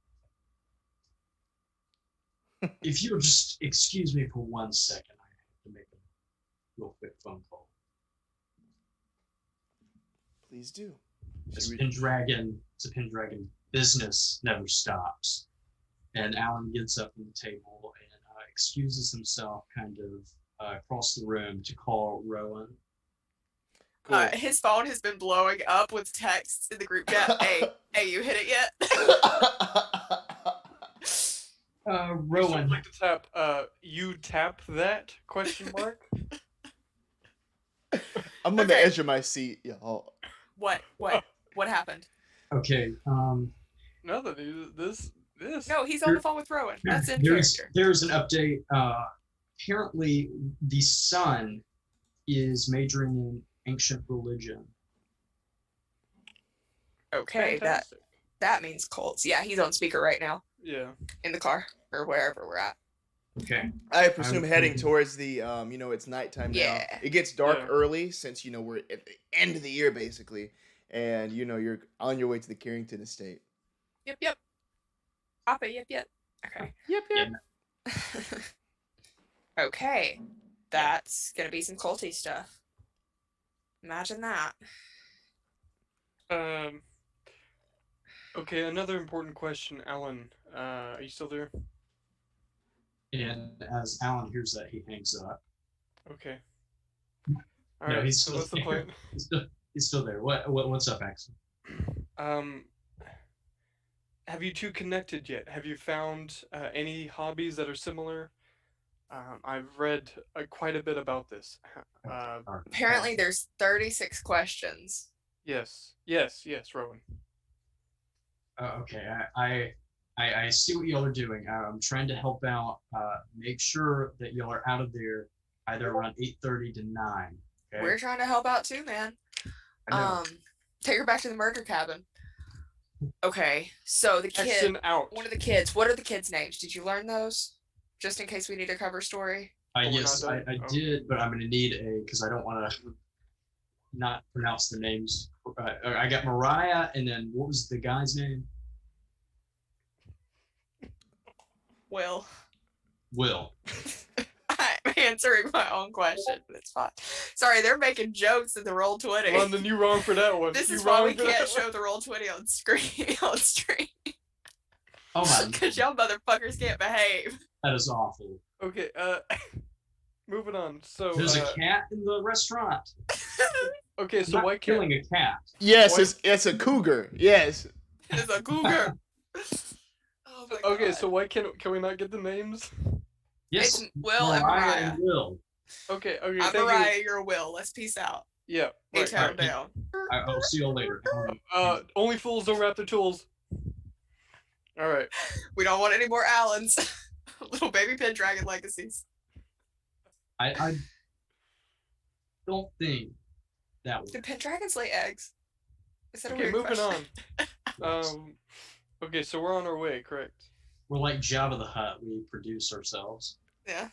If you'll just excuse me for 1 second, I have to make a real quick phone call. Please do. It's a Pendragon business never stops. And Alan gets up from the table and excuses himself kind of across the room to call Rowan. Cool. His phone has been blowing up with texts in the group chat. Hey, you hit it yet? Rowan. I'd like to tap, you tap that, question mark? I'm on the edge of my seat, y'all. What happened? Okay. Nothing. This. No, he's on the phone with Rowan. That's in character. There's an update. Apparently, the son is majoring in ancient religion. Okay, Fantastic. that means cults. Yeah, he's on speaker right now. Yeah. In the car or wherever we're at. Okay. I presume heading towards the, it's nighttime now. Yeah. It gets dark early since, we're at the end of the year, basically. And, you're on your way to the Carrington estate. Yep. Papa, yep. Okay. Yep. Okay. That's going to be some culty stuff. Imagine that. Okay, another important question, Alan. Are you still there? And as Alan hears that, he hangs up. Okay. No, All right. he's So still what's the there. point? He's still there. What's up, Axton? Have you two connected yet? Have you found any hobbies that are similar? I've read quite a bit about this. Apparently there's 36 questions. Yes, Rowan. Okay, I see what y'all are doing. I'm trying to help out. Make sure that y'all are out of there either around 8:30 to 9. Okay? We're trying to help out too, man. Take her back to the murder cabin. Okay, so the kid, Axton out. one of the kids, what are the kids' names? Did you learn those? Just in case we need a cover story? Yes, I did, but I'm going to need because I don't want to not pronounce the names. I got Mariah, and then what was the guy's name? Will. I'm answering my own question, but it's fine. Sorry, they're making jokes in the Roll20. London, you wrong for that one. This is why we can't show the Roll20 on screen on stream. Oh my! Because y'all motherfuckers can't behave. That is awful. Okay, moving on. So there's a cat in the restaurant. Okay, so why killing a cat? Yes, it's a cougar. Yes. It's a cougar. Oh my God. Okay, so why can we not get the names? Yes, it's Will and Mariah. Will. Okay. I'm Mariah, you're Will. Let's peace out. Yeah. Right. Town down. I'll see you later. Only fools don't wrap their tools. All right. We don't want any more Allens. Little baby Pendragon legacies. I don't think that would. Did Pendragons lay eggs? Is that a Okay, weird moving question? on. Okay, so we're on our way, correct? We're like Jabba the Hutt. We produce ourselves. Yeah.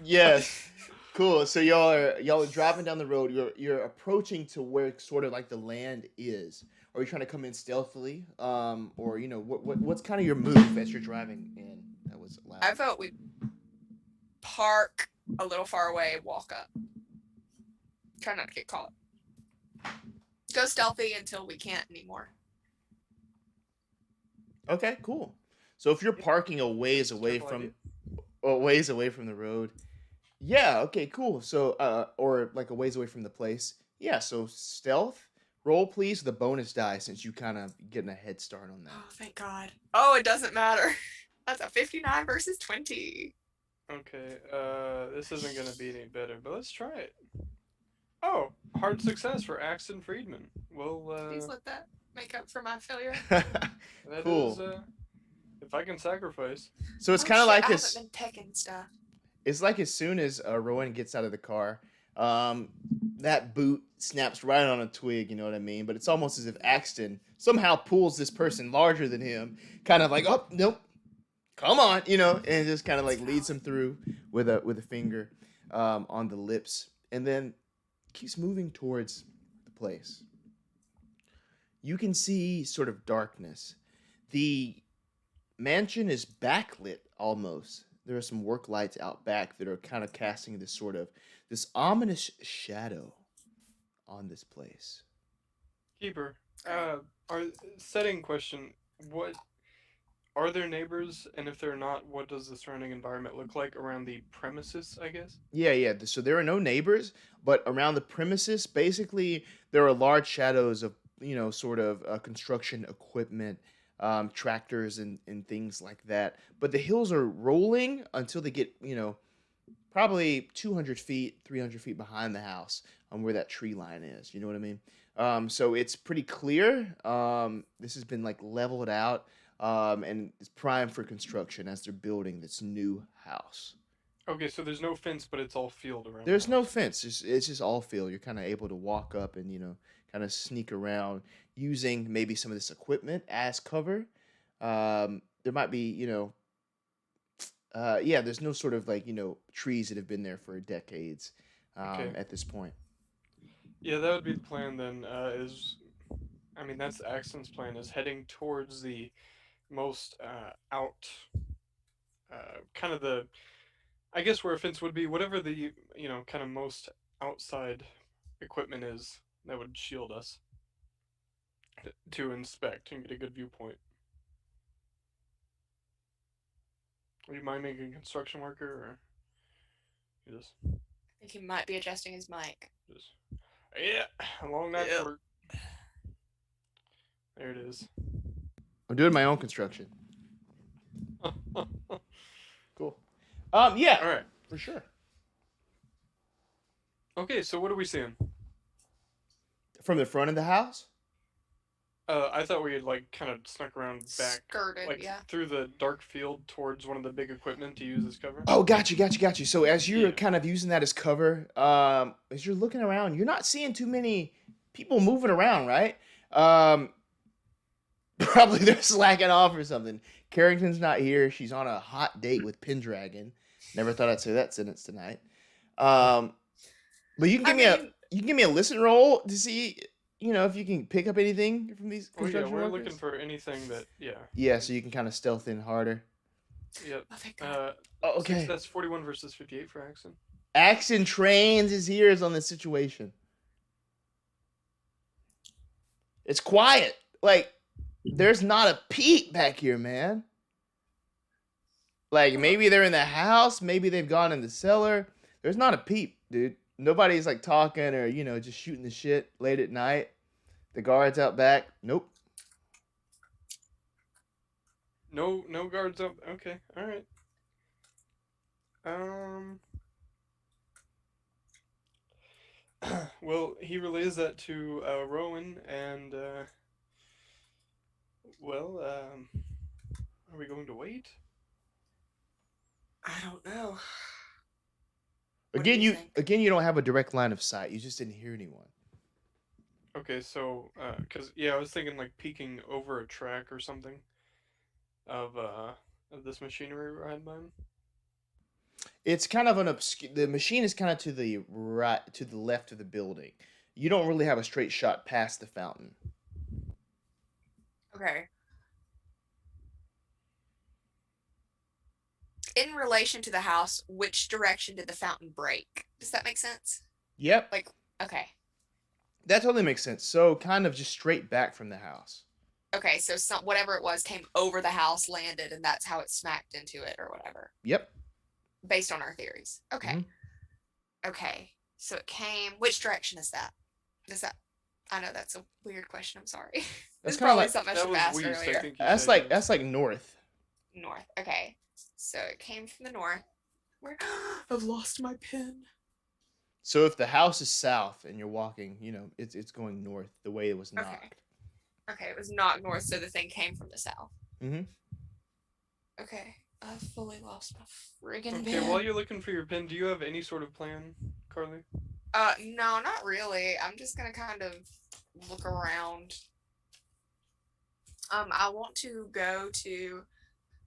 Yes. Cool. So y'all are driving down the road. You're approaching to where sort of like the land is. Are you trying to come in stealthily? Or what's kind of your move as you're driving in? That was loud. I vote we park a little far away and walk up. Try not to get caught. Go stealthy until we can't anymore. Okay, cool. So if you're parking a ways away from the road, yeah, okay, cool. So or like a ways away from the place. Yeah, so stealth, roll please the bonus die since you kind of getting a head start on that. Oh, thank God. Oh, it doesn't matter. That's a 59 versus 20. Okay, this isn't gonna be any better, but let's try it. Oh, hard success for Axton Freidman. Well, Please let that make up for my failure. that Cool. is, if I can sacrifice. So it's kind of like I as haven't been picking stuff. it's like as soon as Rowan gets out of the car, that boot snaps right on a twig. You know what I mean? But it's almost as if Axton somehow pulls this person larger than him, kind of like, oh nope, come on, and just kind of like leads him through with a finger on the lips, and then keeps moving towards the place. You can see sort of darkness. The mansion is backlit almost. There are some work lights out back that are kind of casting this ominous shadow on this place. Keeper. Our setting question. What are there neighbors, and if they're not, what does the surrounding environment look like around the premises? I guess. Yeah. So there are no neighbors, but around the premises, basically, there are large shadows of sort of construction equipment, tractors and things like that. But the hills are rolling until they get probably 200 feet, 300 feet behind the house on where that tree line is. You know what I mean? So it's pretty clear. This has been like leveled out, and it's prime for construction as they're building this new house. Okay, so there's no fence, but it's all field around the There's no house. fence. It's just all field. You're kind of able to walk up and kind of sneak around using maybe some of this equipment as cover. There might be yeah, there's no sort of like trees that have been there for decades Okay. at this point. Yeah, that would be the plan then. I mean, that's Axton's plan, is heading towards the most out, kind of the, I guess where a fence would be, whatever the, kind of most outside equipment is that would shield us to inspect and get a good viewpoint. Would you mind making a construction worker, or you I think he might be adjusting his mic. just, yeah, along that Yep. court. There it is. I'm doing my own construction. All Cool. Yeah, right. for sure. Okay, so what are we seeing? From the front of the house? I thought we had like kind of snuck around back, Skirted, like yeah. through the dark field towards one of the big equipment to use as cover. Oh, got you. So as you're Yeah. kind of using that as cover, as you're looking around, you're not seeing too many people moving around, right? Probably they're slacking off or something. Carrington's not here. She's on a hot date with Pendragon. Never thought I'd say that sentence tonight. But you can give me a listen roll to see, if you can pick up anything from these Oh yeah, construction we're workers. looking for anything that Yeah, so you can kind of stealth in harder. Yep. Oh, thank God. Oh, okay. That's 41 versus 58 for Axton. Axton trains his ears on this situation. It's quiet. Like, there's not a peep back here, man. Like, maybe they're in the house. Maybe they've gone in the cellar. There's not a peep, dude. Nobody's, like, talking or, just shooting the shit late at night. The guards out back. Nope. No guards up. Okay, all right. Well, he relays that to Rowan, and are we going to wait? I don't know. What do Again, you think? you don't have a direct line of sight. You just didn't hear anyone. Okay, so cause I was thinking like peeking over a track or something of this machinery we're hiding behind. It's kind of an obscure. The machine is kind of to the right, to the left of the building. You don't really have a straight shot past the fountain. Okay. In relation to the house, which direction did the fountain break? Does that make sense? Yep. Like, okay. That totally makes sense. So kind of just straight back from the house. Okay, so whatever it was came over the house, landed, and that's how it smacked into it or whatever. Yep. Based on our theories. Okay. Mhm. Okay. So it came. Which direction is that? I know that's a weird question. I'm sorry. That's It's kinda probably like- something I That should was have asked Weiss, I earlier. think you said, That's like north. North. Okay. So it came from the north. Where I've lost my pen. So if the house is south and you're walking, it's going north the way it was Okay. knocked. Okay, it was not north, so the thing came from the south. Mhm. Okay. I've fully lost my friggin' Okay, pen. while you're looking for your pen, do you have any sort of plan, Carly? No, not really. I'm just gonna kind of look around. I want to go to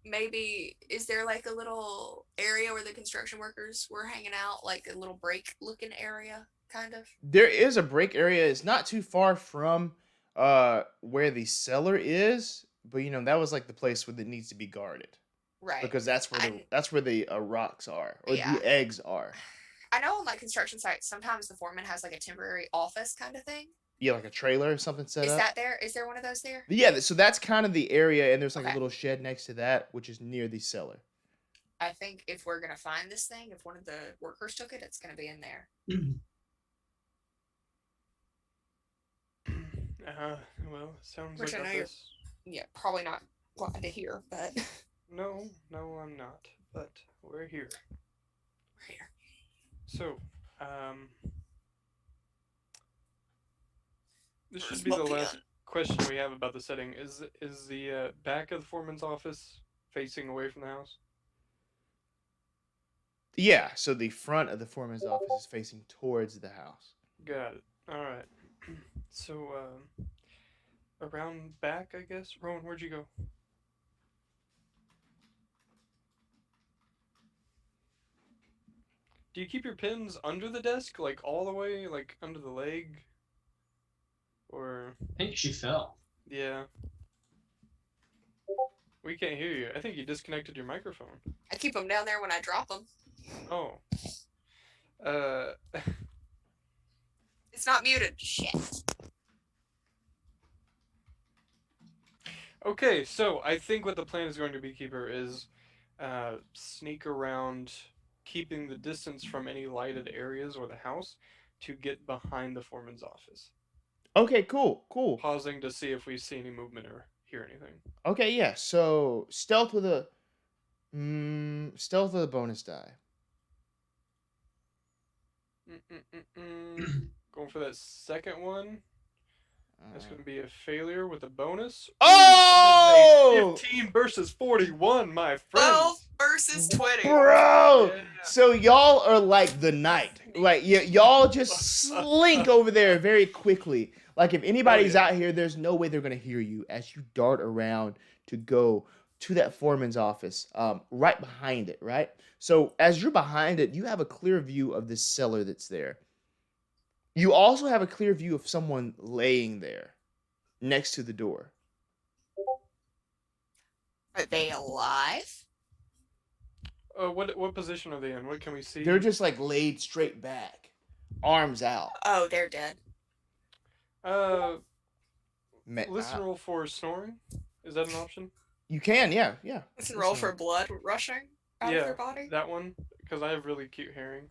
maybe, is there like a little area where the construction workers were hanging out, like a little break looking area, kind of? There is a break area. It's not too far from where the cellar is, but that was like the place where it needs to be guarded. Right. Because that's where the rocks are, or Yeah. the eggs are. I know on like construction sites, sometimes the foreman has like a temporary office kind of thing. Yeah, like a trailer or something set Is up. that there? Is there one of those there? Yeah, so that's kind of the area, and there's like a Okay. little shed next to that, which is near the cellar. I think if we're gonna find this thing, if one of the workers took it, it's gonna be in there. Well, sounds Which like I know a you're- mess. Yeah, probably not glad to hear, but No, I'm not. But we're here. we're here. So, this should Where's be the my last pen? question we have about the setting. Is the back of the foreman's office facing away from the house? Yeah, so the front of the foreman's office is facing towards the house. Got it. All right. So, around back, I guess. Rowan, where'd you go? Do you keep your pins under the desk, like all the way, like under the leg? Or I think she fell. yeah. We can't hear you. I think you disconnected your microphone. I keep them down there when I drop them. Oh. It's not muted. Shit. Okay, so I think what the plan is going to be, Keeper, is sneak around, keeping the distance from any lighted areas or the house to get behind the foreman's office. Okay, cool. Pausing to see if we see any movement or hear anything. Okay, yeah. So stealth with a bonus die. Going for that second one. That's going to be a failure with a bonus. Oh! 15 versus 41, my friend. 12 versus 20. Bro! Yeah. So y'all are like the knight. Like y'all just slink over there very quickly. Like if anybody's out here, there's no way they're gonna hear you as you dart around to go to that foreman's office, right behind it, right? So as you're behind it, you have a clear view of this cellar that's there. You also have a clear view of someone laying there next to the door. Are they alive? What position are they in? What can we see? They're just like laid straight back, arms out. Oh, they're dead. Listen roll for snoring. Is that an option? You can, yeah. Listen, roll for blood rushing out of their body. That one, because I have really cute hearing.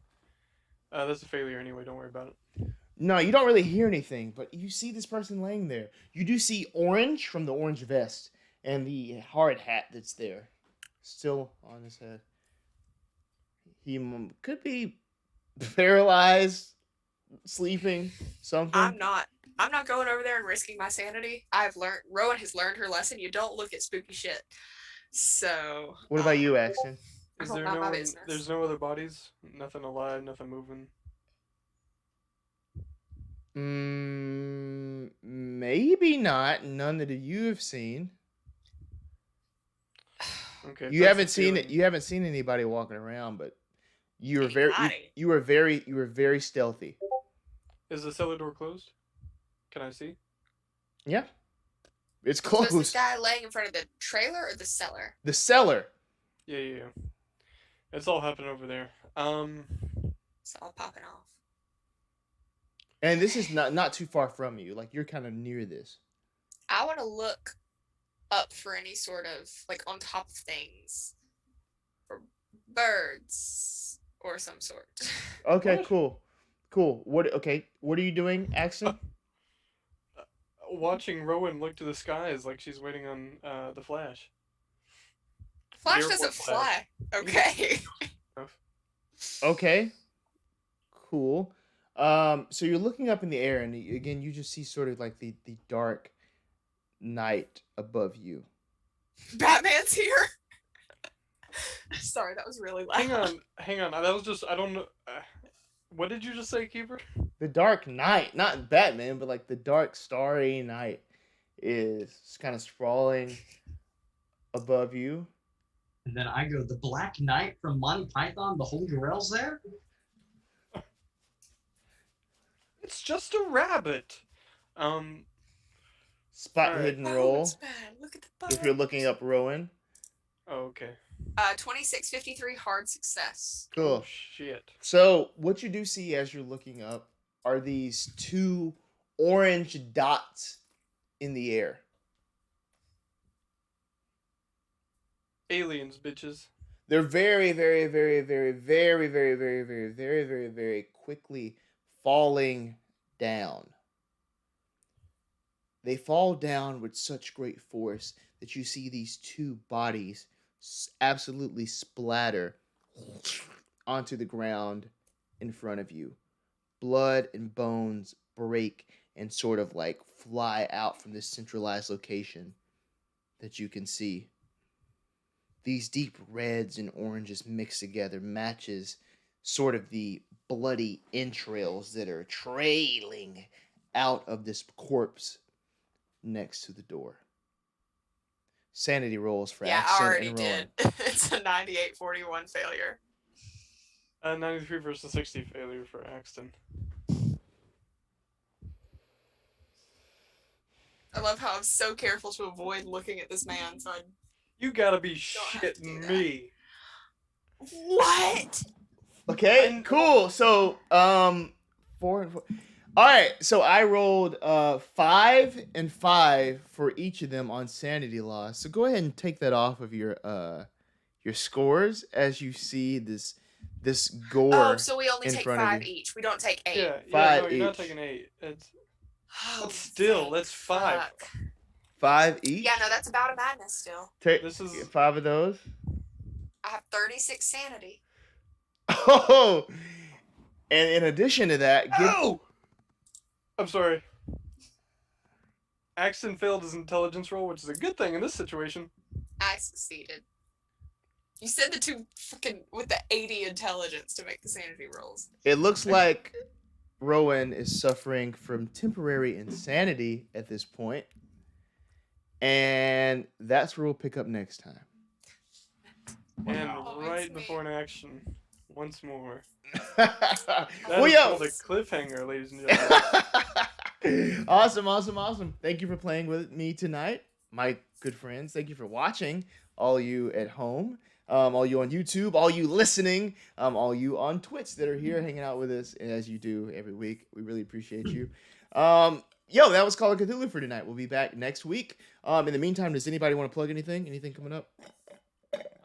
That's a failure anyway. Don't worry about it. No, you don't really hear anything, but you see this person laying there. You do see orange from the orange vest and the hard hat that's there, still on his head. He could be paralyzed, sleeping, something. I'm not going over there and risking my sanity. Rowan has learned her lesson. You don't look at spooky shit. So. What about you, Axton? Is hope there not no my one, business. there's no other bodies? Nothing alive, nothing moving? Maybe not. None that you have seen. Okay. You haven't seen it. You haven't seen anybody walking around, but you were very stealthy. Is the cellar door closed? Can I see? Yeah, it's So closed. is this guy laying in front of the trailer or the cellar? The cellar. Yeah. It's all happening over there. It's all popping off. And this is not too far from you. Like you're kind of near this. I want to look up for any sort of like on top of things, for birds or some sort. Okay, What? cool. What are you doing, Axton? Watching Rowan look to the skies like she's waiting on the Flash. Flash Airport doesn't Flash. fly. Okay. Okay. Cool. So you're looking up in the air, and again, you just see sort of like the dark night above you. Batman's here. Sorry, that was really loud. Hang on. That was just, I don't know. What did you just say, Keeper? The dark night, not Batman, but like the dark starry night is kind of sprawling above you. And then I go, the Black Knight from Monty Python, the Holy Grail's there? It's just a rabbit. Spot Alright. hidden Oh, roll. it's bad. Look at the If you're looking up Rowan. Oh, okay. 2653 hard success. Cool. Oh, shit. So what you do see as you're looking up are these two orange dots in the air. Aliens, bitches. They're very, very, very, very, very, very, very, very, very, very, very quickly falling down. They fall down with such great force that you see these two bodies absolutely splatter onto the ground in front of you. Blood and bones break and sort of like fly out from this centralized location that you can see. These deep reds and oranges mixed together matches sort of the bloody entrails that are trailing out of this corpse next to the door. Sanity rolls for Yeah, I Axton already and Rowan. did. It's a 98-41 failure. 93 versus 60 failure for Axton. I love how I'm so careful to avoid looking at this man. So You gotta be Don't have to do shitting that. me. what? Okay, cool. So, 4 and 4. All right, so I rolled 5 and 5 for each of them on sanity loss. So go ahead and take that off of your scores as you see this gore. Oh, so we only in take front of 5 you. each. We don't take 8. Yeah, Five no, you're not each. taking 8. It's Oh, But still, that's 5. fuck. 5 each. Yeah, no, that's about a madness still. Take This is 5 of those. I have 36 sanity. Oh, and in addition to that, Oh! I'm sorry. Axton failed his intelligence roll, which is a good thing in this situation. I succeeded. You said the two fucking with the 80 intelligence to make the sanity rolls. it looks like Rowan is suffering from temporary insanity at this point, and that's where we'll pick up next time. And Oh, right it's me. before an action, once more. Well, That is yo. called a cliffhanger, ladies and gentlemen. Awesome. Thank you for playing with me tonight, my good friends. Thank you for watching, all you at home, all you on YouTube, all you listening, all you on Twitch that are here hanging out with us as you do every week. We really appreciate you. Yo, that was Call of Cthulhu for tonight. We'll be back next week. In the meantime, does anybody want to plug anything? Anything coming up?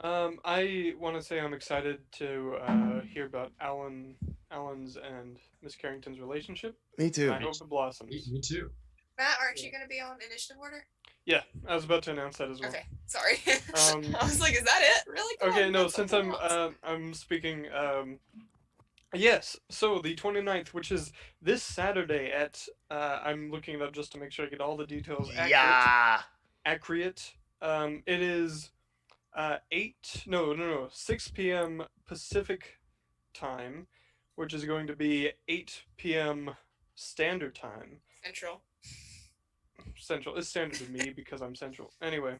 I want to say I'm excited to hear about Alan's and Miss Carrington's relationship. Me too. I hope it blossoms. Me too. Matt, aren't you going to be on initiative order? Yeah, I was about to announce that as well. Okay, sorry. Um, I was like, is that it? Really? Come Okay, on, no, that's since something else. I'm speaking, yes, so the 29th, which is this Saturday at, I'm looking it up just to make sure I get all the details accurate. Yeah. Accurate. It is 6 p.m. Pacific time, which is going to be 8 p.m. Standard Time. Central. It's standard to me because I'm Central. Anyway,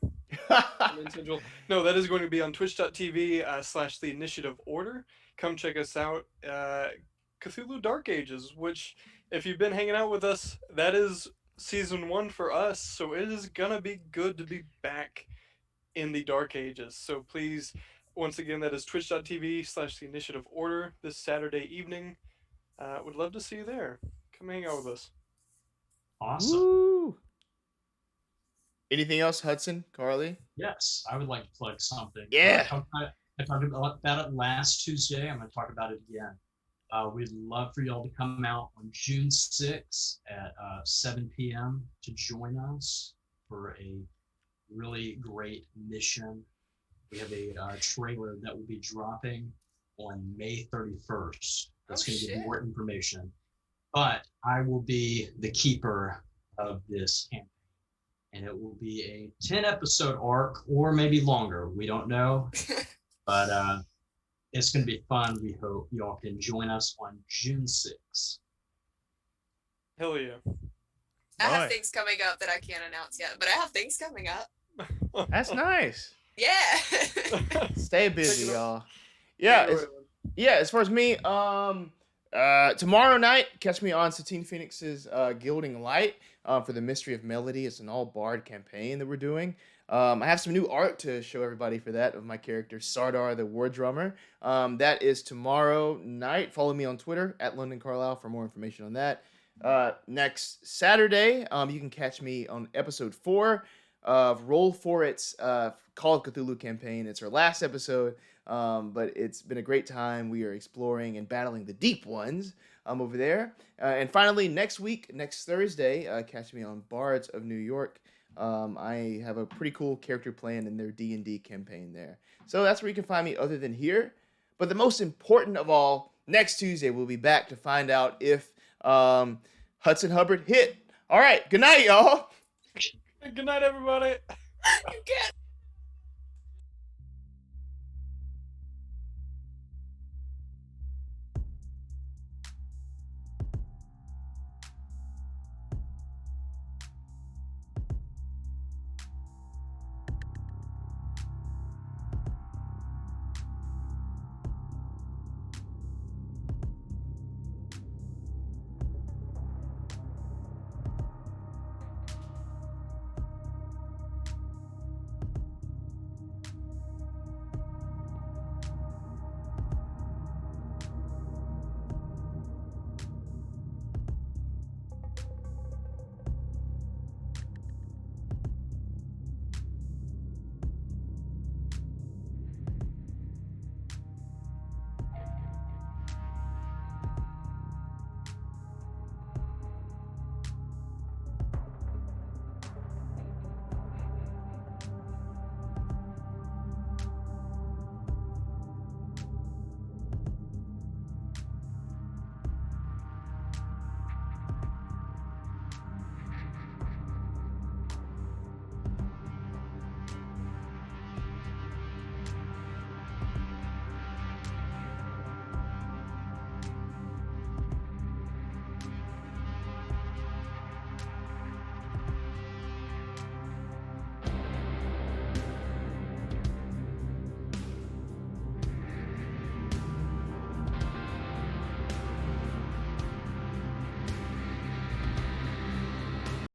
I'm in Central. No, that is going to be on twitch.tv / the Initiative Order. Come check us out. Cthulhu Dark Ages, which, if you've been hanging out with us, that is season 1 for us, so it is gonna be good to be back in the Dark Ages. So please, once again, that is twitch.tv / the Initiative Order this Saturday evening. Would love to see you there. Come hang out with us. Awesome. Woo. Anything else, Hudson, Carly? Yes, I would like to plug something. Yeah. I talked about it last Tuesday. I'm going to talk about it again. We'd love for y'all to come out on June 6th at 7 p.m. to join us for a really great mission. We have a trailer that will be dropping on May 31st. That's going to give more information. But I will be the keeper of this campaign. And it will be a 10-episode arc, or maybe longer. We don't know. But it's going to be fun. We hope y'all can join us on June 6th. Hell yeah. I have Nice. things coming up that I can't announce yet, but I have things coming up. That's nice. Yeah. Stay busy, Take it y'all. Yeah, Take it as, away, Lynn. yeah. As far as me, tomorrow night, catch me on Satine Phoenix's Gilding Light for the Mystery of Melody. It's an all bard campaign that we're doing. I have some new art to show everybody for that of my character Sardar, the War Drummer. That is tomorrow night. Follow me on Twitter at London Carlisle for more information on that. Next Saturday, you can catch me on episode 4 of Roll For It's Call of Cthulhu campaign. It's our last episode, but it's been a great time. We are exploring and battling the deep ones over there. And finally, next week, next Thursday, catch me on Bards of New York. I have a pretty cool character planned in their D&D campaign there. So that's where you can find me other than here. But the most important of all, next Tuesday, we'll be back to find out if Hudson Hubbard hit. All right, good night, y'all. Good night, everybody. You can't